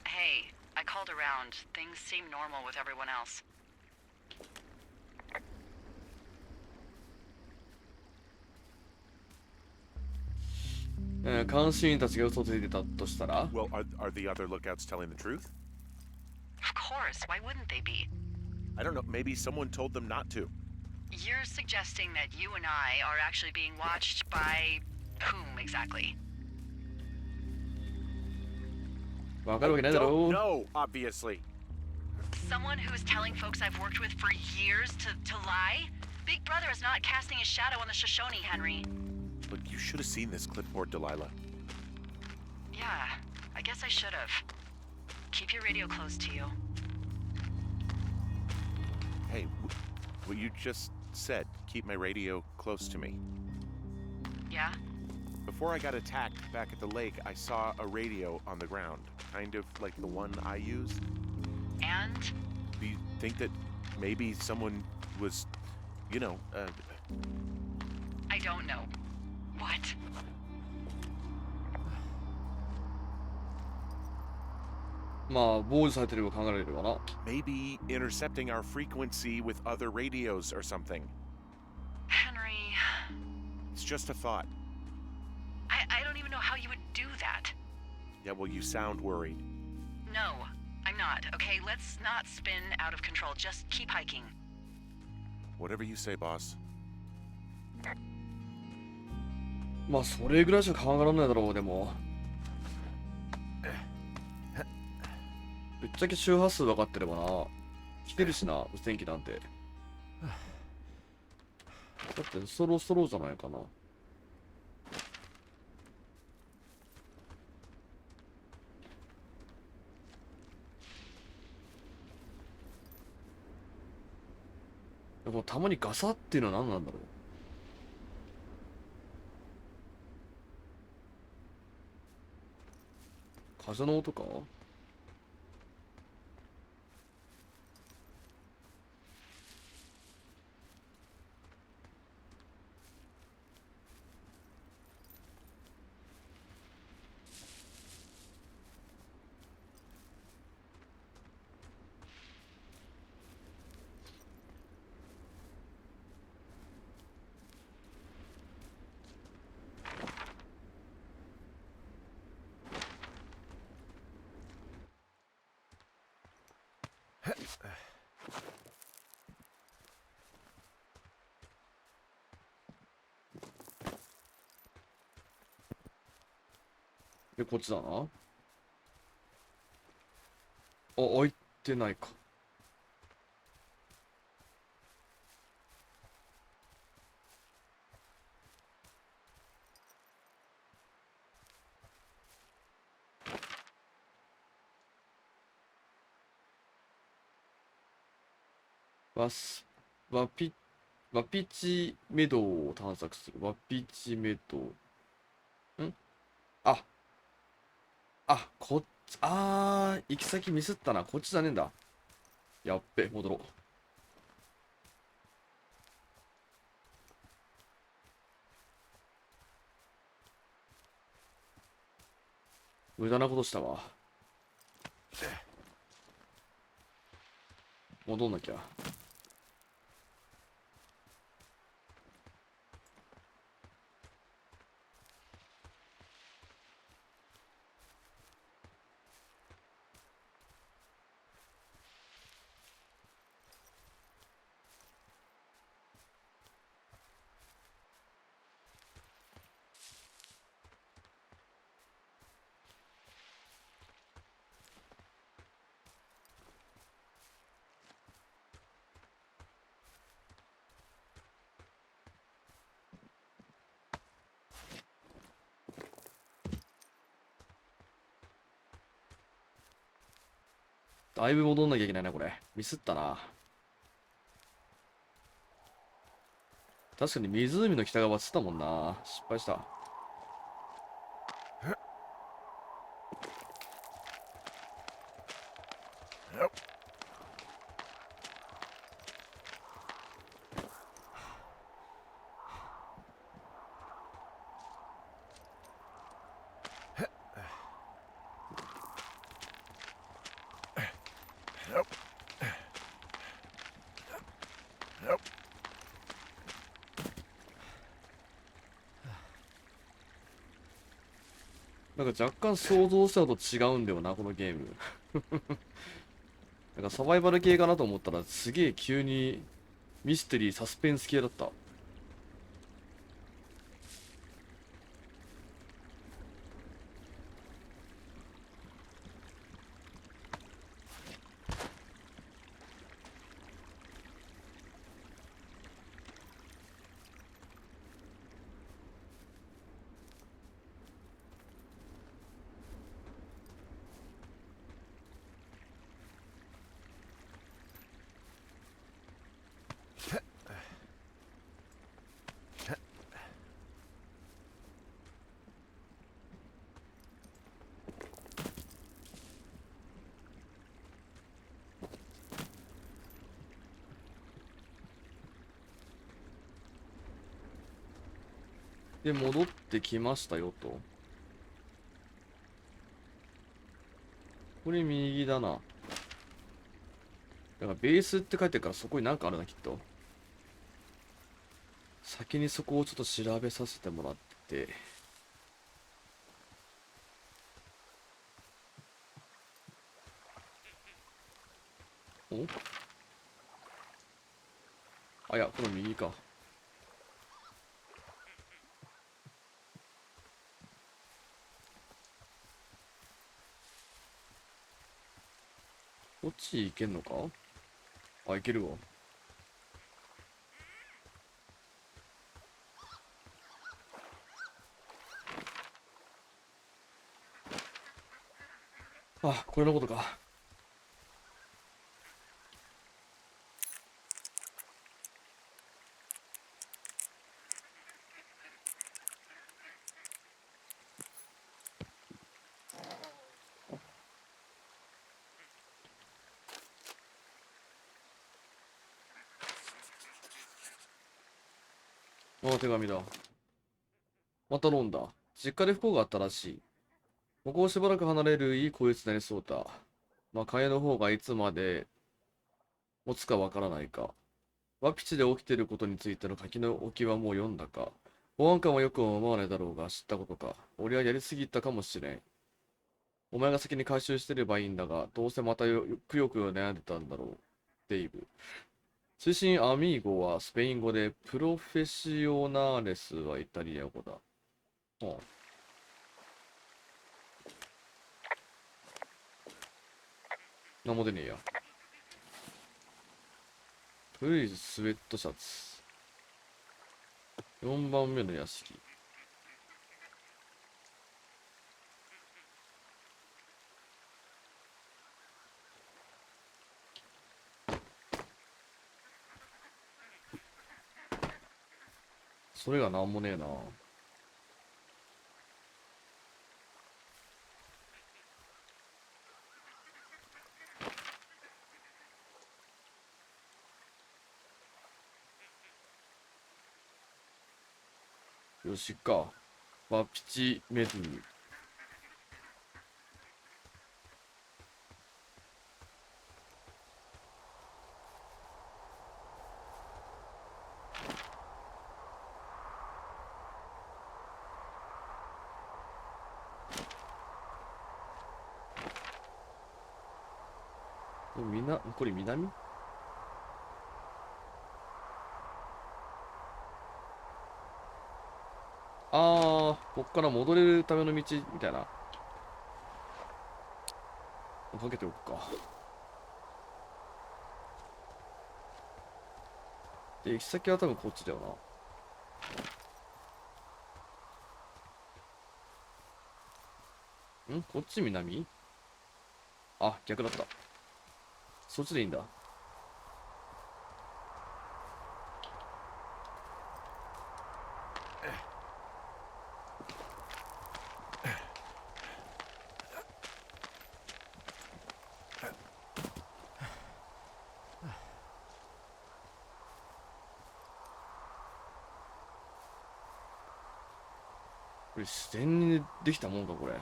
Hey, I called around. Things seem normal with everyone else. 監視員たちが嘘をついてたとしたら Well, are the other lookouts telling the truth? Of course, why wouldn't they be? I don't know. Maybe someone told them not to. You're suggesting that you and I are actually being watched by whom exactly? わかるわけないだろ Don't う。 know, obviously. Someone who's telling folks I've worked with for years to lie? Big Brother is not casting his shadow on the Shoshone, Henry. Look, you should have seen this clipboard, Delilah. Yeah, I guess I should have. Keep your radio close to you. Hey, what you just said, keep my radio close to me. Yeah? Before I got attacked back at the lake, I saw a radio on the ground, kind of like the one I used. And? Do you think that maybe someone was, I don't know. What? まあ、傍受されてると考えられるわな。maybe intercepting our frequency with other radios or something? Henry, It's just a thought. I don't even know how you would do that. Yeah, well, you sound worried. No, I'm not. Okay, let's not spin out of control. Just keep hiking. Whatever you say, boss. まあ、それぐらいしか考えられないだろう、でも。ぶっちゃけ周波数分かってればな。来てるしな、無線機なんて。だって、そろそろじゃないかな。でもたまにガサっていうのは何なんだろう。風の音か。で、こっちだな。あ、開いてないか。ワピチメドを探索する。ワピチメド。あ、行き先ミスったな。こっちじゃねえんだ。やっべ、戻ろう。無駄なことしたわ。戻んなきゃ。だいぶ戻んなきゃいけないな、これ。ミスったな。確かに湖の北側つったもんな。失敗した。なんか若干想像したのと違うんだよな、このゲーム。なんかサバイバル系かなと思ったら、すげえ急にミステリー、サスペンス系だった。で、戻ってきましたよと。これ右だな。だからベースって書いてるからそこになんかあるな、きっと。先にそこをちょっと調べさせてもらってて。おあ、いや、この右か。こっち行けんのか？あ、行けるわ。あ、これのことか。あ、手紙だ。また飲んだ。実家で不幸があったらしい。ここをしばらく離れるいい口実になりそうだ。まあ、替えの方がいつまで持つかわからないか。ワピチで起きていることについての書きの置きはもう読んだか。保安官はよく思わないだろうが知ったことか。俺はやりすぎたかもしれん。お前が先に回収してればいいんだが、どうせまたくよくよ悩んでたんだろう。デイブ。推進アミーゴはスペイン語で、プロフェシオナーレスはイタリア語だ。はあ、なんも出ねえや。古いスウェットシャツ。4番目の屋敷。それがなんもねえな。よしか。ワピチメドゥ。これ南？こっから戻れるための道みたいな。かけておくか。で、行き先は多分こっちだよな。こっち南？あ、逆だった。そっちでいいんだ。これ自然にできたもんか、これ。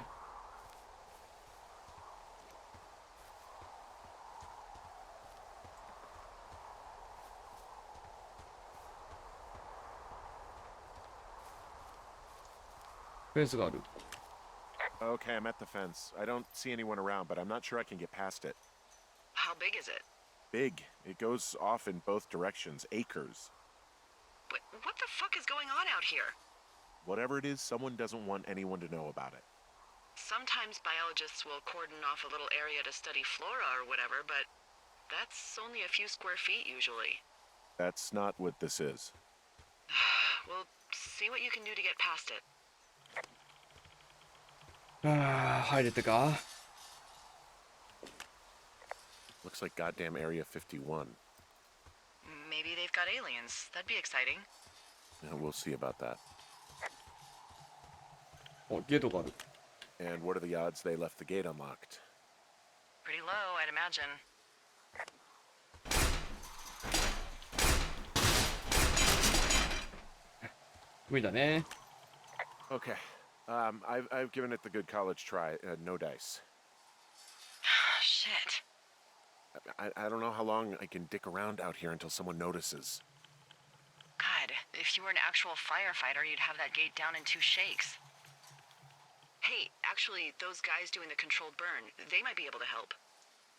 フェンスがある。Okay, I'm at the fence. I don't see anyone around, but I'm not sure I can get past it. How big is it? Big. It goes off in both directions. Acres. What the fuck is going on out here? Whatever it is, someone doesn't want anyone to know about it. Sometimes biologists will cordon off a little area to study flora or whatever, but that's only a few square feet usually. That's not what this is. We'll see what you can do to get past it. ああ、入れてか。 Looks like goddamn Area 51. Maybe they've got aliens. That'd be exciting. Yeah, we'll see about that. お、ゲートがある。 And what are the odds they left the gate unlocked? Pretty low, I'd imagine. 無理だね。 Okay. I've given it the good college try. No dice. Shit. I don't know how long I can dick around out here until someone notices. God, if you were an actual firefighter, you'd have that gate down in 2 shakes. Hey, actually, those guys doing the controlled burn, they might be able to help.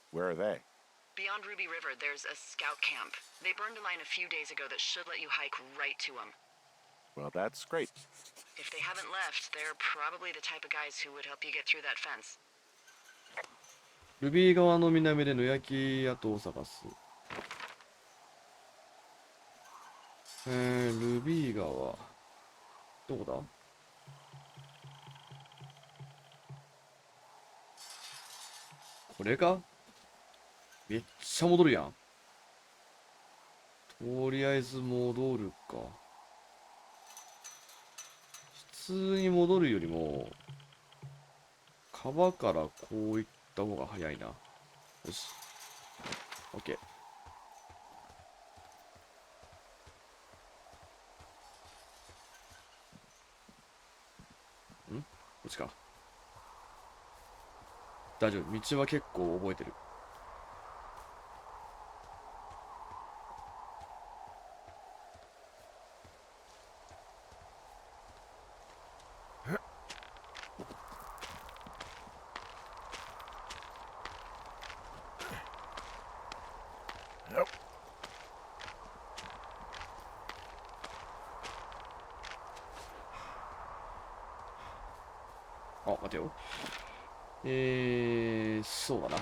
Where are they? Beyond Ruby River, there's a scout camp. They burned a line a few days ago that should let you hike right to them. Well, that's great. If they haven't left, they're probably the type of guys who would help you get through that fence. ルビー川の南で野焼き跡を探す。ルビー川。どこだ？これか？めっちゃ戻るやん。とりあえず戻るか。普通に戻るよりも、川からこう行った方が早いな。よし。OK。こっちか。大丈夫。道は結構覚えてる。あ、待てよ。そうだな。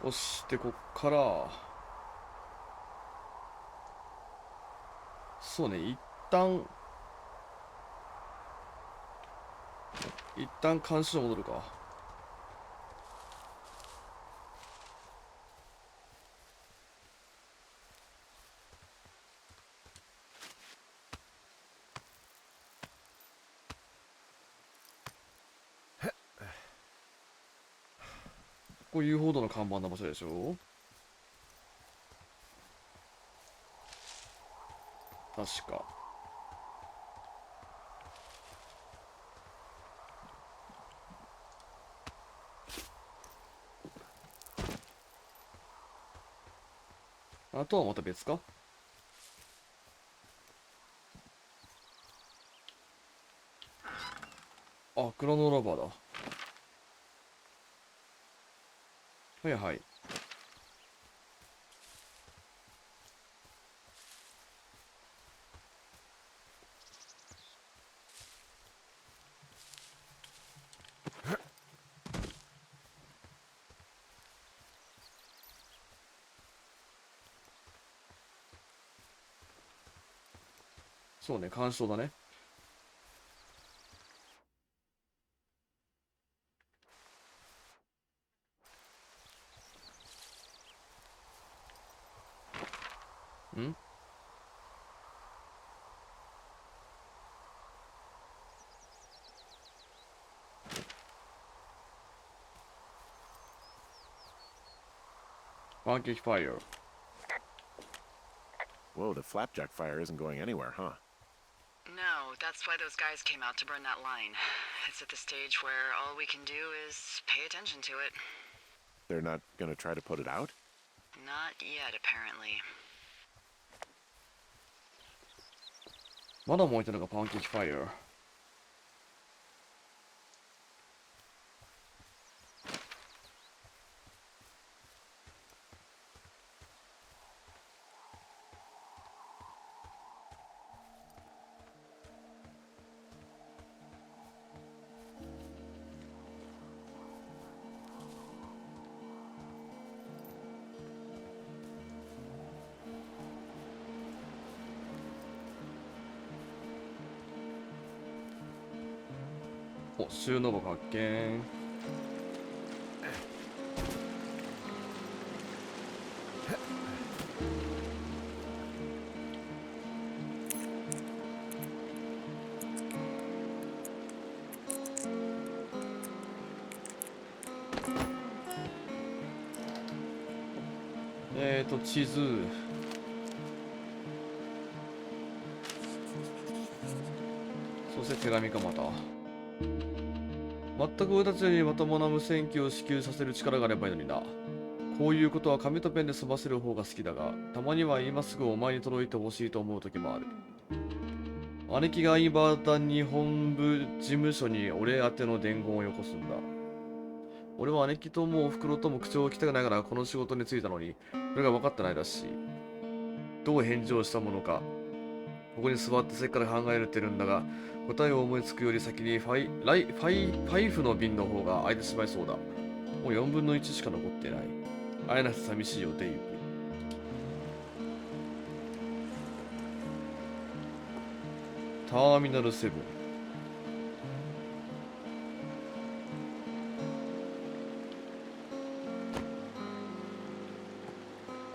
押してこっからそうね、一旦監視所戻るか。ここ遊歩道の看板の場所でしょ。確か。あとはまた別か。あ、グラノラバーだ。はいはい。そうね、干渉だね。んパンケーキファイヤー。 Whoa, the flapjack fire isn't going anywhere, huh? No, that's why those guys came out to burn that line. It's at the stage where all we can do is pay attention to it. They're not gonna try to put it out? Not yet, apparently. まだ燃えてるのがパンケーキファイヤー。お、収納箱発見。地図。そして手紙かまた。全く俺たちにまともな無線機を支給させる力があればいいのにな。こういうことは紙とペンで済ませる方が好きだが、たまには今すぐお前に届いてほしいと思う時もある。姉貴がイバダ日本部事務所に俺宛ての伝言をよこすんだ。俺は姉貴ともお袋とも口を汚いながらこの仕事に就いたのに、それが分かってないらしい。どう返事をしたものか、ここに座ってせっから考えてるんだが、答えを思いつくより先にファイフの瓶の方が空いてしまいそうだ。もう4分の1しか残ってない。会えなくて寂しいよ、デイブ。ターミナル7。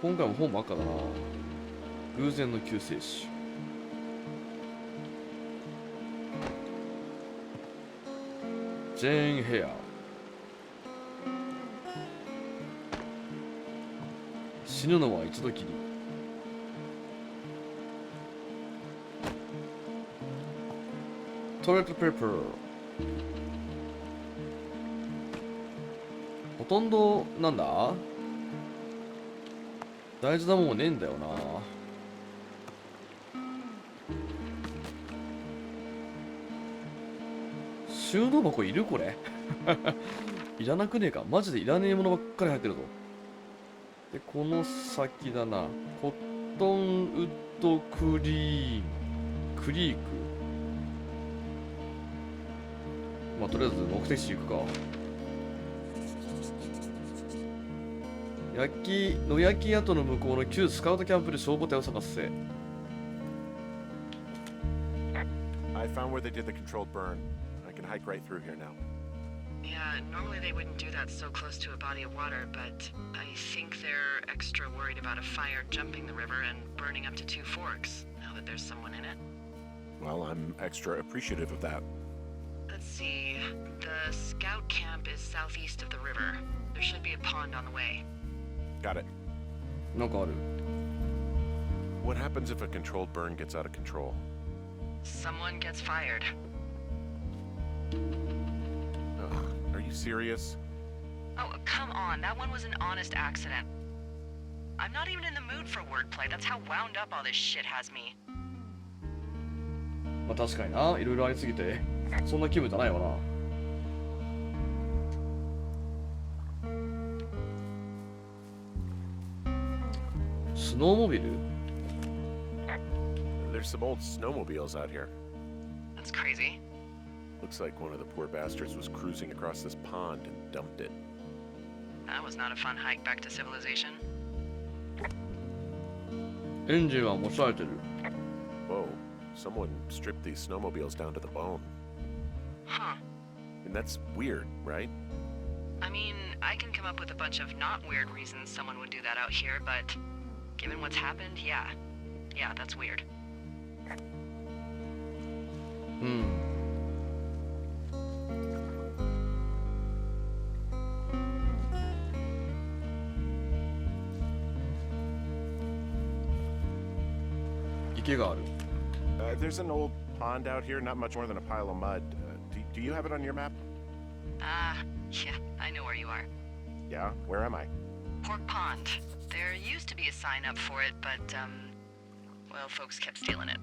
今回も本ばっかだな。偶然の救世主。ジェーン・ヘア。死ぬのは一度きり。トイレットペーパー。ほとんどなんだ、大事なもんねえんだよな。収納箱いるこれいらなくねえか。マジでいらねえものばっかり入ってるぞ。で、この先だな。コットンウッドクリーク。まあ、とりあえず目的地行くか。野焼き跡の向こうの旧スカウトキャンプで消防隊を探せ。I found where they did the controlled burn. I can hike right through here now. Yeah, normally they wouldn't do that so close to a body of water, but I think they're extra worried about a fire jumping the river and burning up to 2 forks, now that there's someone in it. Well, I'm extra appreciative of that. Let's see. The scout camp is southeast of the river. There should be a pond on the way. Got it. なんかある。What happens if a controlled burn gets out of control? Someone gets fired. Are you serious? Oh, come on. That one was an honest accident. I'm not even in the mood for wordplay. That's how wound up all this shit has me. まあ確かにな。いろいろありすぎて、そんな気分じゃないわな。スノーモビル？ There's some old snowmobiles out here. That's crazy. Looks like one of the poor bastards was cruising across this pond and dumped it. That was not a fun hike back to civilization. エンジンは持ちられてる。Whoa, someone stripped these snowmobiles down to the bone. Huh. And that's weird, right? I mean, I can come up with a bunch of not weird reasons someone would do that out here, but given what's happened, yeah. Yeah, that's weird. うん。池がある。There's an old pond out here, not much more than a pile of mud. Do you have it on your map? Yeah, I know where you are. Yeah, where am I? Pork Pond. There used to be a sign up for it, but, well, folks kept stealing it.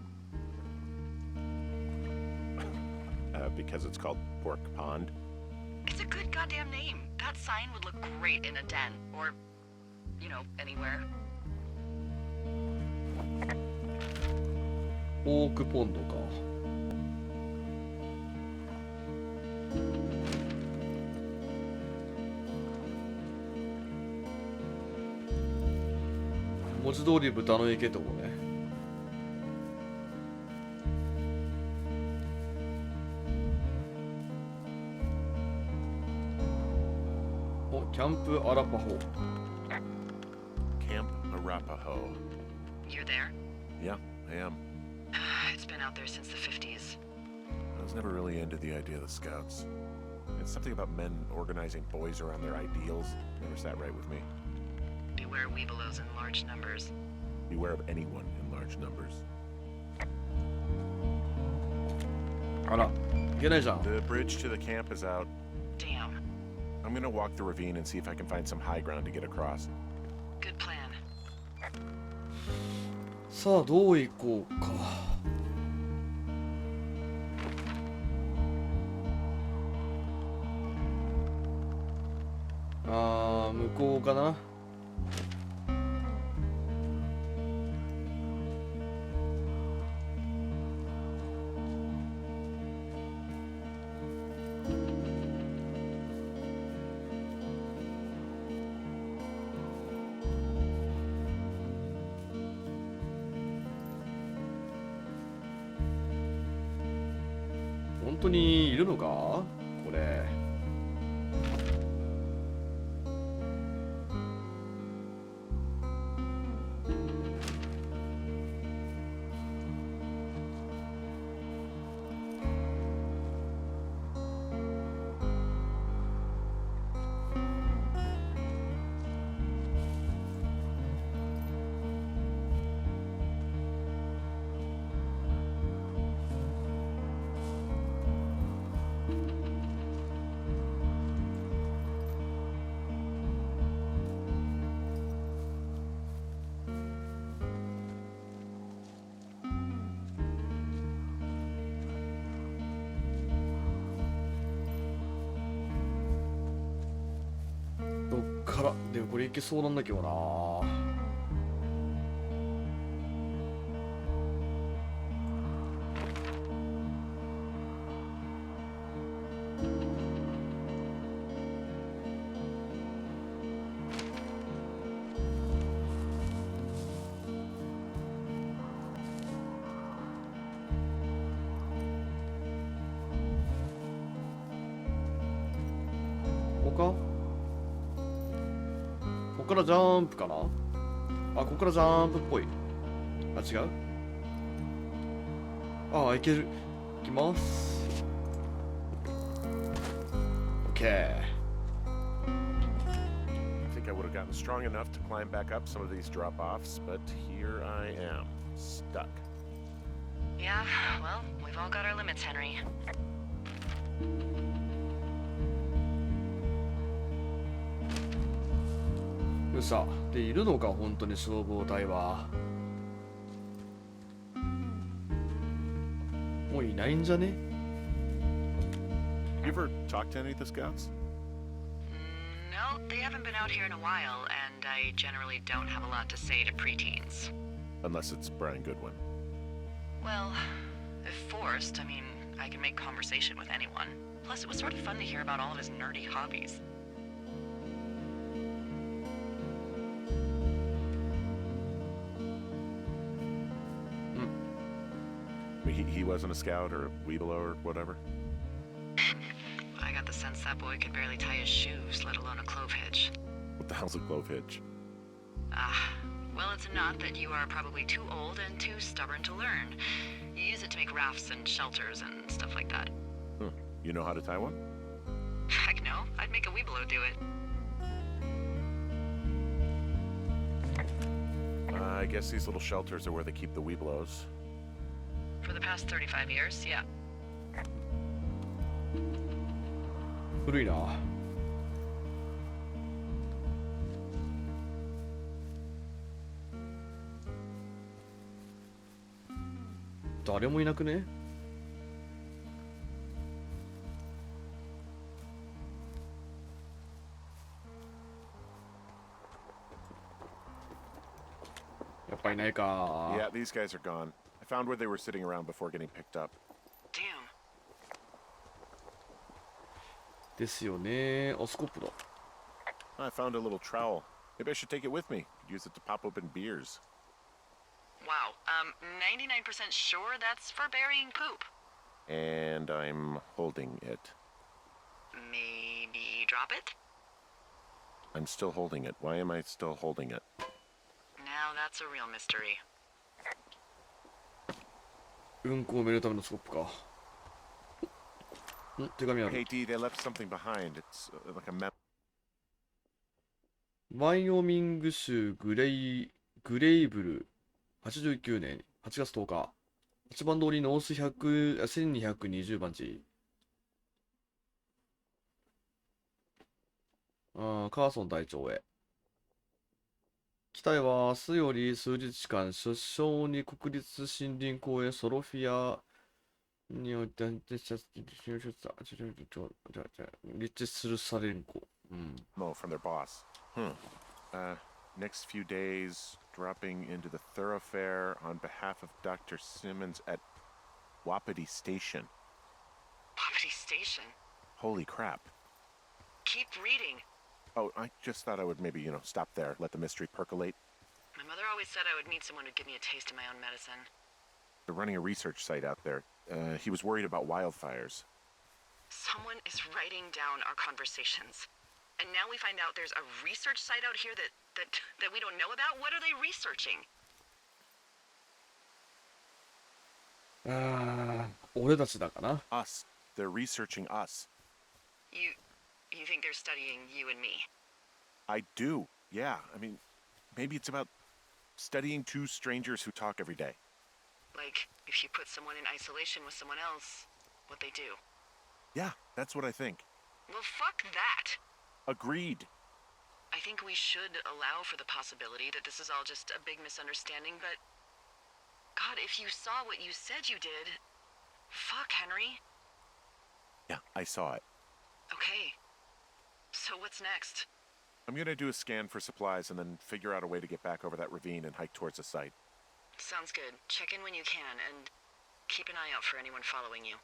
Because it's called Pork Pond. It's a good goddamn name. That sign would look great in a den, or, you know, anywhere. オークポンドか。文字通り豚の池ってことね。お、キャンプアラパホ。Camp Arapaho. You're there? Yeah, I am. It's been out there since the 50s. I was never really into the idea of the Scouts. It's something about men organizing boys around their ideals. Never sat right with me. Beware weebelows in large numbers. Beware of anyone in large numbers. あら、いけないじゃん。 The bridge to the camp is out. Damn. I'm gonna walk the ravine and see if I can find some high ground to get across. Good plan. さあ、どう行こうか。向こうかな。本当にいるのかこれ。からでもこれいけそうなんだけどな。ここからジャンプかな。あ、ここからジャンプっぽい。あ、違う。あ、いける。いきます。 OK。 I think I would have gotten strong enough to climb back up some of these drop-offs, but here I am, stuck. Yeah, well, we've all got our limits, Henry. うさでいるのか本当に消防隊は。もういないんじゃね。 You ever talk to any of the scouts? No, they haven't been out here in a while, and I generally don't have a lot to say to preteens. Unless it's Brian Goodwin. Well, if forced, I mean, I can make conversation with anyone. Plus, it was sort of fun to hear about all of his nerdy hobbies. He wasn't a scout or a weeblo or whatever? I got the sense that boy could barely tie his shoes, let alone a clove hitch. What the hell's a clove hitch? Well, it's a knot that you are probably too old and too stubborn to learn. You use it to make rafts and shelters and stuff like that. You know how to tie one? Heck no, I'd make a weeblo do it. I guess these little shelters are where they keep the weeblos. For the past 35 years, yeah. 古いな。誰もいなくね。やっぱいないか。 Yeah, these guys are gone. I found where they were sitting around before getting picked up. Damn. ですよね。あ、スコップだ。 I found a little trowel. Maybe I should take it with me. Use it to pop open beers. Wow. 99% sure that's for burying poop. And I'm holding it. Maybe drop it? I'm still holding it. Why am I still holding it? Now that's a real mystery. うんこを埋めるためのスコップか。手紙ある。 Hey D, they left something behind. It's like a map. ワイオミング州グレイブル89年8月10日8番通りノース1220番地。カーソン隊長へ。機体は明日より数日間出生に国立森林公園ソロフィアにおいて立地するされんこ。No, from their boss. Next few days, dropping into the thoroughfare on behalf of Dr. Simmons at Wapiti Station. Wapiti Station? Holy crap. Keep reading. Oh, I just thought I would maybe, stop there, let the mystery percolate. My mother always said I would meet someone who'd give me a taste of my own medicine. They're running a research site out there. He was worried about wildfires. Someone is writing down our conversations. And now we find out there's a research site out here that we don't know about? What are they researching? 俺たちだかな。 Us. They're researching us. You think they're studying you and me? I do. Yeah. I mean, maybe it's about studying two strangers who talk every day. Like, if you put someone in isolation with someone else, what they do. Yeah, that's what I think. Well, fuck that. Agreed. I think we should allow for the possibility that this is all just a big misunderstanding, but... God, if you saw what you said you did... Fuck, Henry. Yeah, I saw it. Okay. So what's next? I'm gonna do a scan for supplies and then figure out a way to get back over that ravine and hike towards the site. Sounds good. Check in when you can, and keep an eye out for anyone following you.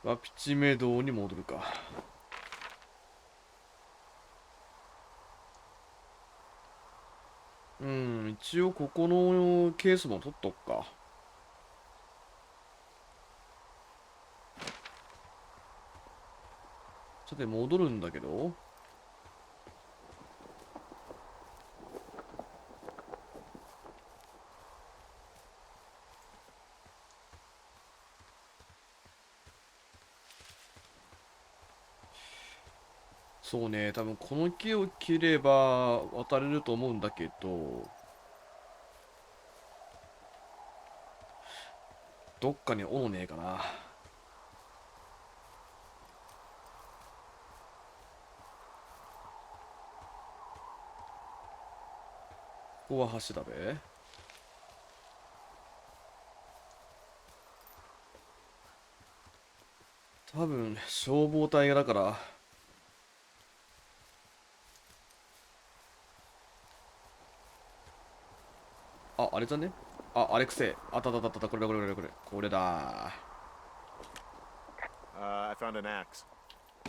ワピチメ道に戻るか。一応ここのケースも取っとくか。さて戻るんだけど、そうね、多分この木を切れば渡れると思うんだけど、どっかに斧ねえかな。ここは橋だべ。多分消防隊がだから、あれじゃね、あれくせえ。あった、これだ。I found an axe.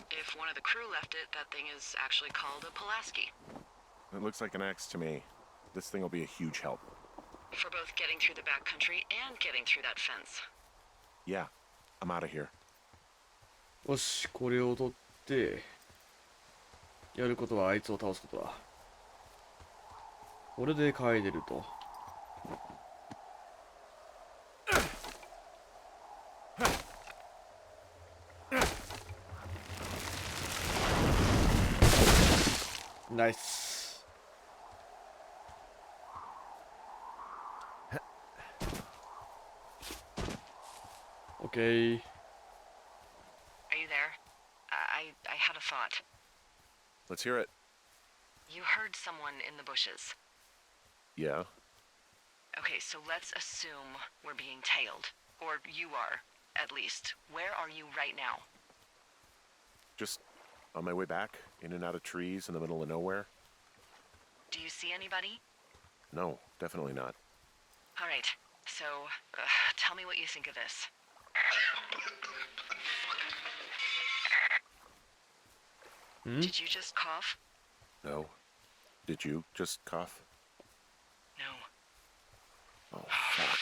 If one of the crew left it, that thing is actually called a Pulaski. It looks like an axe to me. This thing will be a huge help. For both getting through the backcountry and getting through that fence. Yeah, I'm out of here. よし、これを取ってやることはあいつを倒すことだ。これで帰れると。ナイス。オッケー。Are you there? I had a thought. Let's hear it. You heard someone in the bushes. Yeah. Okay, so let's assume we're being tailed. Or you are, at least. Where are you right now? Just on my way back, in and out of trees in the middle of nowhere. Do you see anybody? No, definitely not. All right, so tell me what you think of this. Did you just cough? No. Did you just cough? No. Oh, fuck.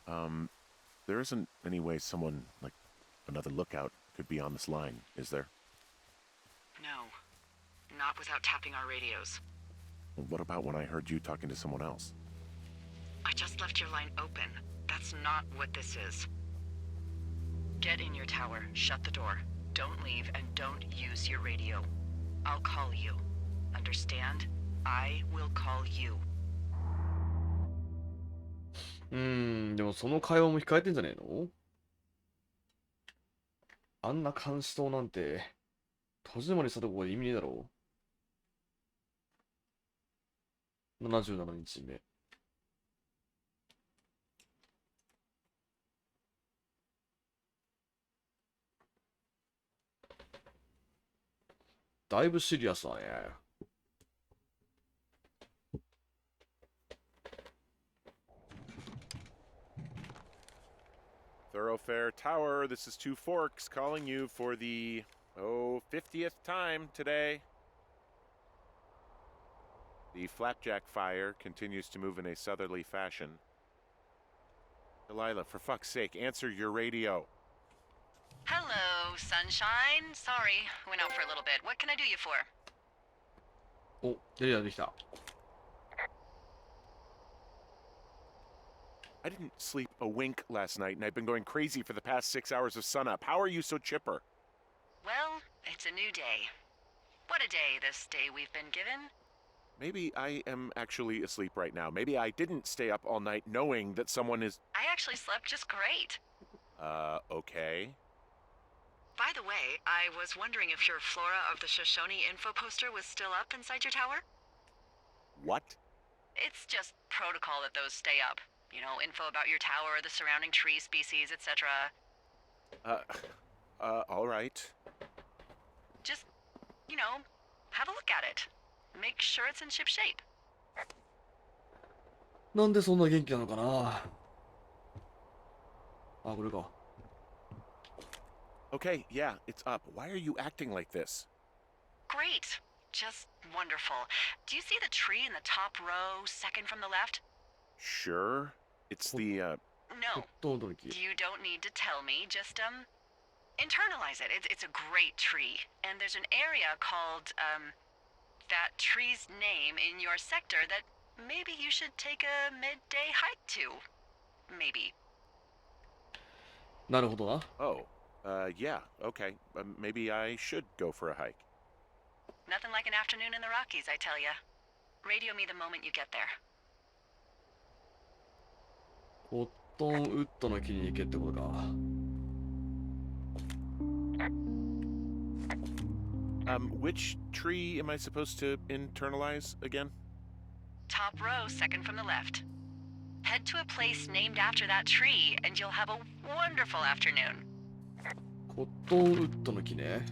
Fuck. There isn't any way someone, like, another lookout could be on this line, is there? No. Not without tapping our radios. Well, what about when I heard you talking to someone else? I just left your line open. That's not what this is. Get in your tower, shut the door. Don't leave and don't use your radio. I'll call you. Understand? I will call you. でもその会話も控えてんじゃねえの？あんな監視塔なんて、戸締まりしたところで意味ねえだろう。77日目。だいぶシリアスだね。Thoroughfare Tower, this is Two Forks calling you for the, 50th time today. The flapjack fire continues to move in a southerly fashion. Delilah, for fuck's sake, answer your radio. Hello, sunshine. Sorry, went out for a little bit. What can I do you for? お、やりできた。I didn't sleep a wink last night, and I've been going crazy for the past 6 hours of sunup. How are you so chipper? Well, it's a new day. What a day, this day we've been given. Maybe I am actually asleep right now. Maybe I didn't stay up all night knowing that someone is... I actually slept just great. Okay. By the way, I was wondering if your Flora of the Shoshone info poster was still up inside your tower? What? It's just protocol that those stay up. You know, info about your tower, the surrounding tree species, etc. All right. Just make sure it's in ship shape. なんでそんな元気なのかな。あ、これか。Okay, yeah, it's up. Why are you acting like this? Great. Just wonderful. Do you see the tree in the top row, second from the left? Sure. It's the, ほ No. っと驚き。 You don't need to tell me. Just, internalize it. It's a great tree. And there's an area called, that tree's name in your sector that maybe you should take a midday hike to. Maybe. なるほどな。 oh, yeah, okay. Maybe I should go for a hike. Nothing like an afternoon in the Rockies, I tell ya. Radio me the moment you get there. コットンウッドの木に行けってことか。Which tree am I supposed to internalize again? Top row, second from the left. Head to a place named after that tree, and you'll have a wonderful afternoon. コットンウッドの木ね。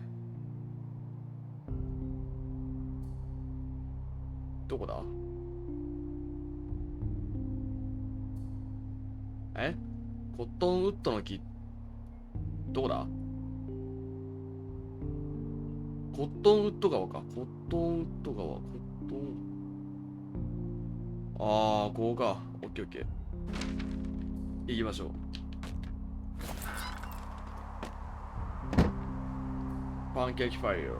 どこだ？え？コットンウッドの木どこだ？コットンウッド川か。コットンウッド川。コットン。ああ、ここか。オッケーオッケー。行きましょう。パンケーキファイヤー。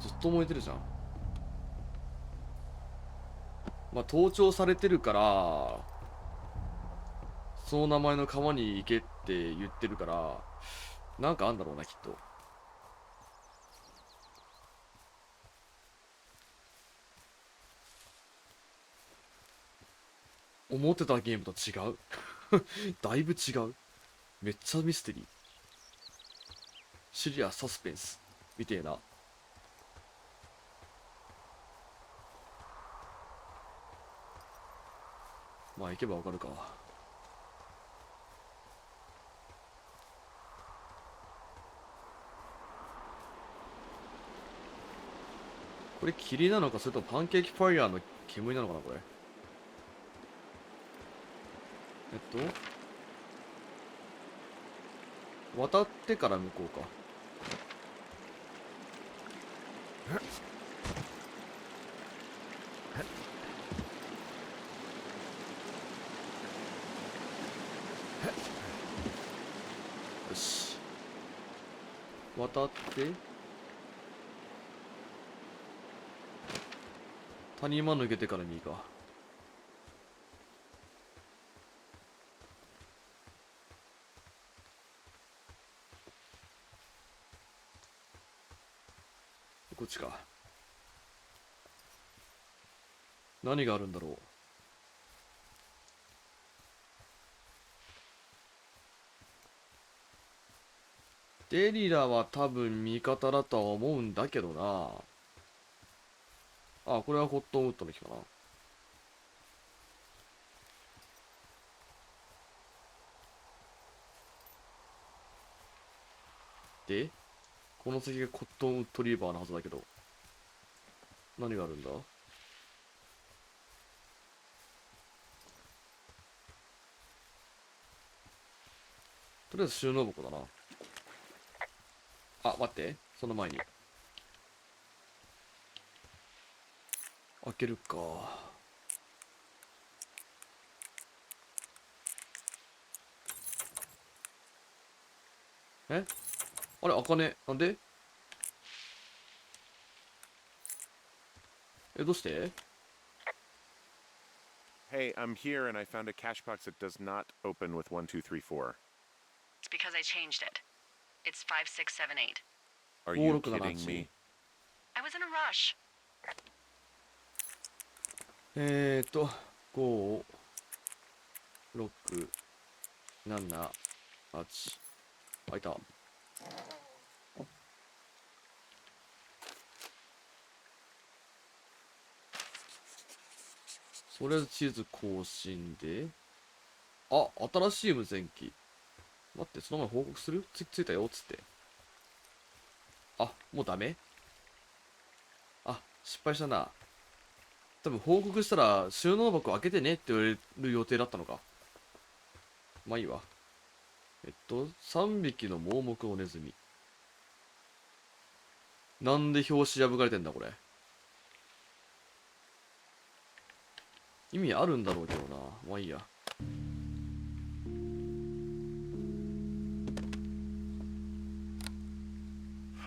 ずっと燃えてるじゃん。まあ、盗聴されてるから、その名前の川に行けって言ってるから、なんかあんだろうな、きっと。思ってたゲームと違う。だいぶ違う。めっちゃミステリー。シリアスサスペンスみてえな。まあ行けばわかるか。これ霧なのか、それともパンケーキファイヤーの煙なのかな、これ。渡ってから向こうか。よし。渡って、谷間抜けてから右か。こっちか。何があるんだろう。デリラは多分味方だとは思うんだけどな。あ、これはコットンウッドの木かな。で、この先がコットンウッドリーバーのはずだけど、何があるんだ？とりあえず収納箱だな。あ、待って、その前に開けるか。え？あれ、開かねえ。なんで？どうして？ Hey, I'm here and I found a cash box that does not open with 1, 2, 3, 4. It's because I changed it. It's 5, 6, 7, 8. Are you 登録だな、 kidding me? I was in a rush. 5、6、7、8。開いた。とりあえず地図更新で。あ、新しい無線機。待って、そのまま報告する？ついたよ、つって。あ、もうダメ？あ、失敗したな。多分報告したら収納箱開けてねって言われる予定だったのか。まあいいわ。3匹の盲目のネズミ。なんで表紙破かれてんだこれ。意味あるんだろうけどな。まあいいや。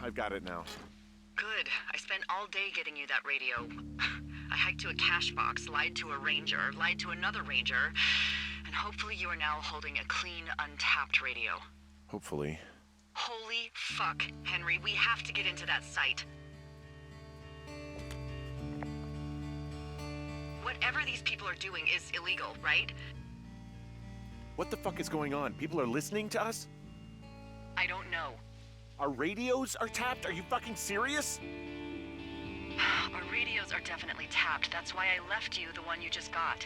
I've got it now. Good. I spent all day getting you that radio. I hiked to a cash box, lied to a ranger, lied to another ranger, and hopefully you are now holding a clean, untapped radio. Hopefully. Holy fuck, Henry, we have to get into that site. Whatever these people are doing is illegal, right? What the fuck is going on? People are listening to us? I don't know. Our radios are tapped? Are you fucking serious? Our radios are definitely tapped. That's why I left you the one you just got.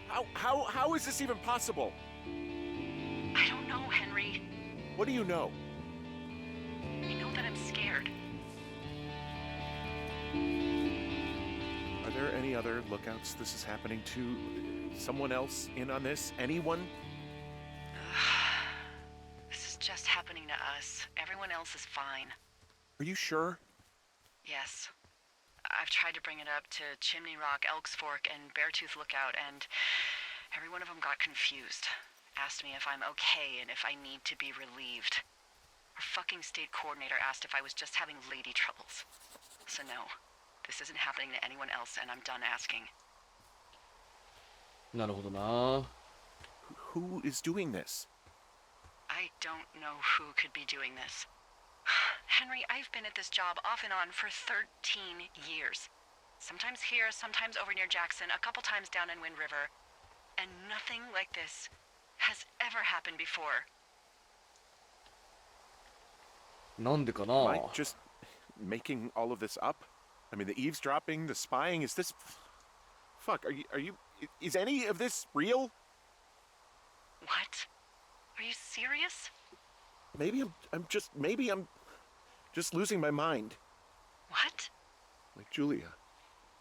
How is this even possible? I don't know, Henry. What do you know? I know that I'm scared. Are there any other lookouts this is happening to? Someone else in on this? Anyone? This is just happening to us. Everyone else is fine. Are you sure? Yes. I've tried to bring it up to Chimney Rock, Elks Fork, and Beartooth Lookout, and every one of them got confused. Asked me if I'm okay and if I need to be relieved. Our fucking state coordinator asked if I was just having lady troubles. So no, this isn't happening to anyone else, and I'm done asking. なるほどな。 Who is doing this? I don't know who could be doing this. Henry, I've been at this job off and on for 13 years. Sometimes here, sometimes over near Jackson, a couple times down in Wind River. And nothing like this has ever happened before. なんでか Am I な。 just making all of this up? I mean, the eavesdropping, the spying, is this... Fuck, is any of this real? What? Are you serious? Maybe I'm just losing my mind. What? Like Julia.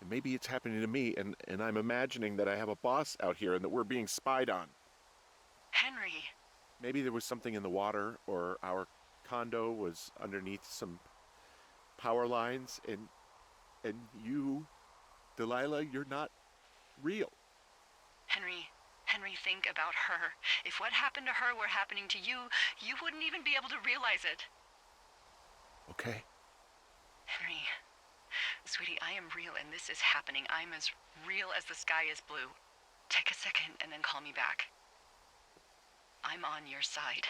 And maybe it's happening to me, and I'm imagining that I have a boss out here and that we're being spied on. Henry. Maybe there was something in the water, or our condo was underneath some power lines, and you, Delilah, you're not real. Henry, think about her. If what happened to her were happening to you, you wouldn't even be able to realize it. Okay. Henry, sweetie, I am real and this is happening. I'm as real as the sky is blue. Take a second and then call me back. I'm on your side.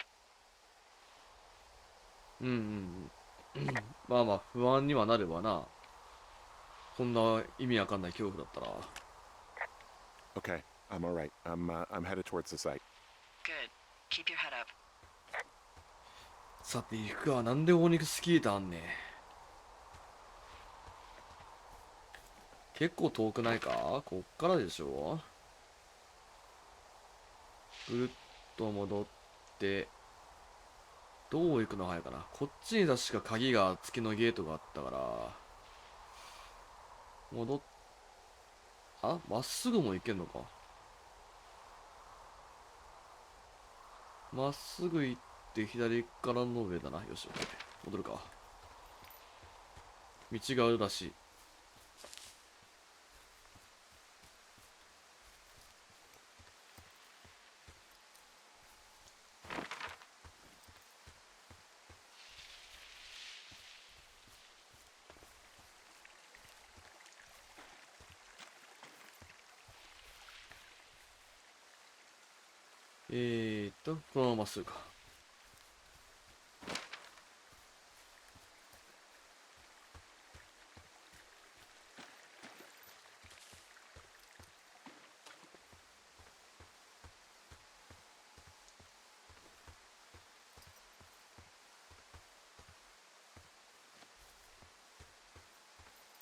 まあまあ不安にはなるわな。こんな意味わかんない恐怖だったら。 Okay, I'm all right. I'm headed towards the site. Good. Keep your head up. さて行くか。なんでオーニクスキーターあんねん。結構遠くないか。こっからでしょ。ぐるっと戻ってどう行くのが早いかな。こっちに確か鍵が付きのゲートがあったから戻っまっすぐも行けんのか。まっすぐ行って左からの上だな。よし、戻るか。道があるらしい。このまままっすぐか。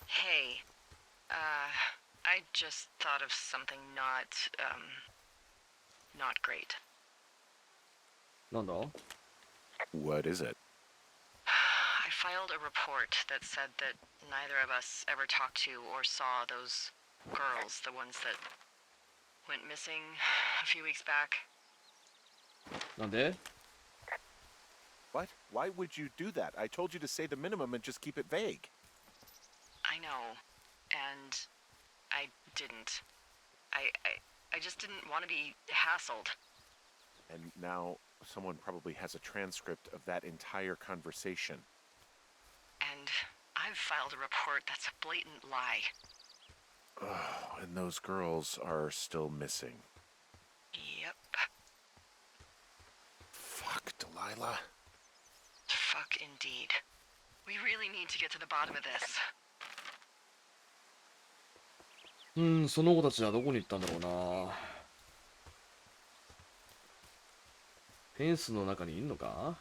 Hey, I just thought of something not great. なんだ。 What is it? I filed a report that said that neither of us ever talked to or saw those girls, the ones that went missing a few weeks back. なんで？ What? Why would you do that? I told you to say the minimum and just keep it vague. I know, and I didn't. I just didn't want to be hassled. And now someone probably has a transcript of that entire conversation. And I've filed a report that's a blatant lie. Oh, and those girls are still missing. Yep. Fuck, Delilah. Fuck indeed. We really need to get to the bottom of this. その子たちはどこに行ったんだろうな。フェンスの中にいんのか？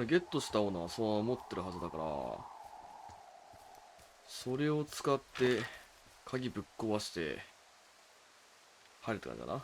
ゲットしたオーナーはそう思ってるはずだから、それを使って鍵ぶっ壊して入るって感じだな。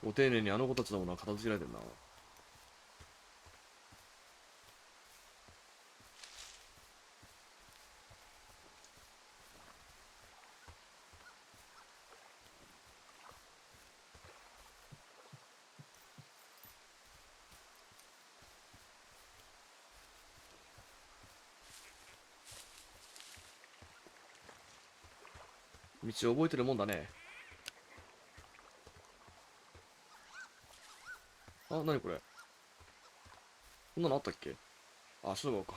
ご丁寧にあの子たちのものは片付けられてるな。道を覚えてるもんだね。あ、なにこれ。こんなのあったっけ？あ、そうか。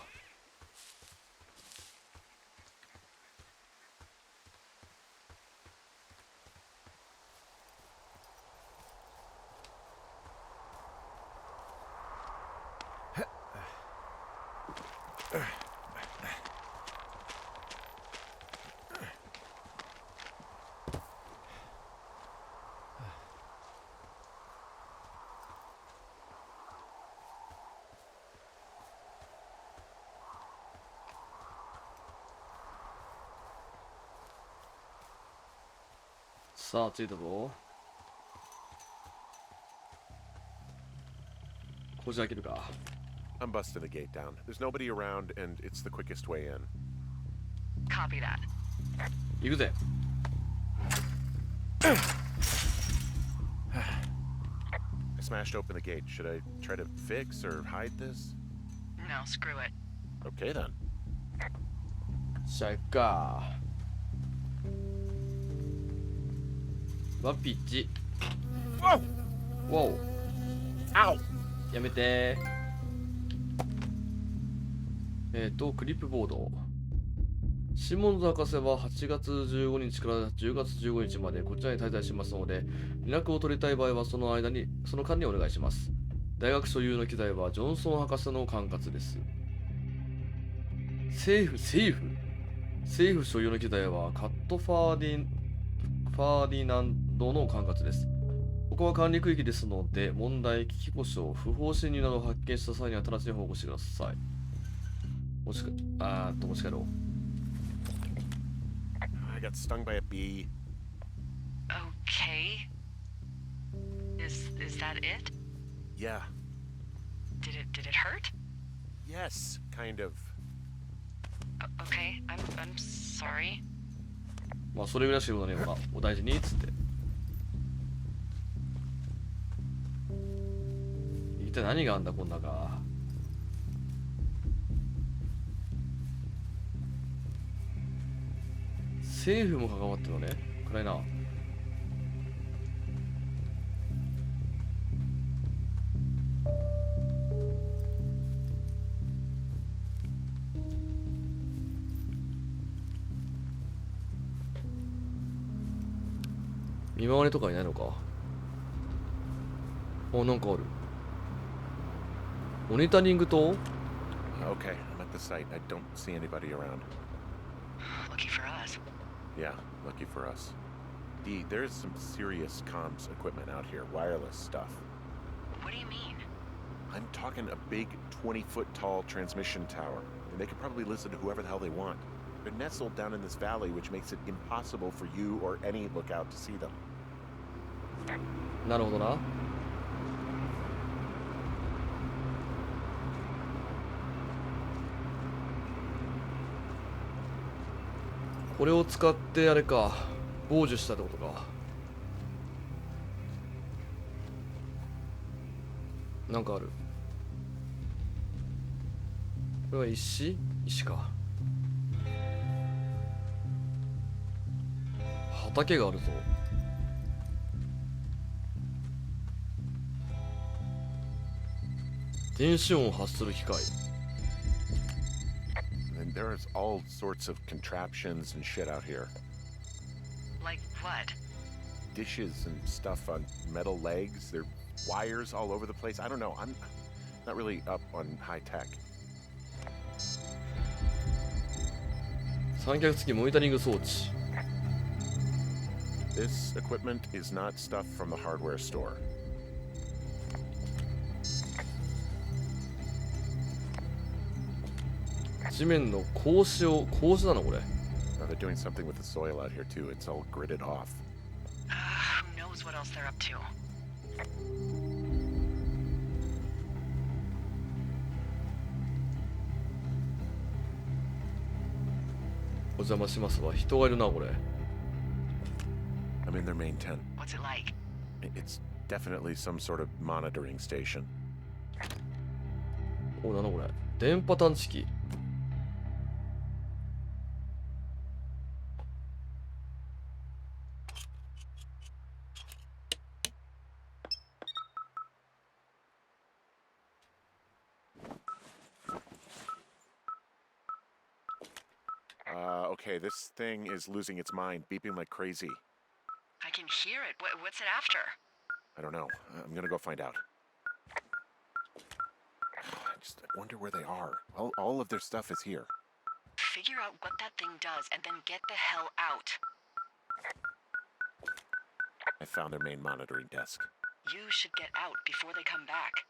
さあ、着いたぞ。こじ開けるか。I'm busting the gate down. There's nobody around, and it's the quickest way in. Copy that. 行くぜ。I smashed open the gate. Should I try to fix or hide this? No, screw it. Okay then. しゃいか。ワピッチ。わお。やめてクリップボード。シモンズ博士は8月15日から10月15日までこちらに滞在しますので、連絡を取りたい場合はその間に、その間にお願いします。大学所有の機材はジョンソン博士の管轄です。政府所有の機材はカットファーディナンドの管轄です。ここは管理区域ですので、問題、機器故障、不法侵入などを発見した際には直ちに報告してください。持ち帰ろう。I got stung by a bee. Okay. Is that it? Yeah. Did it hurt? Yes, kind of. Okay, I'm sorry. まあそれぐらいしか言うことねえから、お大事にっつって。一体何があんだこんなか。政府も関わってるのね。暗いな。見回りとかいないのか。あ、なんかある。モニタリングと Okay, I'm at the site. I don't see anybody around. Lucky for us. Yeah, lucky for us. D, there's some serious comms equipment out here, wireless stuff. What do you mean? I'm talking a big 20-foot tall transmission tower, and they can probably listen to whoever the hell they want. They're nestled down in this valley, which makes it impossible for you or any lookout to see them. なるほどな。これを使ってあれか、傍受したってことか。なんかある。これは石か。畑があるぞ。電子音を発する機械。And there's all sorts of contraptions and shit out here. Like what? Dishes and stuff on metal legs. There are wires all over the place. I don't know. I'm not really up on high tech. 三脚付きモニタリング装置。This equipment is not stuff from the hardware store. 地面の格子なのこれ。Now they're doing something with the soil out here too. It's all gridded off. Who knows what else they're up to? お邪魔しますわ。人がいるなこれ。I'm in their main tent. What's it like? It's definitely some sort of monitoring station. お、なんだこれ。電波探知機。Okay, this thing is losing its mind, beeping like crazy. I can hear it. What's it after? I don't know. I'm gonna go find out. I wonder where they are. All of their stuff is here. Figure out what that thing does and then get the hell out. I found their main monitoring desk. You should get out before they come back.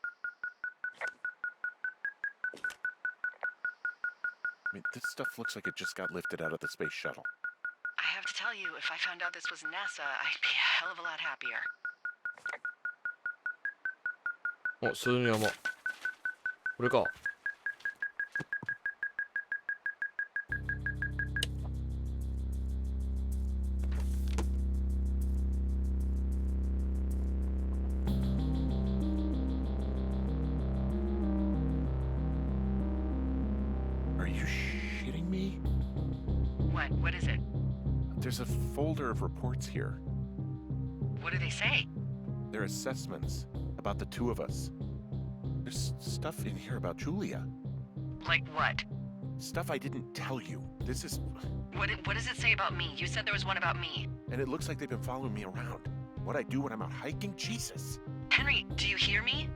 I mean, this stuff looks like it just got lifted out of the space shuttle. I have to tell you, if I found out this was NASA, I'd be a hell of a lot happier. お、それの山。これか。Are you shitting me? What is it? There's a folder of reports here. What do they say? They're assessments about the two of us. There's stuff in here about Julia. Like what? Stuff I didn't tell you. This is... What does it say about me? You said there was one about me. And it looks like they've been following me around. What I do when I'm out hiking? Jesus. Henry, do you hear me?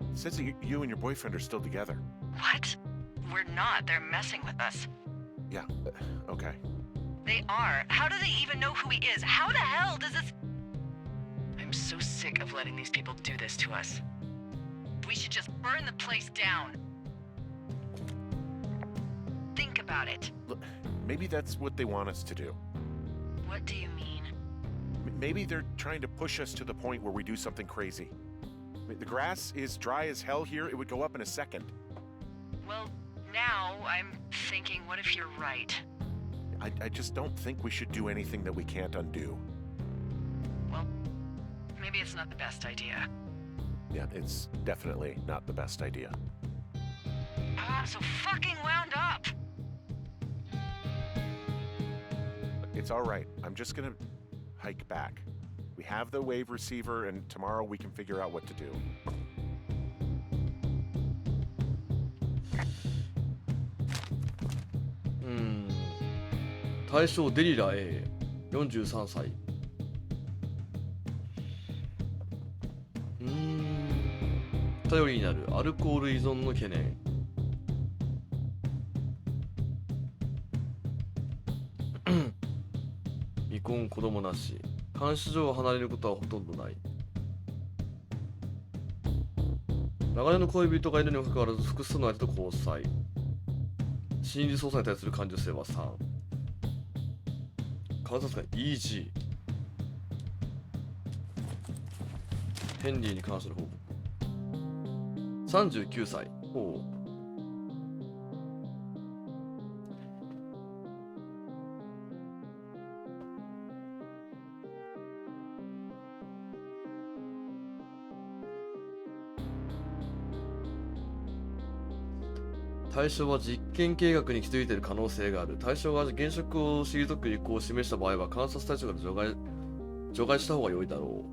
It says that you and your boyfriend are still together. What? We're not. They're messing with us. Yeah, okay. They are. How do they even know who he is? How the hell does this... I'm so sick of letting these people do this to us. We should just burn the place down. Think about it. Look, maybe that's what they want us to do. What do you mean? Maybe they're trying to push us to the point where we do something crazy. I mean, the grass is dry as hell here. It would go up in a second. Well, now I'm thinking, what if you're right? I just don't think we should do anything that we can't undo. Well, maybe it's not the best idea. Yeah, it's definitely not the best idea. I'm so fucking wound up. It's all right. I'm just gonna hike back. We have the wave receiver, and tomorrow we can figure out what to do. 対象デリラ A 43歳。頼りになるアルコール依存の懸念。離婚、子供なし。監視所を離れることはほとんどない。長年の恋人がいるにもかかわらず複数の相手と交際。心理操作に対する感受性は3。観察官 EG。ヘンリーに関する報告。39歳。ほう。対象は実験計画に気づいている可能性がある。対象が現職を退く意向を示した場合は観察対象から除外した方が良いだろ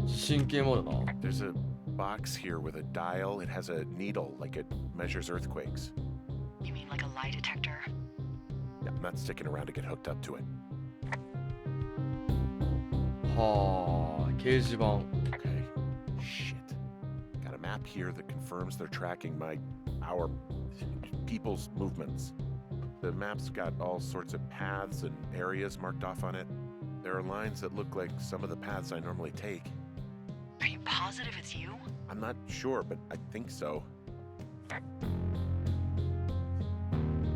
う。真剣もあるな。There's a box here with a dial. It has a needle, like it measures earthquakes. You mean like a lie detector? Yeah, I'm not sticking around to get hooked up to it. はあ、掲示板。Okay. Shit. Got a map here that confirms they're tracking our people's movements. The map's got all sorts of paths and areas marked off on it. There are lines that look like some of the paths I normally take. Are you positive it's you? I'm not sure, but I think so.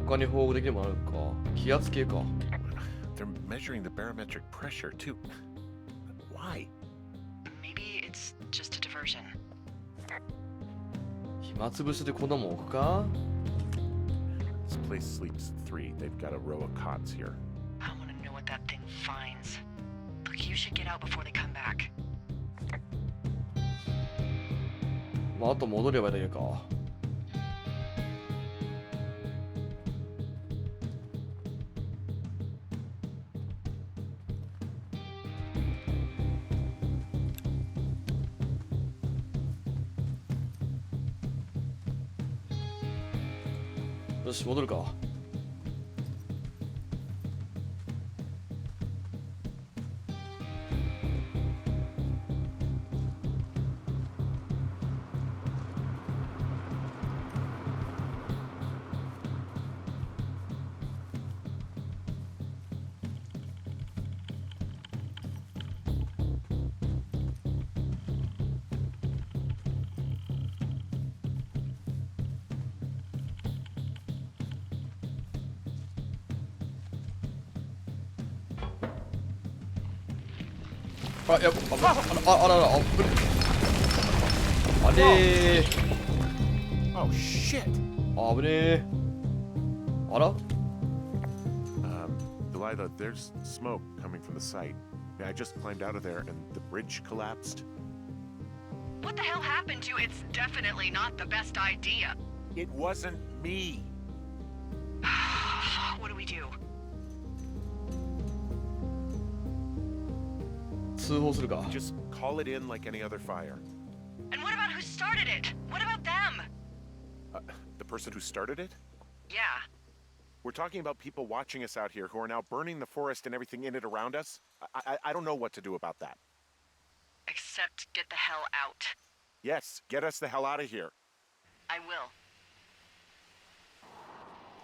他に報告できるものあるか。気圧計か。They're measuring the barometric pressure too. Why? Maybe it's just a diversion. 暇つぶしでこんなもん置くか。 This place sleeps 3. They've got a row of cots here. I want to know what that thing finds. Look, you should get out before they come back. まあ、あと戻ればいいだけか。よし、戻るか。あ、やっぱ、あらら、あぶね。あれー。 Oh shit! あぶねー。あら Delilah, there's smoke coming from the site. I just climbed out of there and the bridge collapsed. What the hell happened to you? It's definitely not the best idea. It wasn't me. What do we do? 通報するか。 Just call it in like any other fire. And what about who started it? What about them? The person who started it? Yeah. We're talking about people watching us out here who are now burning the forest and everything in it around us. I don't know what to do about that. Except get the hell out. Yes, get us the hell out of here. I will.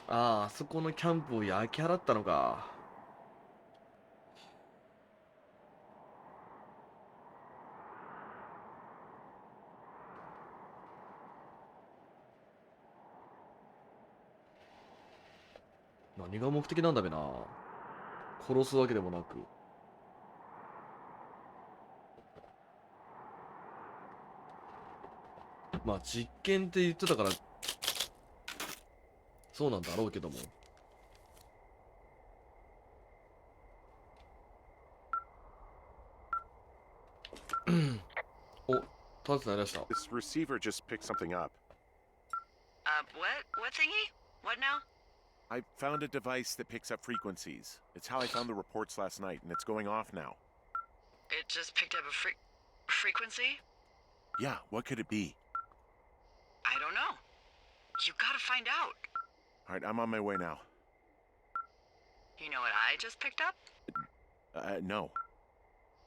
ああ、そこのキャンプを焼き払ったのか。何が目的なんだべな。殺すわけでもなく。まあ実験って言ってたからそうなんだろうけども。お、タンスになりました。 This receiver just picked something up. What thingy? What now? I found a device that picks up frequencies. It's how I found the reports last night, and it's going off now. It just picked up a frequency? Yeah, what could it be? I don't know. You gotta find out. All right, I'm on my way now. You know what I just picked up? No.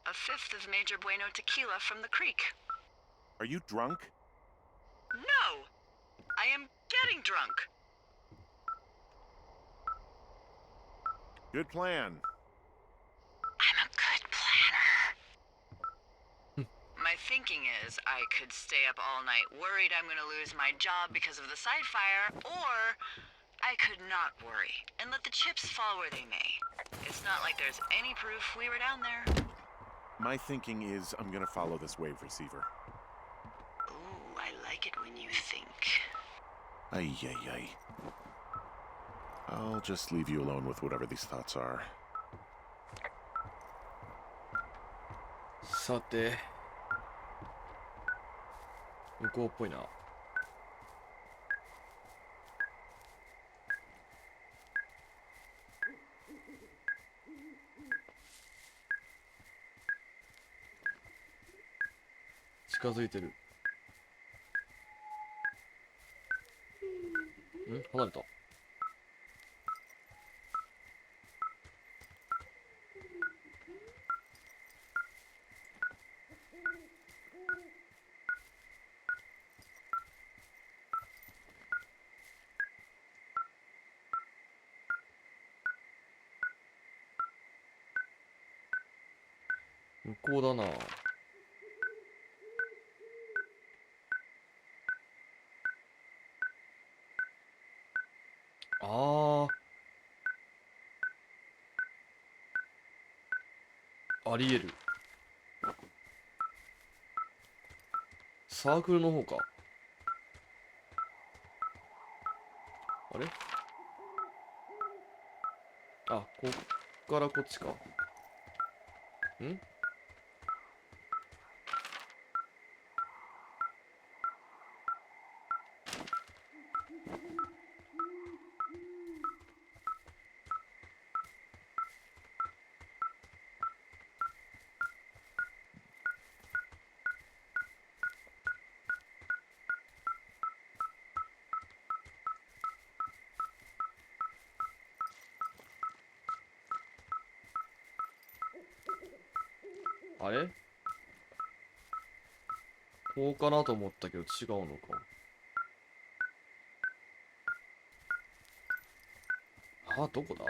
A fifth of Major Bueno tequila from the creek. Are you drunk? No! I am getting drunk. Good plan. I'm a good planner. My thinking is I could stay up all night worried I'm gonna lose my job because of the side fire, or I could not worry and let the chips fall where they may. It's not like there's any proof we were down there. My thinking is I'm gonna follow this wave receiver. Ooh, I like it when you think. Ay, ay, ay. I'll just leave you alone with whatever these thoughts are. さて、向こうっぽいな。近づいてる。ん？離れた。向こうだな。ありえる。サークルの方か。あれ？あ、こっからこっちか。ん？あれ？こうかなと思ったけど違うのか。あ、どこだ？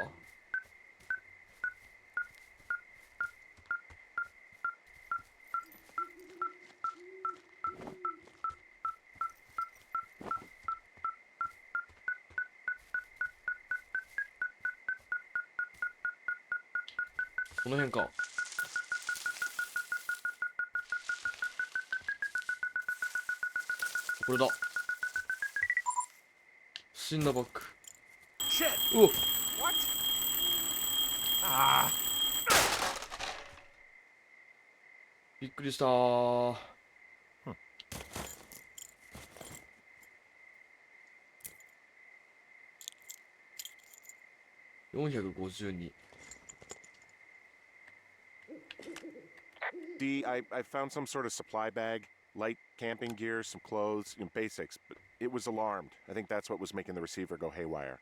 この辺か。これだ。死んだバッグ。うおっ。びっくりしたー。452。D, I found some sort of supply bag, light camping gear, some clothes, basics, but it was alarmed. I think that's what was making the receiver go haywire.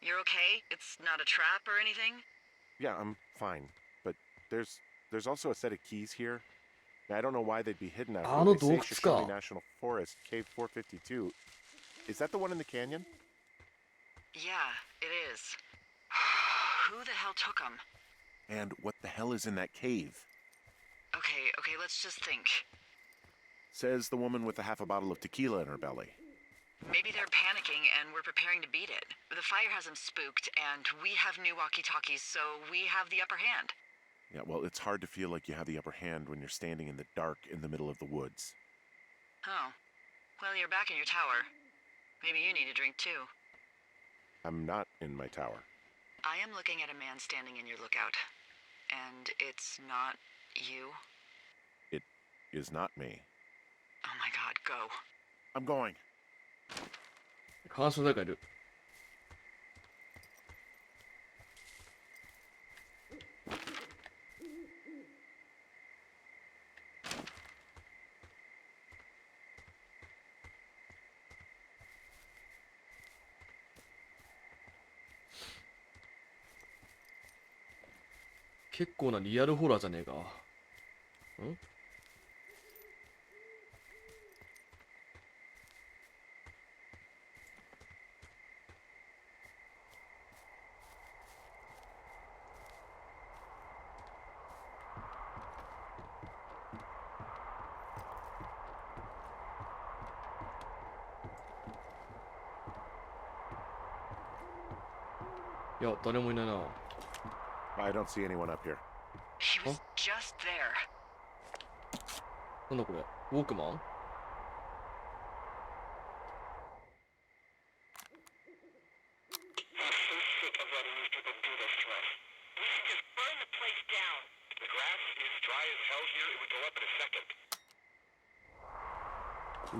You're okay? It's not a trap or anything? Yeah, I'm fine, but there's also a set of keys here. I don't know why they'd be hidden out here. They say Shoshone National Forest, Cave 452. Is that the one in the canyon? Yeah, it is. Who the hell took them? And what the hell is in that cave? Okay, let's just think. Says the woman with a half a bottle of tequila in her belly. Maybe they're panicking and we're preparing to beat it. The fire has them spooked, and we have new walkie-talkies, so we have the upper hand. Yeah, well, it's hard to feel like you have the upper hand when you're standing in the dark in the middle of the woods. Oh. Well, you're back in your tower. Maybe you need a drink, too. I'm not in my tower. I am looking at a man standing in your lookout. And it's not you? It is not me. Oh my god, go. I'm going. 監視の誰かいる。結構なリアルホラーじゃねえか。ん？いや、誰もいないな。I don't see anyone up here. He was just there. なんだこれ、ウォークマン？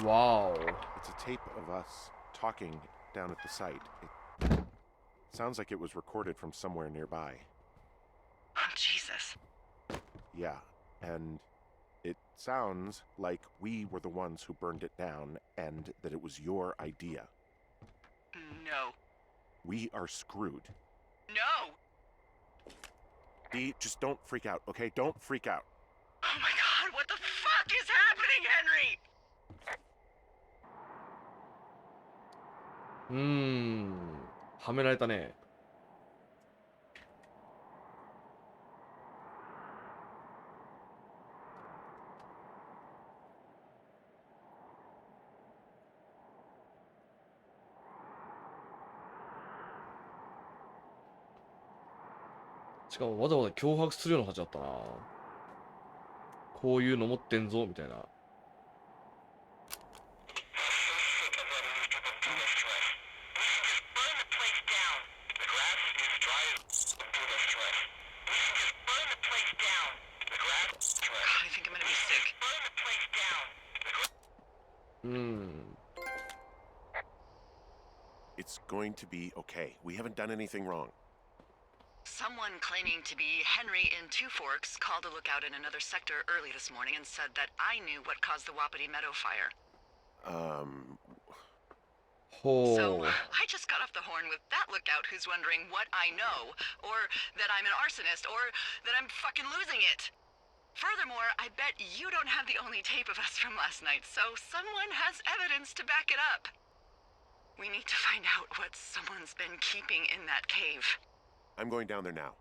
Wow. It's a tape of us talking down at the site. It sounds like it was recorded from somewhere nearby. Oh, Jesus. Yeah, and it sounds like we were the ones who burned it down and that it was your idea. No. We are screwed. No! Dee, just don't freak out, okay? Don't freak out. Oh my god, what the fuck is happening, Henry? はめられたね。しかもわざわざ脅迫するような感じだったな。こういうの持ってんぞみたいな。It's going to be okay. We haven't done anything wrong. Someone claiming to be Henry in Two Forks called a lookout in another sector early this morning and said that I knew what caused the Wapiti Meadow fire. So, I just got off the horn with that lookout who's wondering what I know, or that I'm an arsonist, or that I'm fucking losing it. Furthermore, I bet you don't have the only tape of us from last night, so someone has evidence to back it up. We need to find out what someone's been keeping in that cave. I'm going down there now.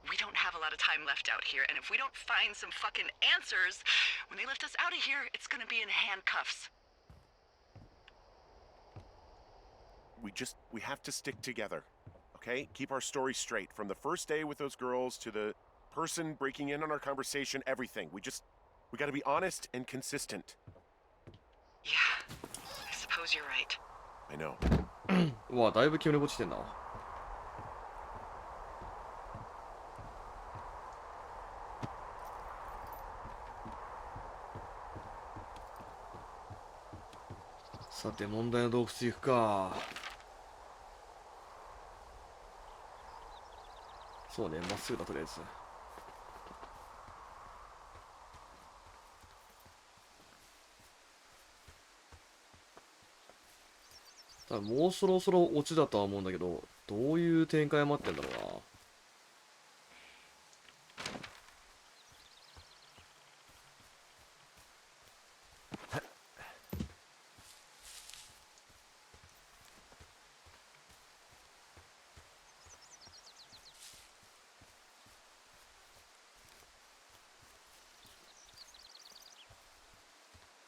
We don't have a lot of time left out here, and if we don't find some fucking answers, when they lift us out of here, it's gonna be in handcuffs. We have to stick together, okay? Keep our story straight. From the first day with those girls to the person breaking in on our conversation, everything. We gotta be honest and consistent. Yeah, I suppose you're right. I know. うわ、だいぶ煙落ちてんな。さて、問題の洞窟行くか。そうね、まっすぐだ、とりあえず。多分もうそろそろオチだとは思うんだけど、どういう展開待ってんだろうな。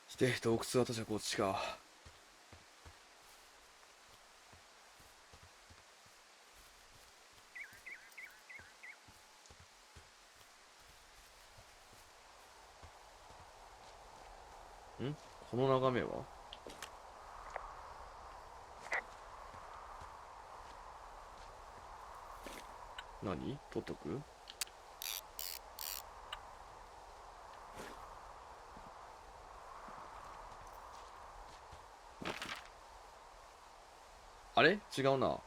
して洞窟は確かこっちか。この眺めは何？取っとく？あれ違うな。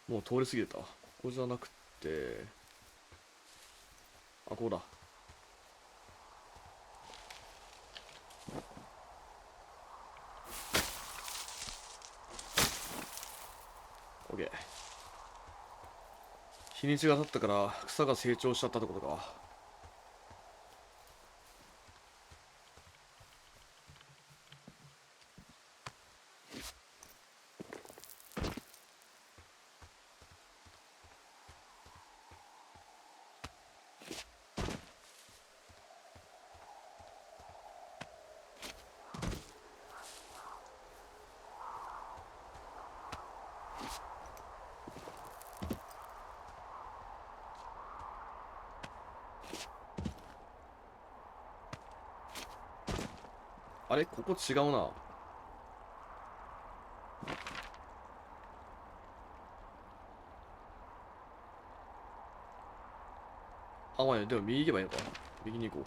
もう通り過ぎてた。ここじゃなくて、あ、ここだ。オッケー。日にちが経ったから草が成長しちゃったってことか。あれここ違うな。あ、まあ、でも右行けばいいのか。右に行こう。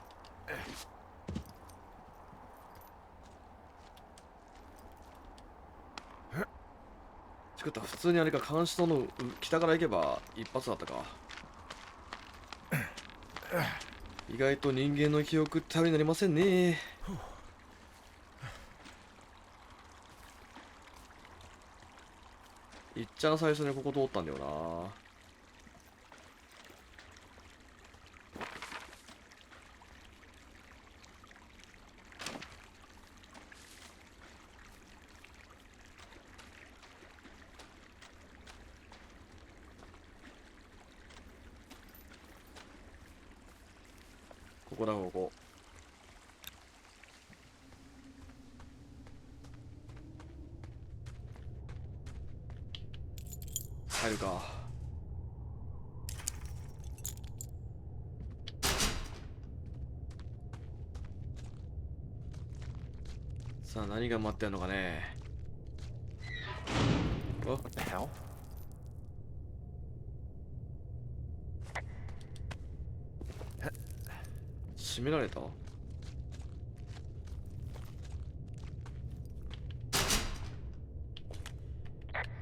作った。普通にあれか、監視塔の北から行けば一発だったか。意外と人間の記憶って頼りになりませんね。いっちゃん最初にここ通ったんだよな。ここだ、ここ。入るか。さあ、何が待ってんのかね。お、 What the hell? 閉められた。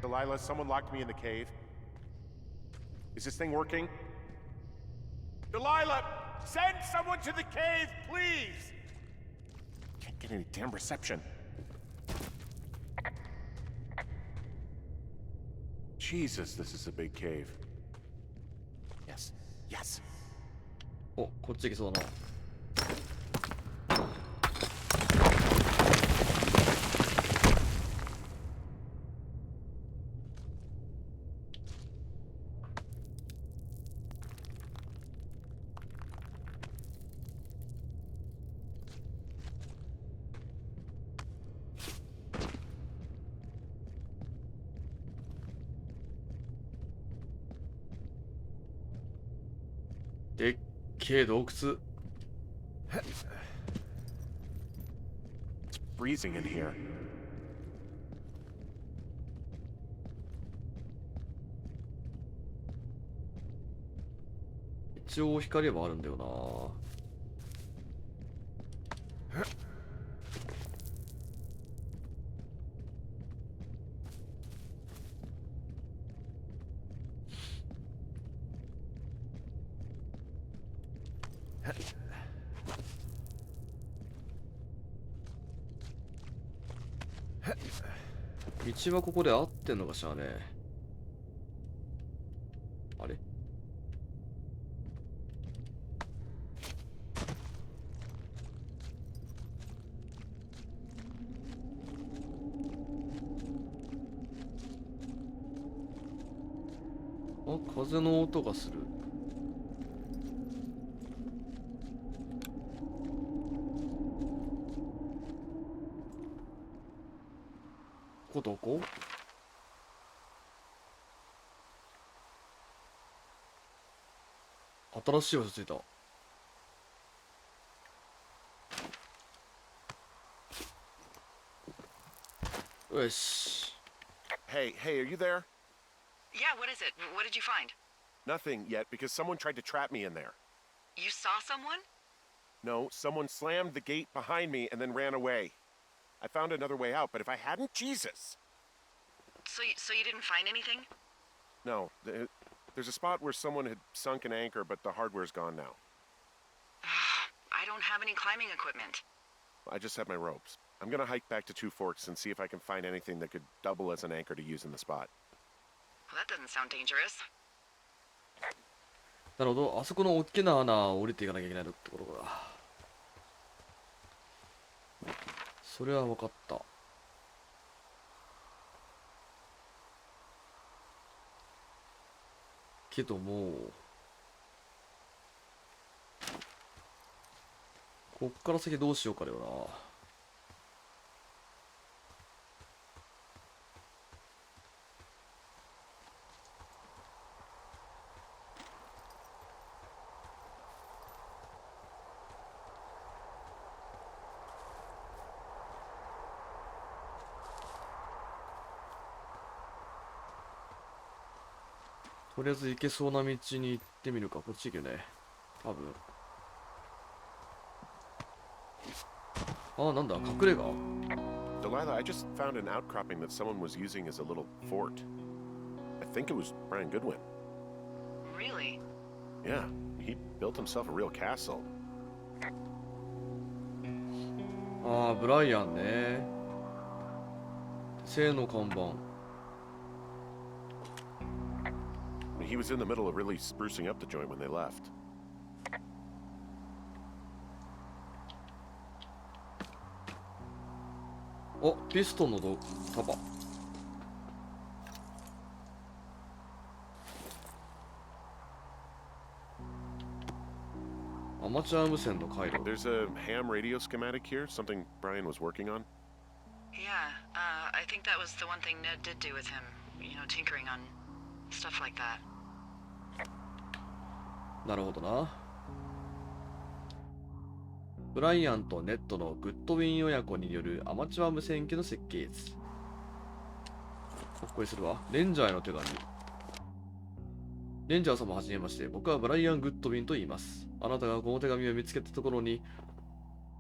Delilah, someone locked me in the cave. Is this thing working? Delilah, send someone to the cave, please! Can't get any damn reception. Jesus, this is a big cave. Yes, yes. お、こっち行けそうだな。でっけえ洞窟。It's freezing in here. 一応光はあるんだよな。道はここで合ってんのかしらね。あれ、あ、風の音がする。ここどこ？新しい場所着いた。よし。 Hey, are you there? Yeah, what is it? What did you find? Nothing yet because someone tried to trap me in there. You saw someone? No, someone slammed the gate behind me and then ran away. I found another way out, but if I hadn't, Jesus! So you didn't find anything? No, there's a spot where someone had sunk an anchor, but the hardware's gone now. I don't have any climbing equipment. I just have my ropes. I'm gonna hike back to Two Forks and see if I can find anything that could double as an anchor to use in the spot. Well, that doesn't sound dangerous. なるほど。あそこの大きな穴を降りていかなきゃいけないところか。それは分かった。けども、こっから先どうしようかだよな。とりあえず行けそうな道に行ってみるか。こっち行けね。多分。あ、なんだ、隠れ家。 Delilah, I just found an outcropping that someone was using as a little fort. I think it was Brian Goodwin. Really? Yeah, he built himself a real castle. ああ、ブライアンね。正の看板。He was in the middle of really sprucing up the joint when they left. お、ピストンの束。アマチュア無線の回路。 There's a ham radio schematic here, something Brian was working on. Yeah, I think that was the one thing Ned did do with him. You know, tinkering on stuff like that. なるほどな。ブライアンとネットのグッドウィン親子によるアマチュア無線機の設計図。ここにするわ。レンジャーへの手紙。レンジャー様はじめまして。僕はブライアン・グッドウィンと言います。あなたがこの手紙を見つけたところに、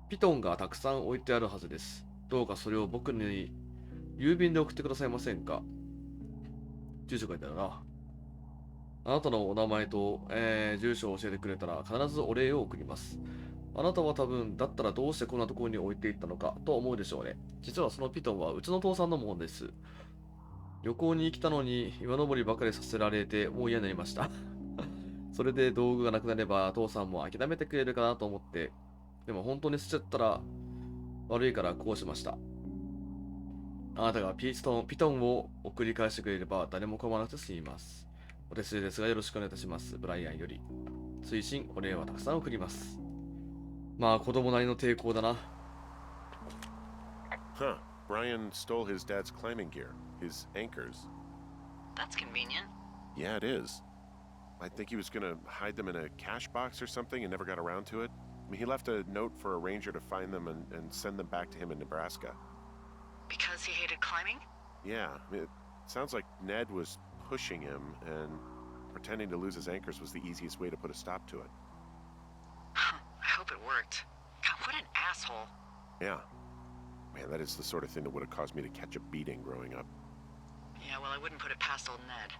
ピトンがたくさん置いてあるはずです。どうかそれを僕に郵便で送ってくださいませんか。住所書いてあるな。あなたのお名前と、住所を教えてくれたら必ずお礼を送ります。あなたは多分、だったらどうしてこんなところに置いていったのかと思うでしょうね。実はそのピトンはうちの父さんのものです。旅行に来たのに岩登りばかりさせられてもう嫌になりました。それで道具がなくなれば父さんも諦めてくれるかなと思って、でも本当に捨てちゃったら悪いからこうしました。あなたがピトンを送り返してくれれば誰も構わなくて済みます。お手数ですがよろしくお願いいたします。ブライアンより。推進、お礼はたくさん送ります。まあ子供なりの抵抗だな。Huh. Brian stole his dad's climbing gear, his anchors. That's convenient. Yeah, it is. I think he was gonna hide them in a cash box or something and never got around to it. I mean, he left a note for a ranger to find them and send them back to him in Nebraska. Because he hated climbing? Yeah, I mean, it sounds like Ned was pushing him, and pretending to lose his anchors was the easiest way to put a stop to it. I hope it worked. God, what an asshole. Yeah. Man, that is the sort of thing that would have caused me to catch a beating growing up. Yeah, well, I wouldn't put it past old Ned.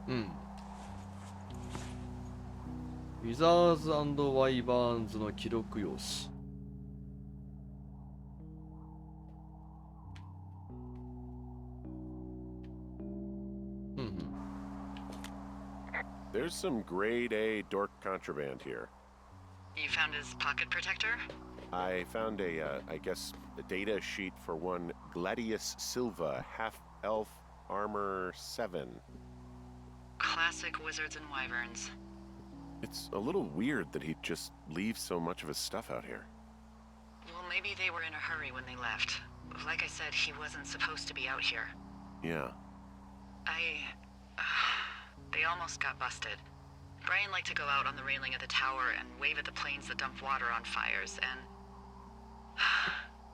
うん。ウィザーズ&ワイバーンズの記録用紙。うんうん。There's some grade A dork contraband here. You found his pocket protector? I found I guess, a data sheet for one Gladius Silva, half-elf armor 7. Classic wizards and wyverns. It's a little weird that he'd just leave so much of his stuff out here. Well, maybe they were in a hurry when they left. Like I said, he wasn't supposed to be out here. Yeah. They almost got busted. Brian liked to go out on the railing of the tower and wave at the planes that dump water on fires, and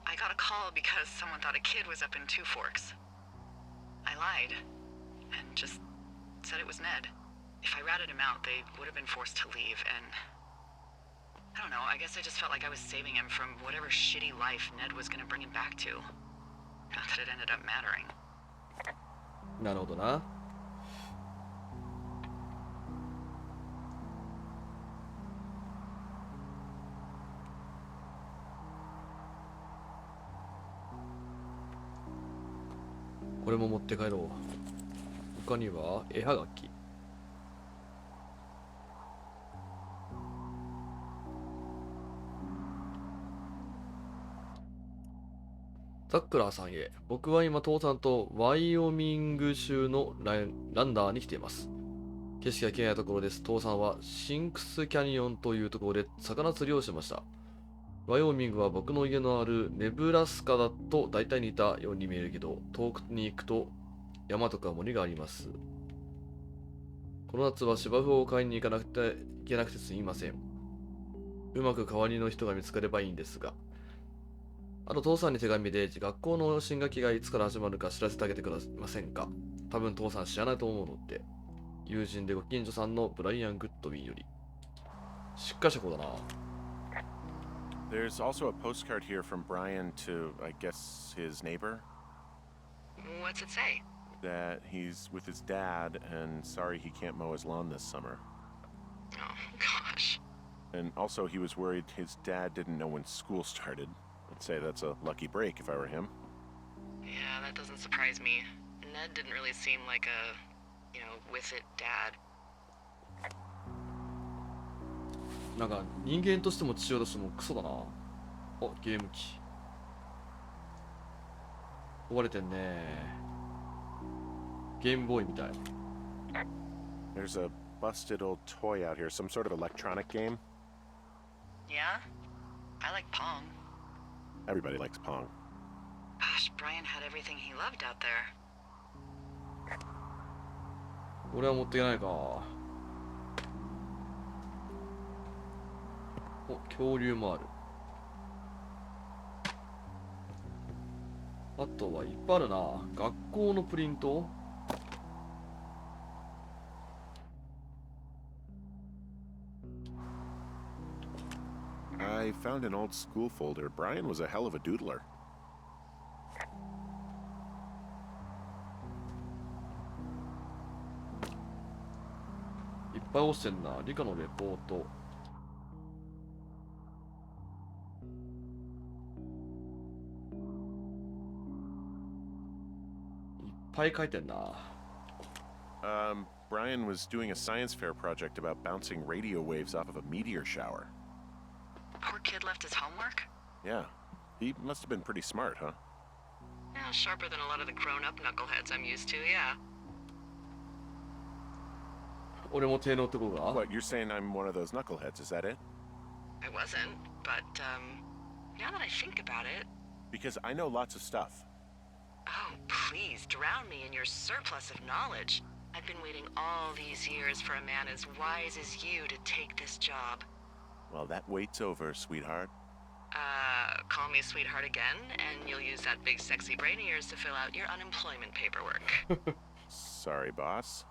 I got a call because someone thought a kid was up in Two Forks. I lied and just said it was Ned. If I ratted him out, they would have been forced to leave, and I don't know, I guess I just felt like I was saving him from whatever shitty life Ned was gonna bring him back to. Not that it ended up mattering. なるほどな。これも持って帰ろう。他には絵はがき。ザックラーさんへ。僕は今、父さんとワイオミング州のランダーに来ています。景色が綺麗なところです。父さんはシンクスキャニオンというところで魚釣りをしました。ワイオミングは僕の家のあるネブラスカだと大体似たように見えるけど、遠くに行くと山とか森があります。この夏は芝生を買いに行けなくてすみません。うまく代わりの人が見つかればいいんですが。あと父さんに手紙で学校の新学期がいつから始まるか知らせてあげてくださいませんか。多分父さん知らないと思うので。友人でご近所さんのブライアン・グッドウィンより。しっかりした子だな。There's also a postcard here from Brian to, I guess, his neighbor. What's it say? That he's with his dad and sorry he can't mow his lawn this summer. Oh, gosh. And also he was worried his dad didn't know when school started. I'd say that's a lucky break if I were him. Yeah, that doesn't surprise me. Ned didn't really seem like a, with it dad. なんか人間としても父親としてもクソだな。お、ゲーム機。壊れてんね。ゲームボーイみたい。There's a busted old toy out here, some sort of electronic game. Yeah? I like Pong. Everybody likes Pong. Gosh, Brian had everything he loved out there. 俺は持っていけないか。お、恐竜もある。あとはいっぱいあるな。学校のプリント。I found an old school folder. Brian was a hell of a doodler. いっぱい落ちてんな。理科のレポート。いっぱい書いてんな。Brian was doing a science fair project about bouncing radio waves off of a meteor shower. Poor kid left his homework? Yeah, he must have been pretty smart, huh? Yeah, sharper than a lot of the grown-up knuckleheads I'm used to, yeah. 俺も低能ってことが What, you're saying I'm one of those knuckleheads, is that it? I wasn't, but, now that I think about it... Because I know lots of stuff. Oh, please, drown me in your surplus of knowledge. I've been waiting all these years for a man as wise as you to take this job. Well, that wait's over, sweetheart. Call me sweetheart again, and you'll use that big sexy brain of yours to fill out your unemployment paperwork. Sorry, boss.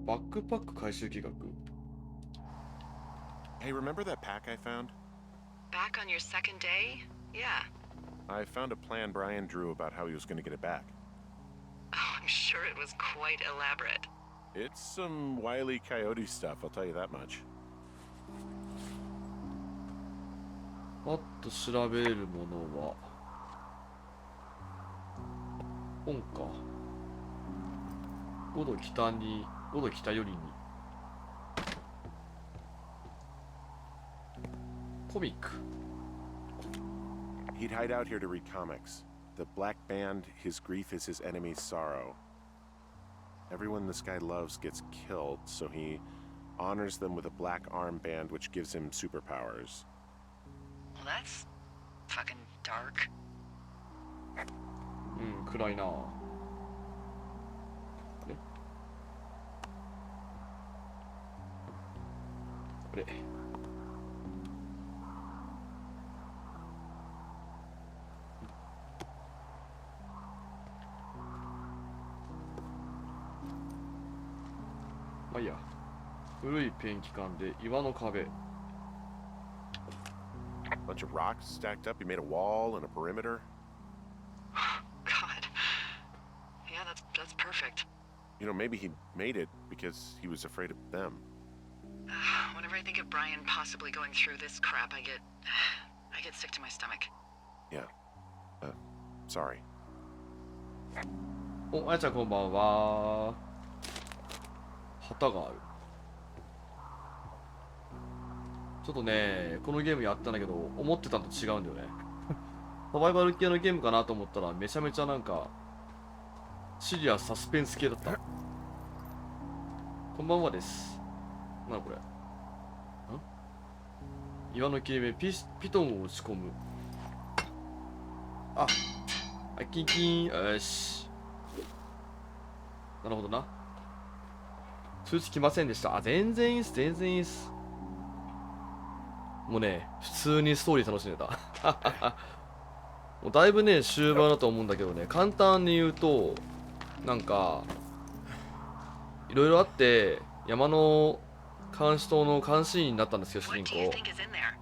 バックパック回収計画 Hey, remember that pack I found? Back on your second day? Yeah. I found a plan Brian drew about how he was going to get it back. Oh, I'm sure it was quite elaborate. It's some Wile E. Coyote stuff, I'll tell you that much. パッと調べるものは本か5度北寄りにコミック He'd hide out here to read comics. The black band, his grief is his enemy's sorrow. Everyone this guy loves gets killed, so he honors them with a black armband which gives him superpowers. Well, that's fucking dark. 暗いな。これあいいや。古いペンキ管で岩の壁。Bunch of rocks stacked up. He made a wall and a perimeter. God. Yeah, that's perfect. You know, maybe he made it because he was afraid of them. Whenever I think of Brian possibly going through this crap, I get sick to my stomach. Yeah. Sorry. お、あやちゃんこんばんは。旗がある。ちょっとね、このゲームやったんだけど、思ってたのと違うんだよね。サバイバル系のゲームかなと思ったら、めちゃめちゃなんか、シリアスサスペンス系だった。こんばんはです。なんだこれ。岩の切れ目、ピトンを打ち込む。あ、キンキン、よし。なるほどな。通知来ませんでした。あ、全然いいっす、全然いいっす。もうね、普通にストーリー楽しんでた。もうだいぶね、終盤だと思うんだけどね、簡単に言うと、なんか、いろいろあって、山の監視塔の監視員になったんですよ、主 What 人 do you 公。 think is in there?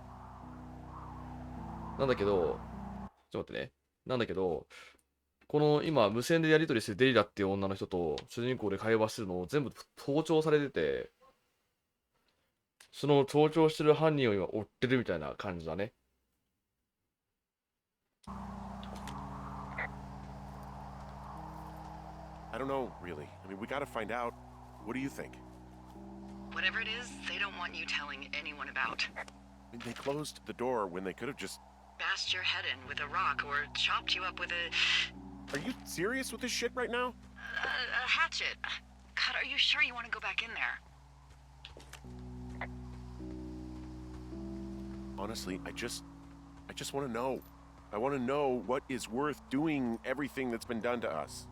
なんだけど、ちょっと待ってね。なんだけど、この今、無線でやり取りしてるデリラっていう女の人と主人公で会話してるのを全部盗聴されてて、その盗聴してる犯人を今追ってるみたいな感じだね。I don't know, really. I mean, we gotta find out. What do you think? Whatever it is, they don't want you telling anyone about. I mean, they closed the door when they could have just... Bashed your head in with a rock or chopped you up with a Are you serious with this shit right now? hatchet. God, are you sure you want to go back in there? Honestly, I just want to know. I want to know what is worth doing everything that's been done to us.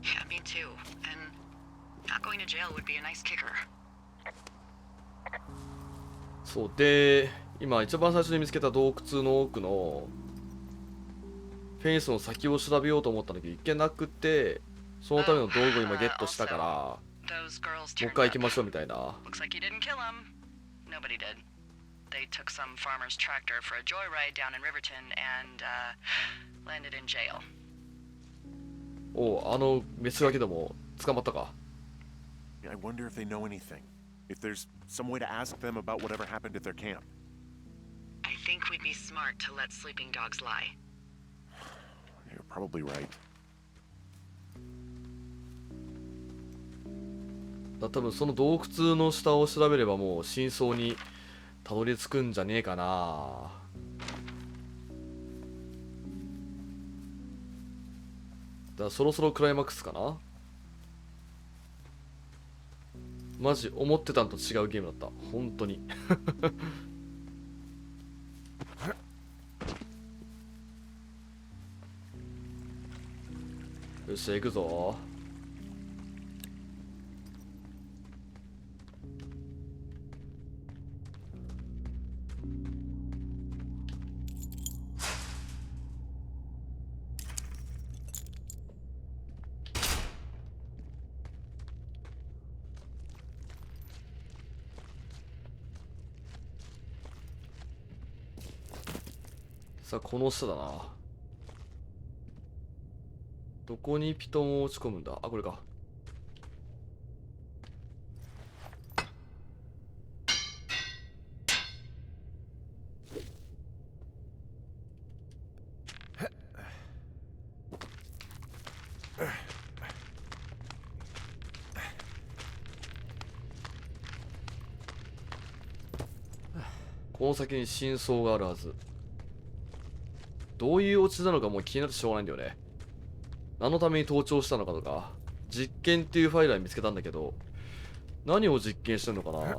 Yeah, me too. And not going to jail would be a nice kicker. そうで、今一番最初に見つけた洞窟の奥のフェンスの先を調べようと思ったんだけど、一見なくて、そのための道具を今ゲットしたから、も Those girls う一 turned 回行 up. きましょうみたいな。 Looks like you didn't kill them. Nobody did. They took some farmer's tractor for a joyride down in Riverton and landed in jail. おう、あのメスガキども捕まったか。 I wonder if they know anything. If there's some way to ask them about whatever happened at their camp. I think we'd be smart to let sleeping dogs lie. You're probably right. だ多分その洞窟の下を調べればもう真相にたどり着くんじゃねえかな。だからそろそろクライマックスかな。マジ思ってたんと違うゲームだった。本当に。よっしゃ行くぞ。さあこの下だな。どこにピトンを落ち込むんだ。あ、これか。この先に真相があるはず。どういうオチなのかもう気になってしょうがないんだよね。何のために盗聴したのかとか、実験っていうファイルは見つけたんだけど、何を実験してんのかな。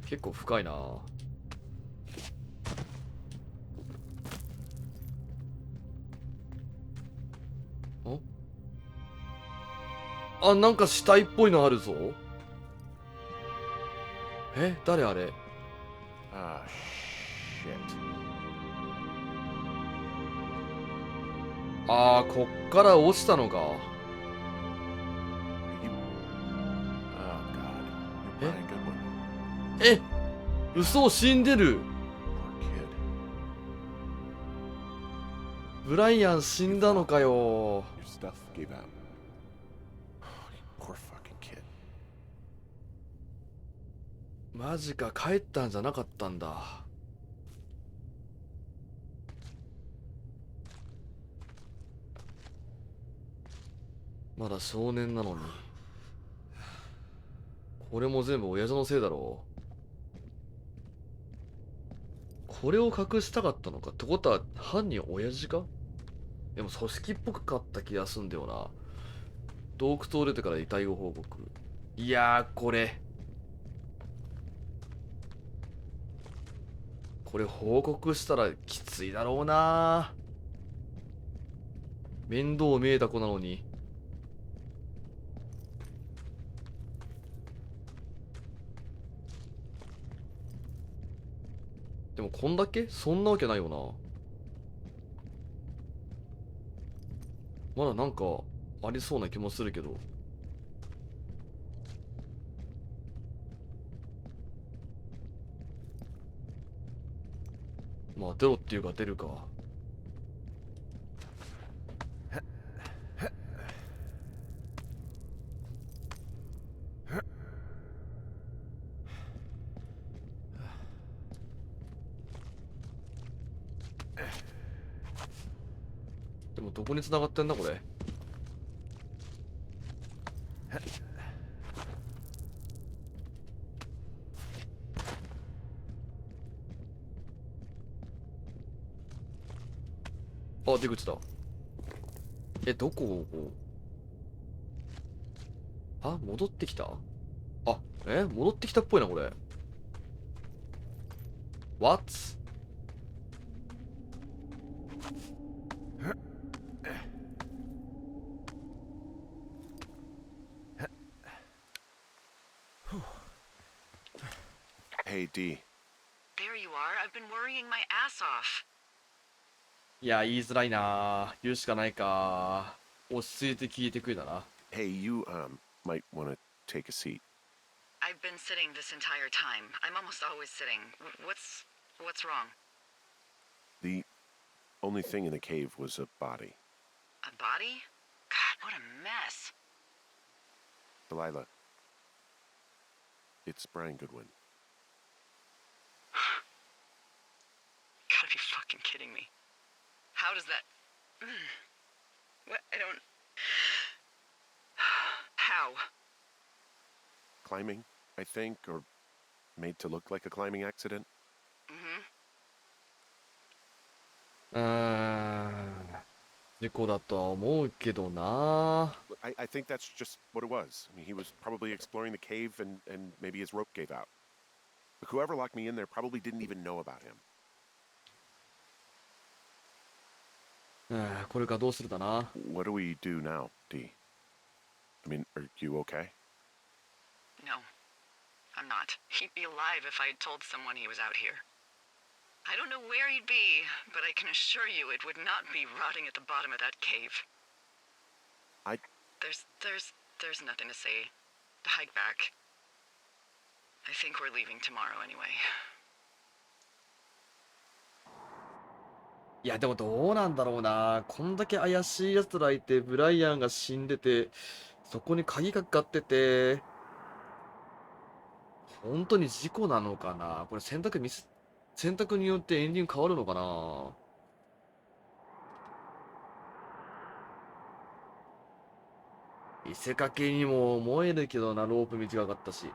結構深いな。あ、なんか死体っぽいのあるぞ。え、誰あれ。 Ah, shit. あー、こっから落ちたのか。 Are you... Oh, God. You're Eh? Brian Goodwin. え、嘘、死んでる。 Poor kid. ブライアン死んだのかよ。 Your stuff gave out. Oh, you poor fucking kid. マジか、帰ったんじゃなかったんだ。まだ少年なのに。これも全部親父のせいだろう。これを隠したかったのかってことは犯人は親父か。でも組織っぽくかった気がすんだよな。洞窟を出てから遺体を報告。いやー、これ報告したらきついだろうな。面倒見えた子なのに。でもこんだけそんなわけないよな。まだなんかありそうな気もするけど。まあ出ろっていうか出るか。でもどこに繋がってんだこれ。あ、出口だ。え、どこ？あ、戻ってきた？あ、戻ってきたっぽいな、これ。What? Hey, D. There you are. I've been worrying my ass off. いや、言いづらいな。言うしかないか。落ち着いて聞いてくれたな。Hey, you, might want to take a seat. I've been sitting this entire time. I'm almost always sitting. What's wrong? The only thing in the cave was a body. A body? God, what a mess. Delilah. It's Brian Goodwin. Gotta be fucking kidding me. How does that... What? I don't... How? Climbing, I think, or made to look like a climbing accident. Mm-hmm. 事故だとは思うけどな。 I think that's just what it was. I mean, he was probably exploring the cave and maybe his rope gave out. But whoever locked me in there probably didn't even know about him. これからどうするだな。 What do we do now, D? I mean, are you okay? No, I'm not. He'd be alive if I had told someone he was out here. I don't know where he'd be, but I can assure you it would not be rotting at the bottom of that cave. There's nothing to say. Hike back. I think we're leaving tomorrow anyway. いやでもどうなんだろうな。こんだけ怪しい奴らいて、ブライアンが死んでて、そこに鍵がかかってて、本当に事故なのかな。これ選択によってエンディング変わるのかな。見せかけにも思えるけどな、ロープ短かったし。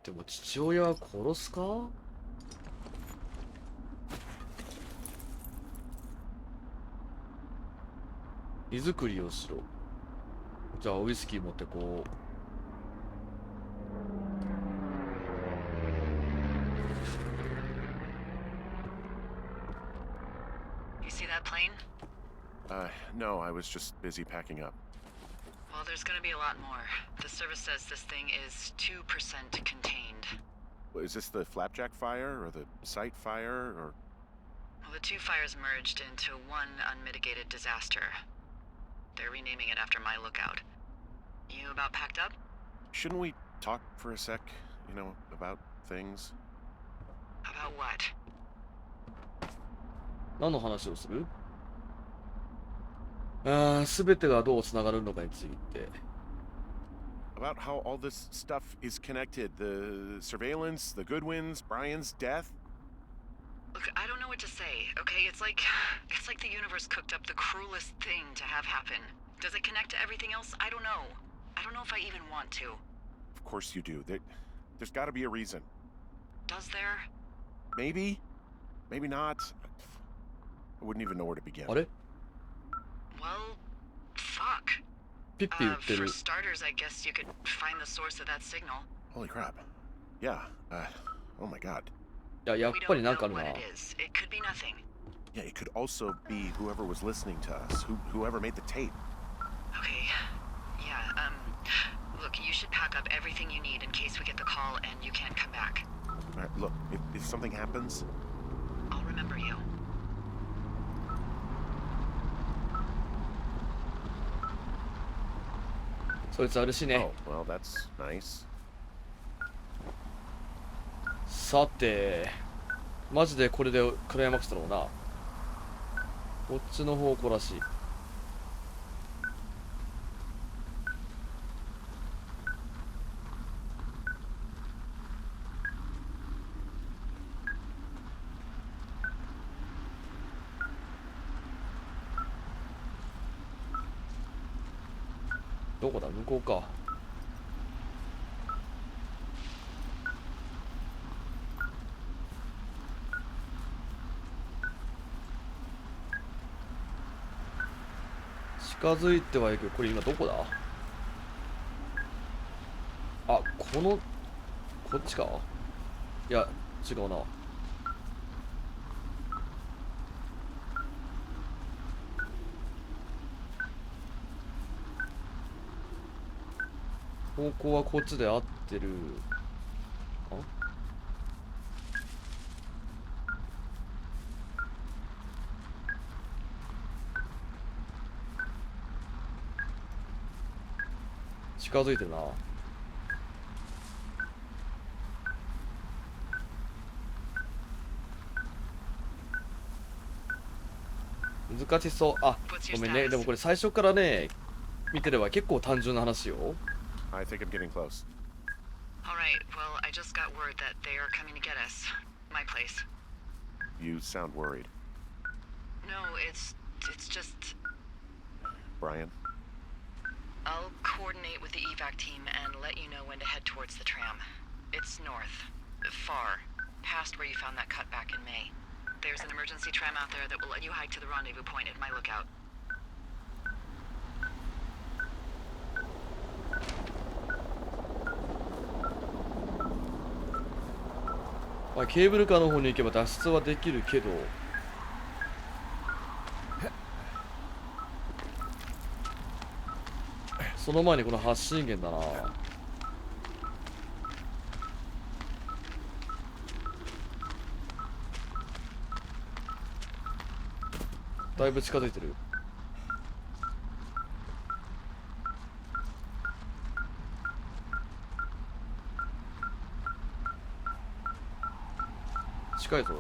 でも父親は殺すか？荷造りをしろ。じゃあウイスキー持ってこう。You see that plane? No, I was just busy packing up. Well, there's gonna be a lot more. The service says this thing is 2% contained. Is this the flapjack fire or the site fire or? Well, the two fires merged into one unmitigated disaster. They're renaming it after my lookout. You about packed up? Shouldn't we talk for a sec? You know, about things? About what? 何の話をする？すべてがどうつながるのかについて。About how all this stuff is connected. The surveillance, the Goodwins, Brian's death. Look, I don't know what to say, okay? It's like the universe cooked up the cruelest thing to have happen. Does it connect to everything else? I don't know. I don't know if I even want to. Of course you do. There's got to be a reason. Does there? Maybe. Maybe not. I wouldn't even know where to begin. あれ？ Well, fuck. ピッピ言ってる。 For starters, I guess you could find the source of that signal. Holy crap. Yeah. Oh my god. いや、やっ We ぱ don't りなん know かあるな。 what it is. It could be nothing. Yeah, it could also be whoever was listening to us, whoever made the tape. Okay. Yeah, look, you should pack up everything you need in case we get the call and you can't come back. All right, look, if something happens, I'll remember you. そいつあるしね。 oh, well, that's nice. さて、マジでこれでクライマックスだろうな。こっちの方向らしい。どこだ？向こうか。近づいてはいく。これ今どこだ？あ、こっちか？いや、違うな。方向はこっちで合ってる。あ？近づいてるな。難しそう。あ、ごめんね。でもこれ最初からね、見てれば結構単純な話よ。I think I'm getting close. All right, well, I just got word that they are coming to get us. My place. You sound worried. No, it's just... Brian? I'll coordinate with the evac team and let you know when to head towards the tram. It's north. Far. Past where you found that cut back in May. There's an emergency tram out there that will let you hike to the rendezvous point at my lookout. まあ、ケーブルカーの方に行けば脱出はできるけど、その前にこの発信源だな。だいぶ近づいてる。近いぞ。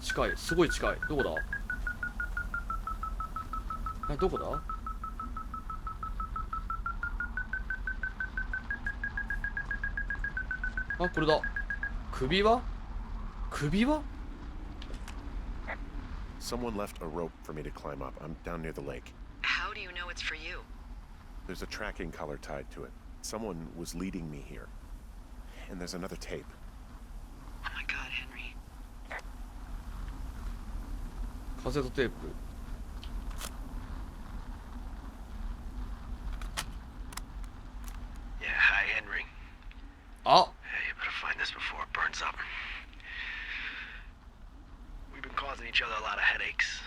近い、すごい近い。どこだ？どこだ？あ、これだ。首輪？ Someone left a rope for me to climb up. I'm down near the lake. How do you know it's for you? There's a tracking collar tied to it. Someone was leading me here. And there's another tape. カセットテープ。Yeah, hi, Henry. あ Hey, you better find this before it burns up. We've been causing each other a lot of headaches.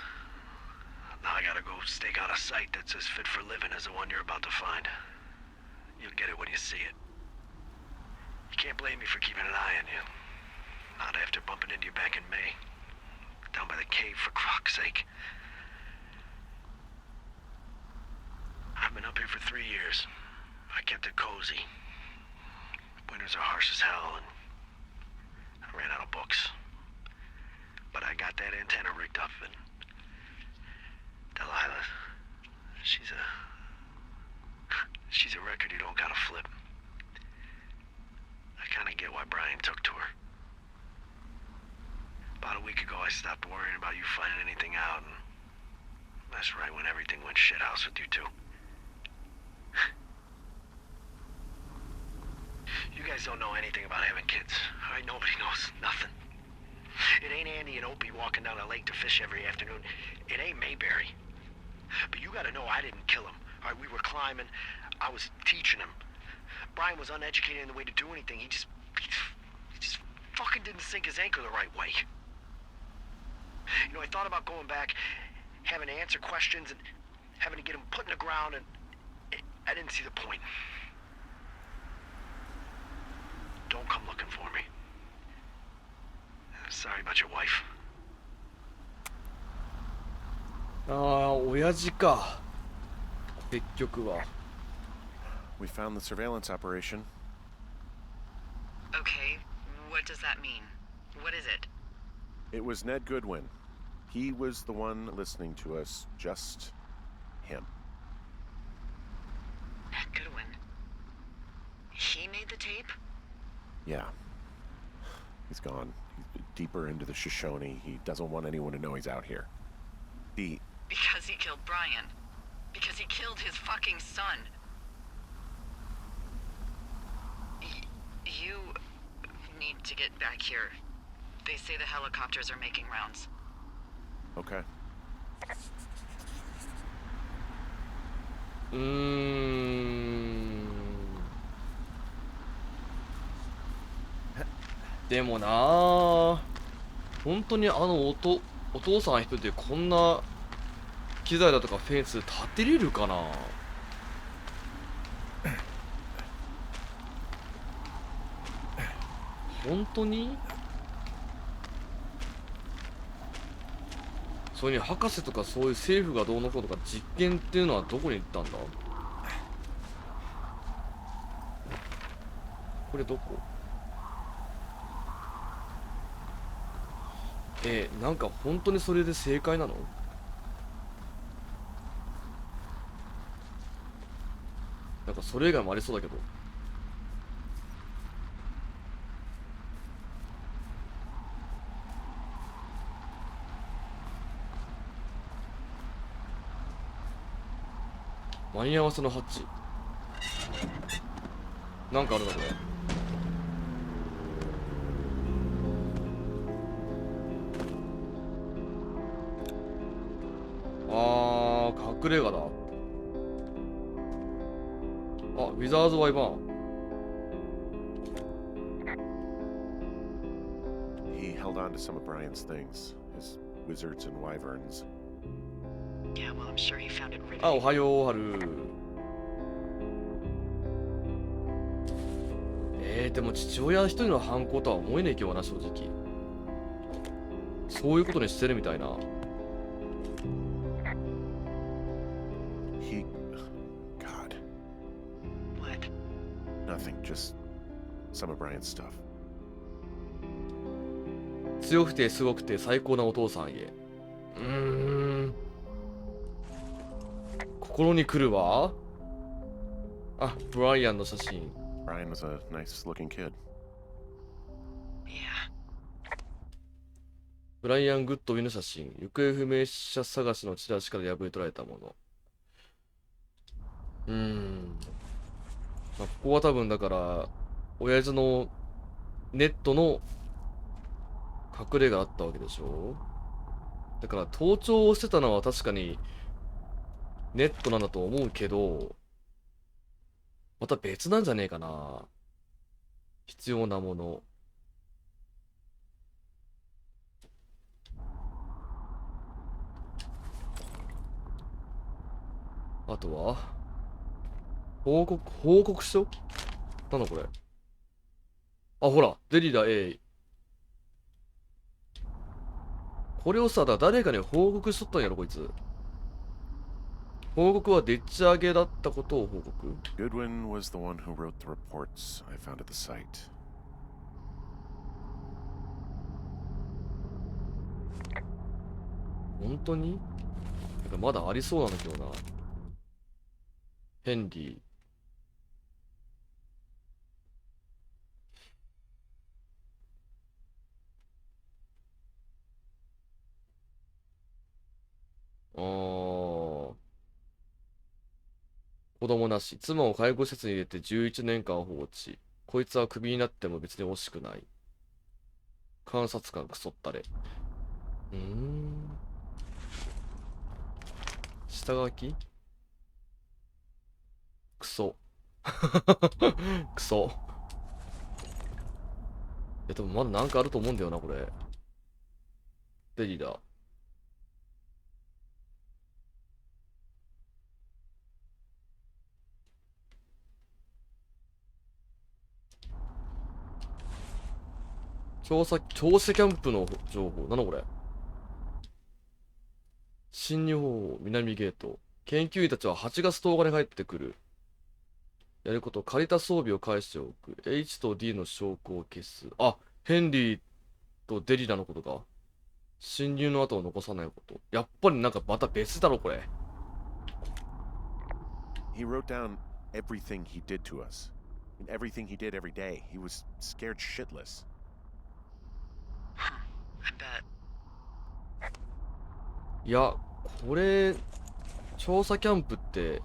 Now I gotta go stake out a site that's as fit for living as the one you're about to find. You'll get it when you see it. You can't blame me for keeping an eye on you. Not after bumping into you back in May. Down by the cave, for croc's sake. I've been up here for 3 years. I kept it cozy. Winters are harsh as hell, and I ran out of books. But I got that antenna rigged up, and Delilah, she's a record you don't gotta flip. I kinda get why Brian took to her. About a week ago, I stopped worrying about you finding anything out, and that's right when everything went shithouse with you two. You guys don't know anything about having kids. All right, nobody knows nothing. It ain't Andy and Opie walking down a lake to fish every afternoon. It ain't Mayberry. But you gotta know I didn't kill him. All right, we were climbing. I was teaching him. Brian was uneducated in the way to do anything. He just fucking didn't sink his anchor the right way. You know, I thought about going back, having to answer questions, and having to get him put in the ground, and I didn't see the point. Don't come looking for me. Sorry about your wife. ああ、親父か。結局は。We found the surveillance operation. Okay, what does that mean? What is it? It was Ned Goodwin. He was the one listening to us, just him. Goodwin. He made the tape? Yeah. He's gone. He's deeper into the Shoshone. He doesn't want anyone to know he's out here. Because he killed Brian. Because he killed his fucking son. You need to get back here. They say the helicopters are making rounds. Okay. でもなあ、本当にお父さん一人でこんな機材だとかフェンス立てれるかな。本当にそれに博士とかそういう政府がどうのこうとか実験っていうのはどこに行ったんだ。これどこ。なんか本当にそれで正解なの。なんかそれ以外もありそうだけど。間に合わせのハッチなんかあるだこれ。隠れ家だ。あ、ウィザーズ・ワイバーン。He held on to some of Brian's things, his wizards and wyverns. Yeah, well, I'm sure he found it あ、お riveting. はよう、はる。でも父親一人の犯行とは思えねえけどな、正直。そういうことにしてるみたいな。God. What? Nothing, just some of Brian's stuff. 強くてすごくて最高なお父さんへ。心に来るわ。あ、ブライアンの写真。Brian was a nice looking kid. Yeah. ブライアン・グッドウィンの写真。行方不明者探しのチラシから破り取られたもの。まあ、ここは多分だから、親父のネットの隠れがあったわけでしょ。だから盗聴をしてたのは確かにネットなんだと思うけど、また別なんじゃねえかな。必要なもの。あとは報告書なんだこれ。あ、ほら、デリダ A。これをさ、誰かに報告しとったんやろ、こいつ。報告はでっち上げだったことを報告。Goodwin was the one who wrote the reports I found at the site. 本当に？なんかまだありそうなんだけどな。ヘンリー。子供なし。妻を介護施設に入れて11年間放置。こいつはクビになっても別に惜しくない。監察官クソったれ。下書きクソ。クソ。でもまだなんかあると思うんだよな、これ。デリだ。調査キャンプの情報。なんだこれ。侵入方法、南ゲート。研究員たちは8月10日に帰ってくる。やること、借りた装備を返しておく。H と D の証拠を消す。あ、ヘンリーとデリラのことか。侵入の後を残さないこと。やっぱりなんかまた別だろ、これ。He wrote down everything he did to us. And everything he did every day. He was scared shitless. I bet. いや、これ、調査キャンプって、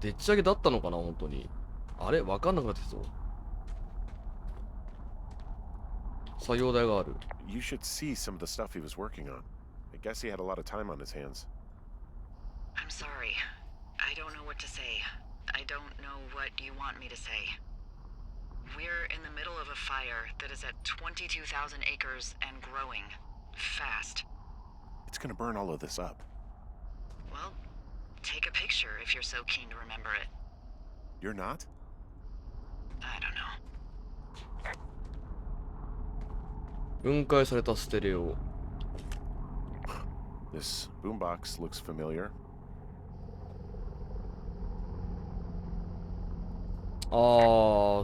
でっち上げだったのかな、本当に。あれわかんなくなってきそう。作業台がある。You should see some of the stuff he was working on. I guess he had a lot of time on his hands. I'm sorry. I don't know what to say. I don't know what you want me to say. We're in the middle of a fire that is at 22,000 acres and growing. Fast. It's gonna burn all of this up. Well, take a picture if you're so keen to remember it. You're not? I don't know. 分解されたステレオ。This boombox looks familiar.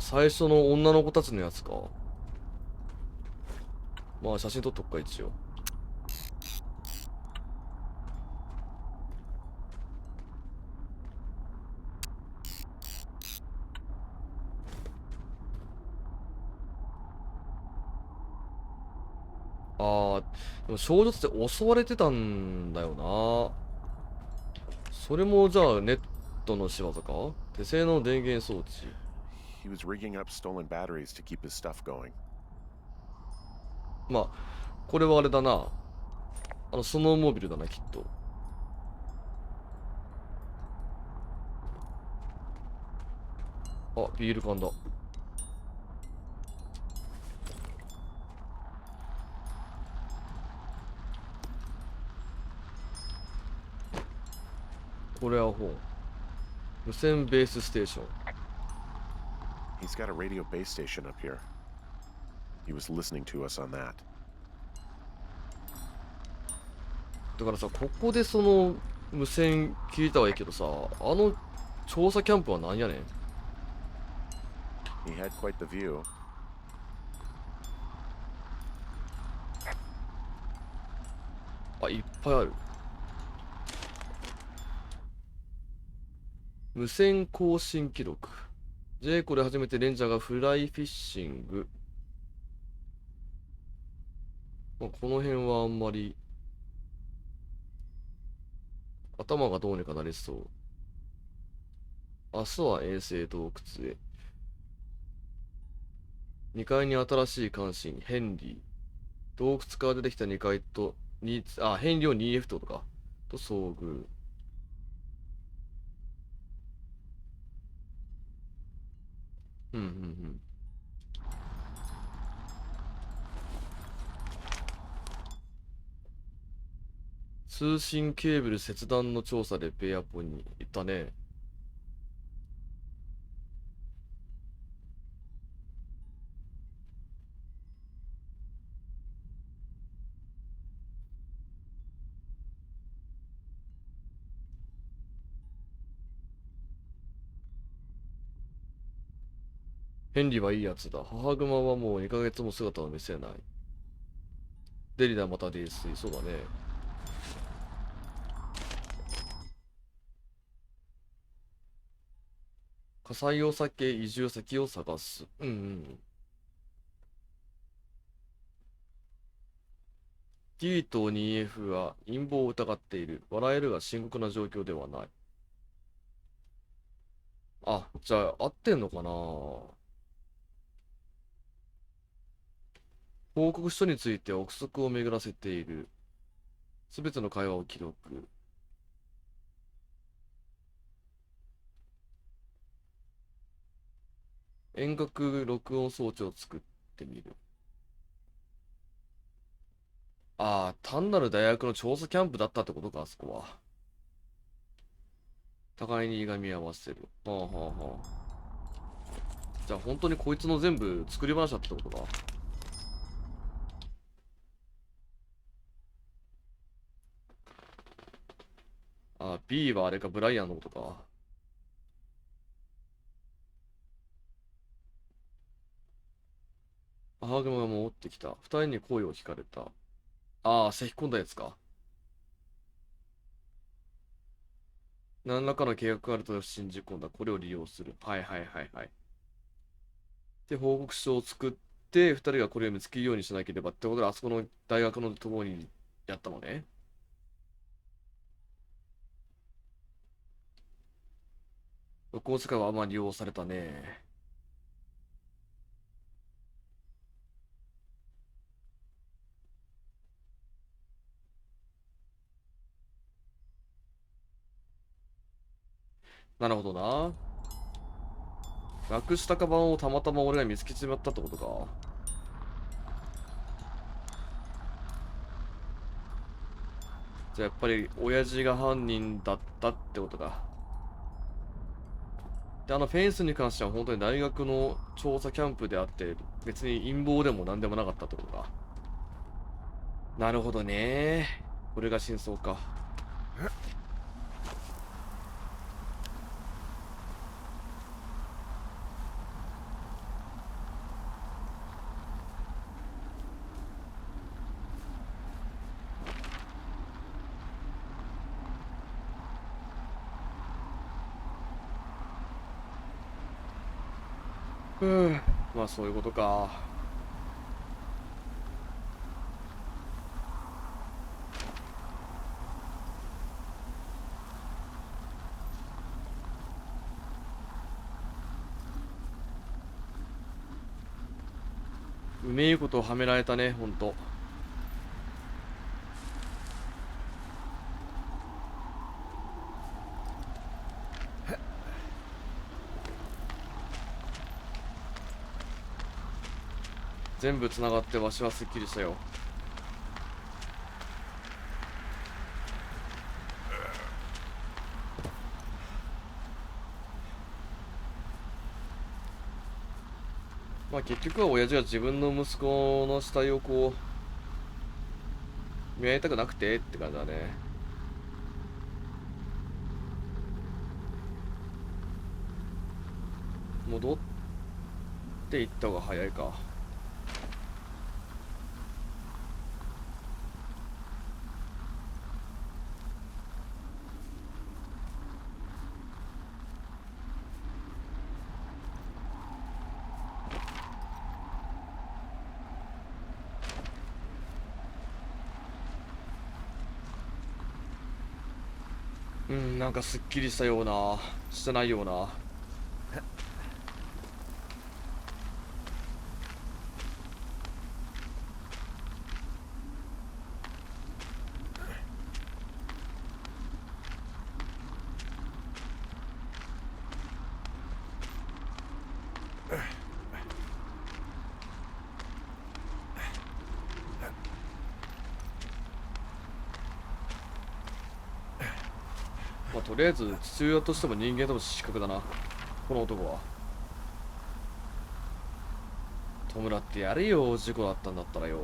最初の女の子たちのやつか。まあ写真撮っとくか、一応。でも少女って襲われてたんだよな。それもじゃあネットの仕業か？手製の電源装置。He was rigging up stolen batteries to keep his stuff going. まあ、これはあれだな。スノーモービルだな、きっと。あ、ビール缶だ。これは本。無線ベースステーション。He's got a radio base station up here. He was listening to us on that. だからさ、ここでその無線聞いたはいいけどさ、調査キャンプは何やねん。He had quite the view. いっぱいある。無線更新記録。ジェイコで初めてレンジャーがフライフィッシング。この辺はあんまり頭がどうにかなりそう。明日は衛星洞窟へ。2階に新しい監視員ヘンリー。洞窟から出てきた2階と、変量 2F ってことか。と遭遇。うんうんうん。通信ケーブル切断の調査でベアポに行ったね。ヘンリーはいいやつだ。母熊はもう2ヶ月も姿を見せない。デリダまた泥酔。そうだね。火災を避け移住先を探す。うんうん。T と 2F は陰謀を疑っている。笑えるが深刻な状況ではない。あ、じゃあ合ってんのかな。報告書について憶測を巡らせている。すべての会話を記録。遠隔録音装置を作ってみる。ああ、単なる大学の調査キャンプだったってことか、あそこは。互いにいがみ合わせる。はあはあはあ。じゃあ本当にこいつの全部作り話だったってことか。あ、B はあれか、ブライアンのことか。母熊が戻ってきた。二人に声を聞かれた。ああ、咳き込んだやつか。何らかの計画があると信じ込んだ。これを利用する。はいはいはいはい。で、報告書を作って、二人がこれを見つけるようにしなければってことで、あそこの大学のところにやったのね。録音世界はあんまり利用されたね。なるほどな。なくしたカバンをたまたま俺が見つけちまったってことか。じゃあやっぱり親父が犯人だったってことか。で、フェンスに関しては本当に大学の調査キャンプであって、別に陰謀でも何でもなかったってことか。なるほどね。これが真相か。まあそういうことか。うめえことをはめられたね、ほんと。全部つながってわしはすっきりしたよ。まあ結局は親父が自分の息子の死体をこう見合いたくなくてって感じだね。戻っていった方が早いか。なんかすっきりしたような、してないような。まあ、とりあえず父親としても人間とも失格だな、この男は。弔ってやれよ、事故だったんだったらよ。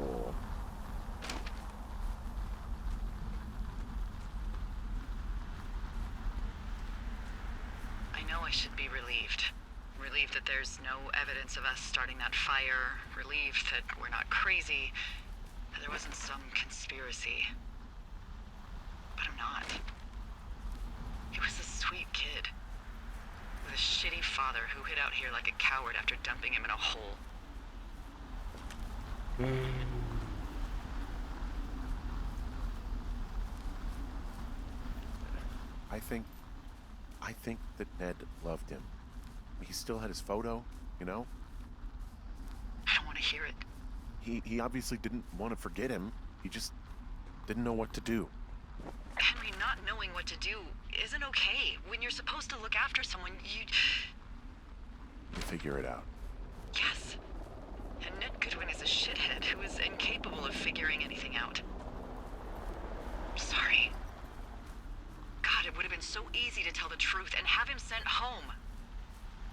I know I should be relieved. Relieved that there's no evidence of us starting that fire. Relieved that we're not crazy. That there wasn't some conspiracy. But I'm not. He was a sweet kid. With a shitty father who hid out here like a coward after dumping him in a hole. I think that Ned loved him. He still had his photo, you know? I don't want to hear it. He obviously didn't want to forget him. He just didn't know what to do. Henry, not knowing what to do isn't okay. When you're supposed to look after someone, you Figure it out. Yes. And Ned Goodwin is a shithead who is incapable of figuring anything out. Sorry. God, it would have been so easy to tell the truth and have him sent home.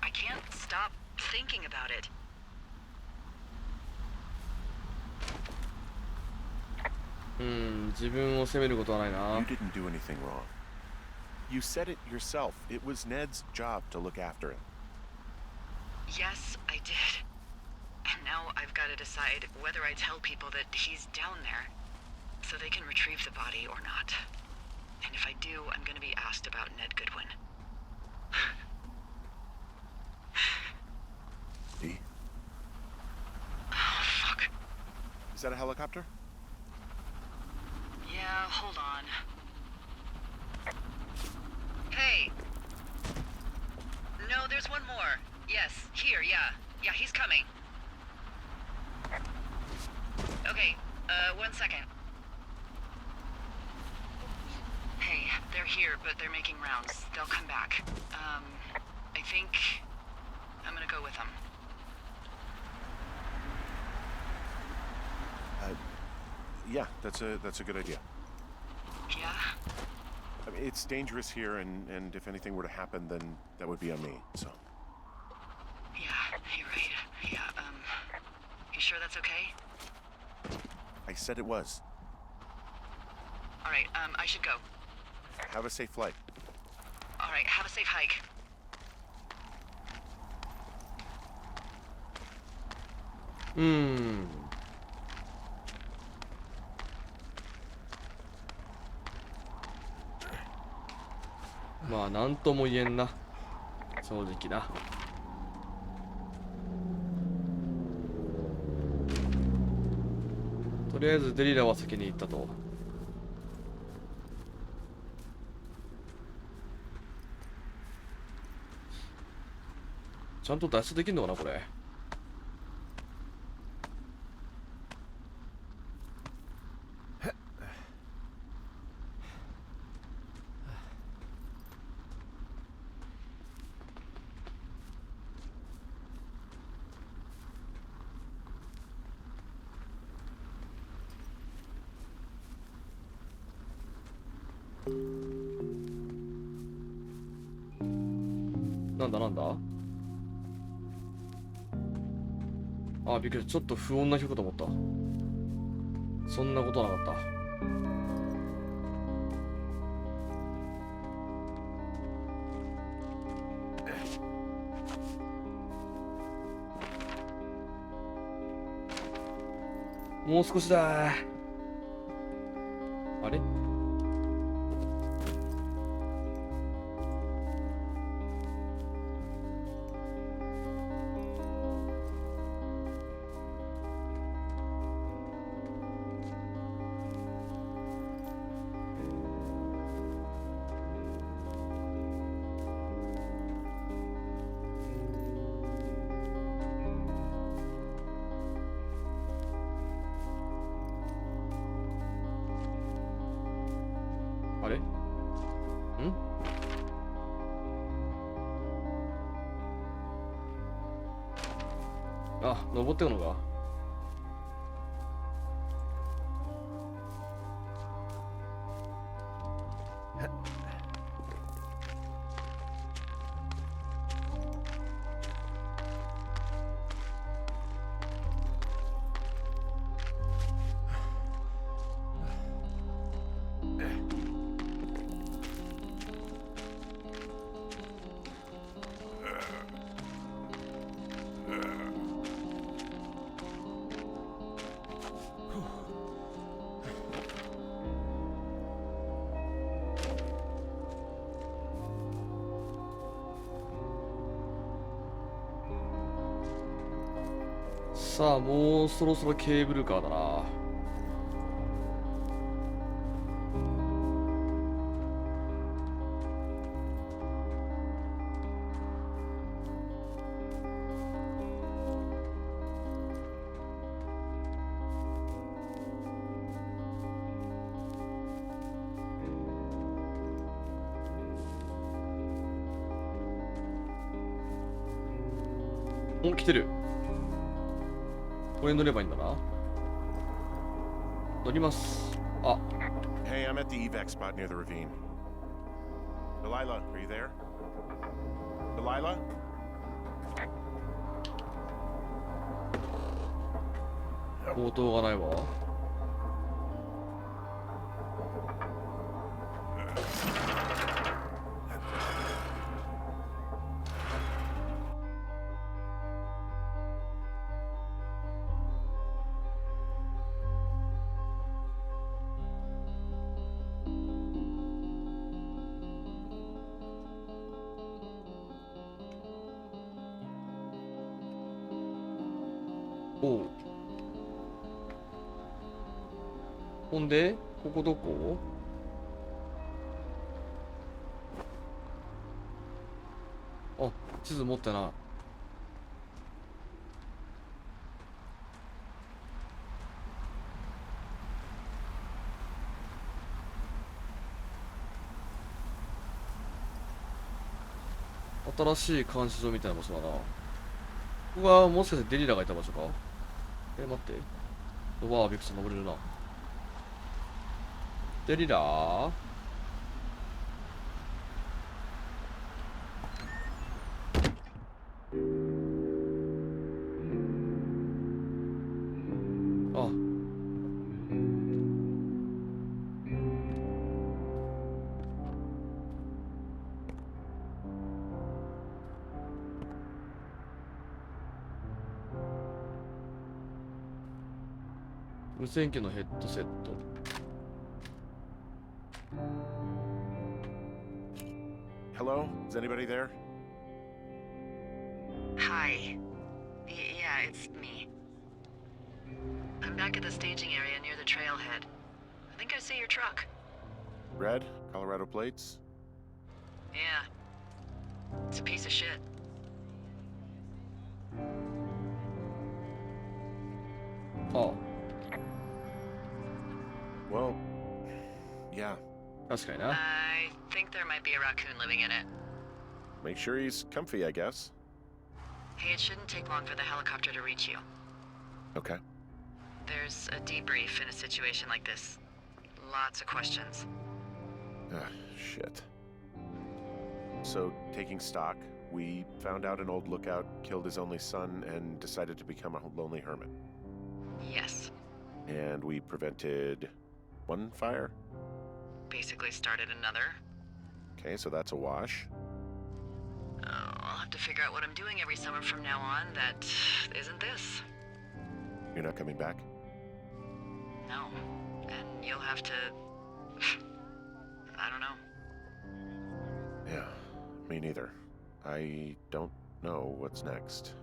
I can't stop thinking about it. 自分を責めることはないな。 You didn't do anything wrong. You said it yourself. It was Ned's job to look after him. Yes, I did. And now I've got to decide whether I tell people that he's down there so they can retrieve the body or not. And if I do, I'm going to be asked about Ned Goodwin. E? Oh, fuck. Is that a helicopter? Yeah, hold on. Hey! No, there's one more. Yes, here, yeah. Yeah, he's coming. Okay, 1 second. Hey, they're here, but they're making rounds. They'll come back. I think I'm gonna go with them. Yeah, that's a good idea. Yeah? I mean, it's dangerous here, and if anything were to happen, then that would be on me, so. Yeah, you're right. Yeah, you sure that's okay? I said it was. Alright, I should go. Have a safe flight. Alright, have a safe hike. Hmm. まあなんとも言えんな、正直な。とりあえずデリラは先に行ったと。ちゃんと脱出できるのかなこれ。なんだなんだ。あ、びっくり。ちょっと不穏な曲かと思った。そんなことはなかった。もう少しだ。あれ？あれ？ん？あ、登ってくのか。さあ、もうそろそろケーブルカーだな。お、来てる。これに乗ればいいんだな。乗ります。あ、 Hey, I'm at the evac spot near the ravine. Delilah, are you there? Delilah? 応答がないわ。おう。ほんで、ここどこ？あ、地図持ってない。新しい監視所みたいな場所だな。ここはもしかしてデリラがいた場所か？待って。わあ、びっくりした。登れるな。デリラー？あ。無線機のヘッドセット。Hello? Is anybody there? Hi. Yeah, it's me. I'm back at the staging area near the trailhead. I think I see your truck. Red? Colorado plates? Yeah. It's a piece of shit. Oh. Well, yeah. 確かにな。I think there might be a raccoon living in it. Make sure he's comfy, I guess. Hey, it shouldn't take long for the helicopter to reach you. Okay. There's a debrief in a situation like this. Lots of questions. Shit. So, taking stock, we found out an old lookout killed his only son and decided to become a lonely hermit. Yes. And we prevented one fire? Basically started another. Okay, so that's a wash. Oh, I'll have to figure out what I'm doing every summer from now on that isn't this. You're not coming back? No. And you'll have to... I don't know. Yeah, me neither. I don't know what's next.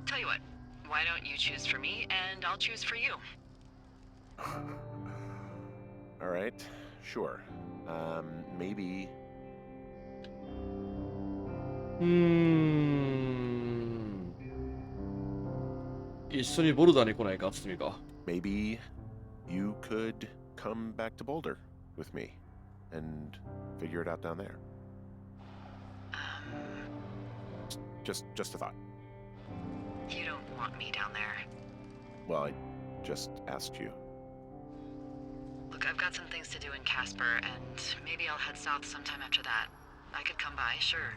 Tell you what, why don't you choose for me and I'll choose for you? All right, sure. Maybe... 一緒にボルダーに来ないか、つみか。Maybe you could come back to Boulder with me and figure it out down there. Just a thought. You don't want me down there. Well, I just asked you. Look, I've got some things to do in Casper, and maybe I'll head south sometime after that. I could come by, sure.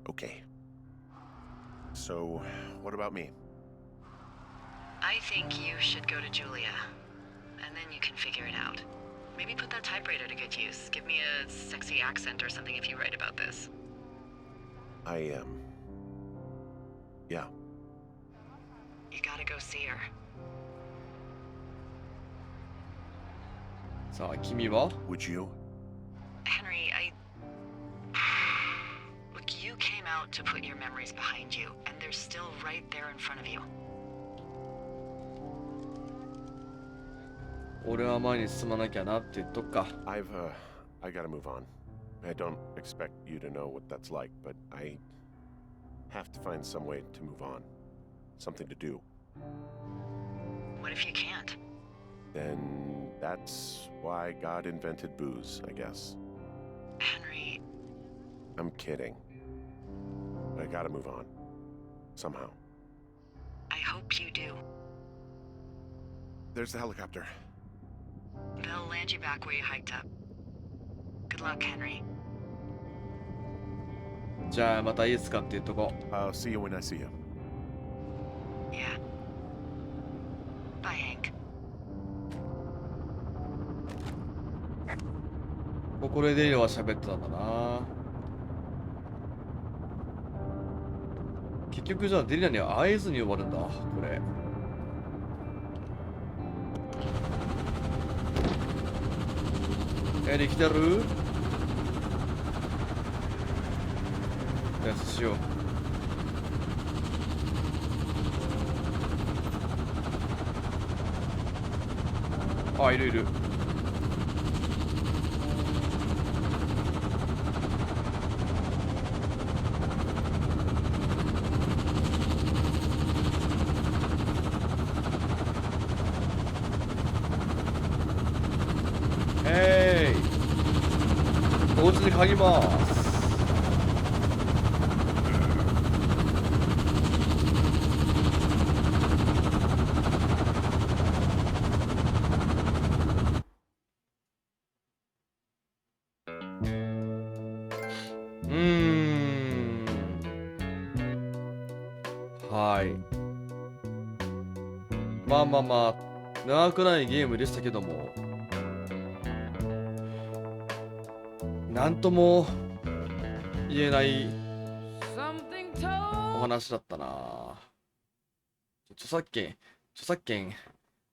Okay. So, what about me? I think you should go to Julia, and then you can figure it out. Maybe put that typewriter to good use. Give me a sexy accent or something if you write about this. Yeah. You gotta go see her. さあ、君は？ Would you? Henry, Look, you came out to put your memories behind you, and they're still right there in front of you. 俺は前に進まなきゃなって言っとくか。I gotta move on. I don't expect you to know what that's like, but I have to find some way to move on. Something to do. What if you can't? Then that's why God invented booze, I guess. Henry, I'm kidding. I gotta move on. Somehow. I hope you do. There's the helicopter. They'll land you back where you hiked up. Good luck, Henry. じゃあまたいいですかって言っとこう。 I'll see you when I see you. Yeah. Bye, Hank. ここでデリラは喋ってたんだな。結局じゃあデリラには会えずに終わるんだこれ。できてる？脱出しよう。あ、いるいる。同時に嗅ぎます。はい。まあまあまあ、長くないゲームでしたけども、なんとも言えないお話だったな。著作権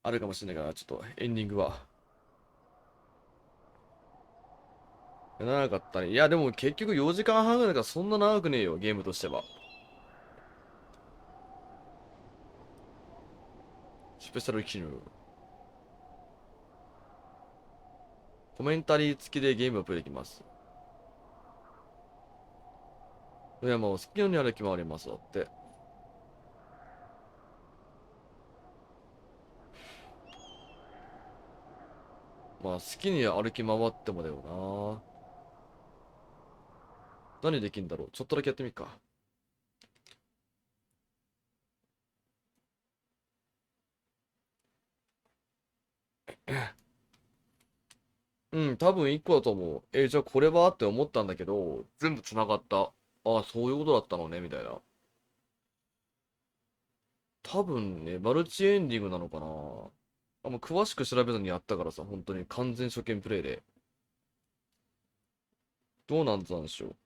あるかもしれないから、ちょっとエンディングは。長かったね。いや、でも結局4時間半ぐらいからそんな長くねえよ、ゲームとしては。スペシャル機能。コメンタリー付きでゲームをプレイできます。いや、もう好きなように歩き回りますだって。まあ好きに歩き回ってもだよな。何できんだろう。ちょっとだけやってみっか。うん、多分1個だと思う。じゃあこれはって思ったんだけど、全部繋がった。ああ、そういうことだったのね、みたいな。多分ね、マルチエンディングなのかな。もう詳しく調べずにやったからさ、本当に完全初見プレイで。どうなんでしょう。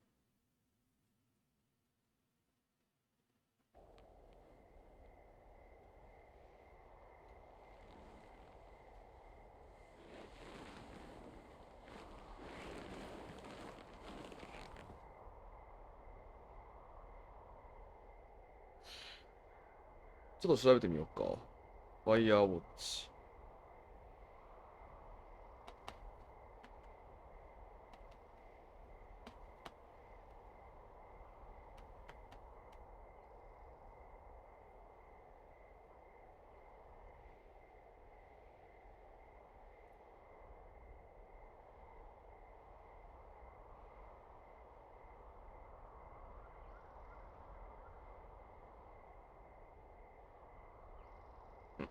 ちょっと調べてみようか。ファイヤーウォッチ。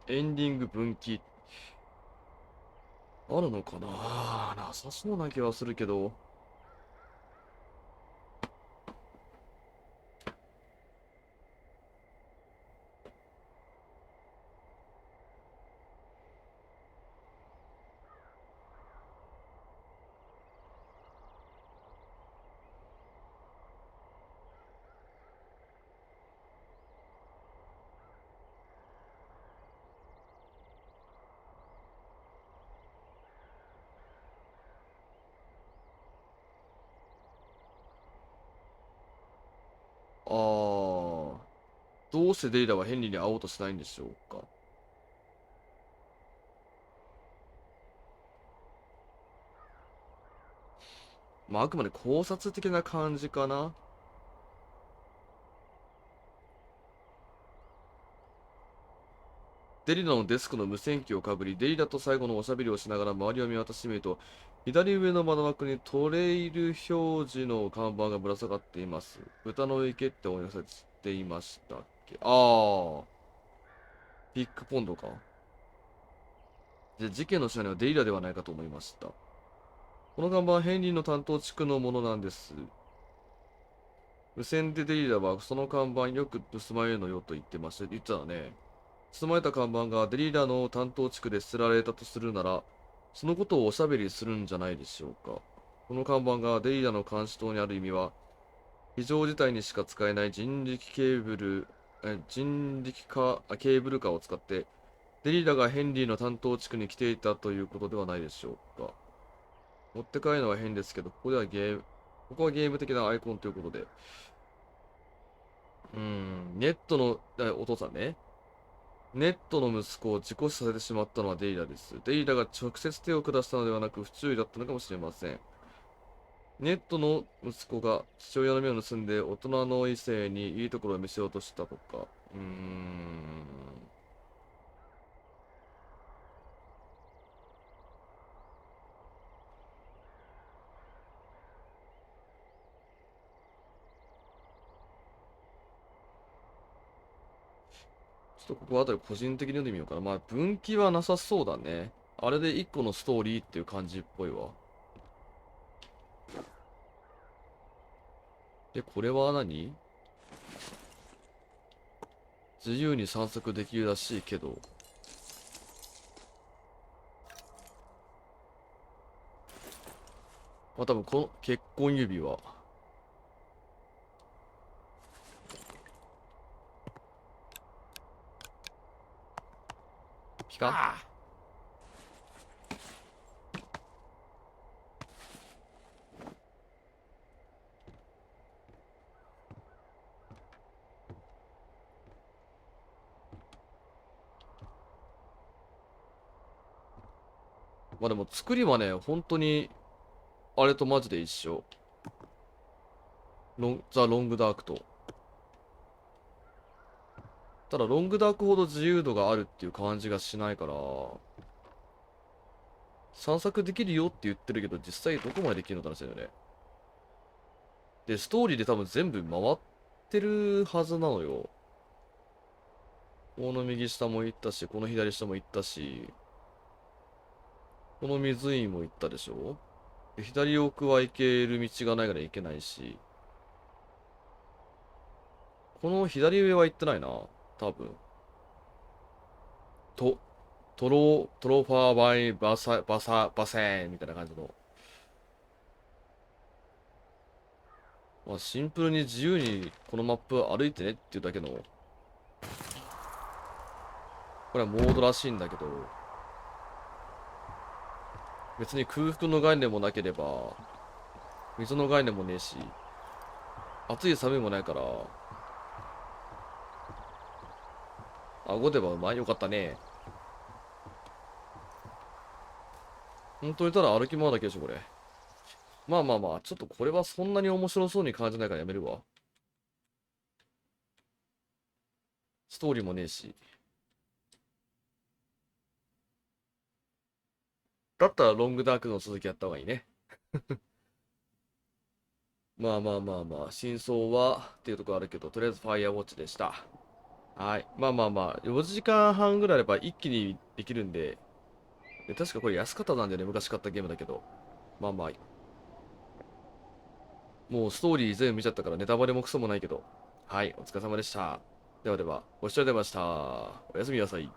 エンディング分岐。あるのかな。なさそうな気はするけど。どうしてデリラはヘンリーに会おうとしないんでしょうか。まあ、あくまで考察的な感じかな。デリラのデスクの無線機をかぶり、デリラと最後のおしゃべりをしながら周りを見渡してみると、左上の窓枠にトレイル表示の看板がぶら下がっています。豚の池ってお話していましたっけ。ピックポンドか。で、事件のシナリオはデリラではないかと思いました。この看板はヘンリーの担当地区のものなんです。無線でデリラはその看板よく盗まれるのよと言ってました。言ってたね。盗まれた看板がデリラの担当地区で捨てられたとするなら、そのことをおしゃべりするんじゃないでしょうか。この看板がデリラの監視塔にある意味は、非常事態にしか使えない人力化ケーブルカーを使って、デリラがヘンリーの担当地区に来ていたということではないでしょうか。持って帰るのは変ですけど、ここはゲーム的なアイコンということで。ネットの、お父さんね。ネットの息子を事故死させてしまったのはデイラです。デイラが直接手を下したのではなく不注意だったのかもしれません。ネットの息子が父親の目を盗んで大人の異性にいいところを見せようとしたとか。ちょっとここあたり個人的に読んでみようかな。まあ分岐はなさそうだね。あれで一個のストーリーっていう感じっぽいわ。で、これは何？自由に散策できるらしいけど。まあ多分この結婚指輪。ピカまあでも作りはね、本当に、あれとマジで一緒。ザ・ロングダークと。ただ、ロングダークほど自由度があるっていう感じがしないから、散策できるよって言ってるけど、実際どこまでできるのって話だよね。で、ストーリーで多分全部回ってるはずなのよ。この右下も行ったし、この左下も行ったし、この湖も行ったでしょ。で、左奥は行ける道がないから行けないし、この左上は行ってないな。多分。トロファーバイバセーンみたいな感じの。まあ、シンプルに自由にこのマップ歩いてねっていうだけの。これはモードらしいんだけど、別に空腹の概念もなければ、水の概念もねえし、暑い寒いもないから、顎ではうまい。よかったね。本当にただ歩き回るだけでしょ、これ。まあまあまあ、ちょっとこれはそんなに面白そうに感じないからやめるわ。ストーリーもねえし。だったらロングダークの続きやった方がいいね。まあまあまあまあ、真相はっていうところあるけど、とりあえずファイアウォッチでした。はい。まあまあまあ、4時間半ぐらいあれば一気にできるんで、確かこれ安かったなんだよね、昔買ったゲームだけど。まあまあ、もうストーリー全部見ちゃったからネタバレもクソもないけど。はい、お疲れ様でした。ではでは、ご視聴ありがとうございました。おやすみなさい。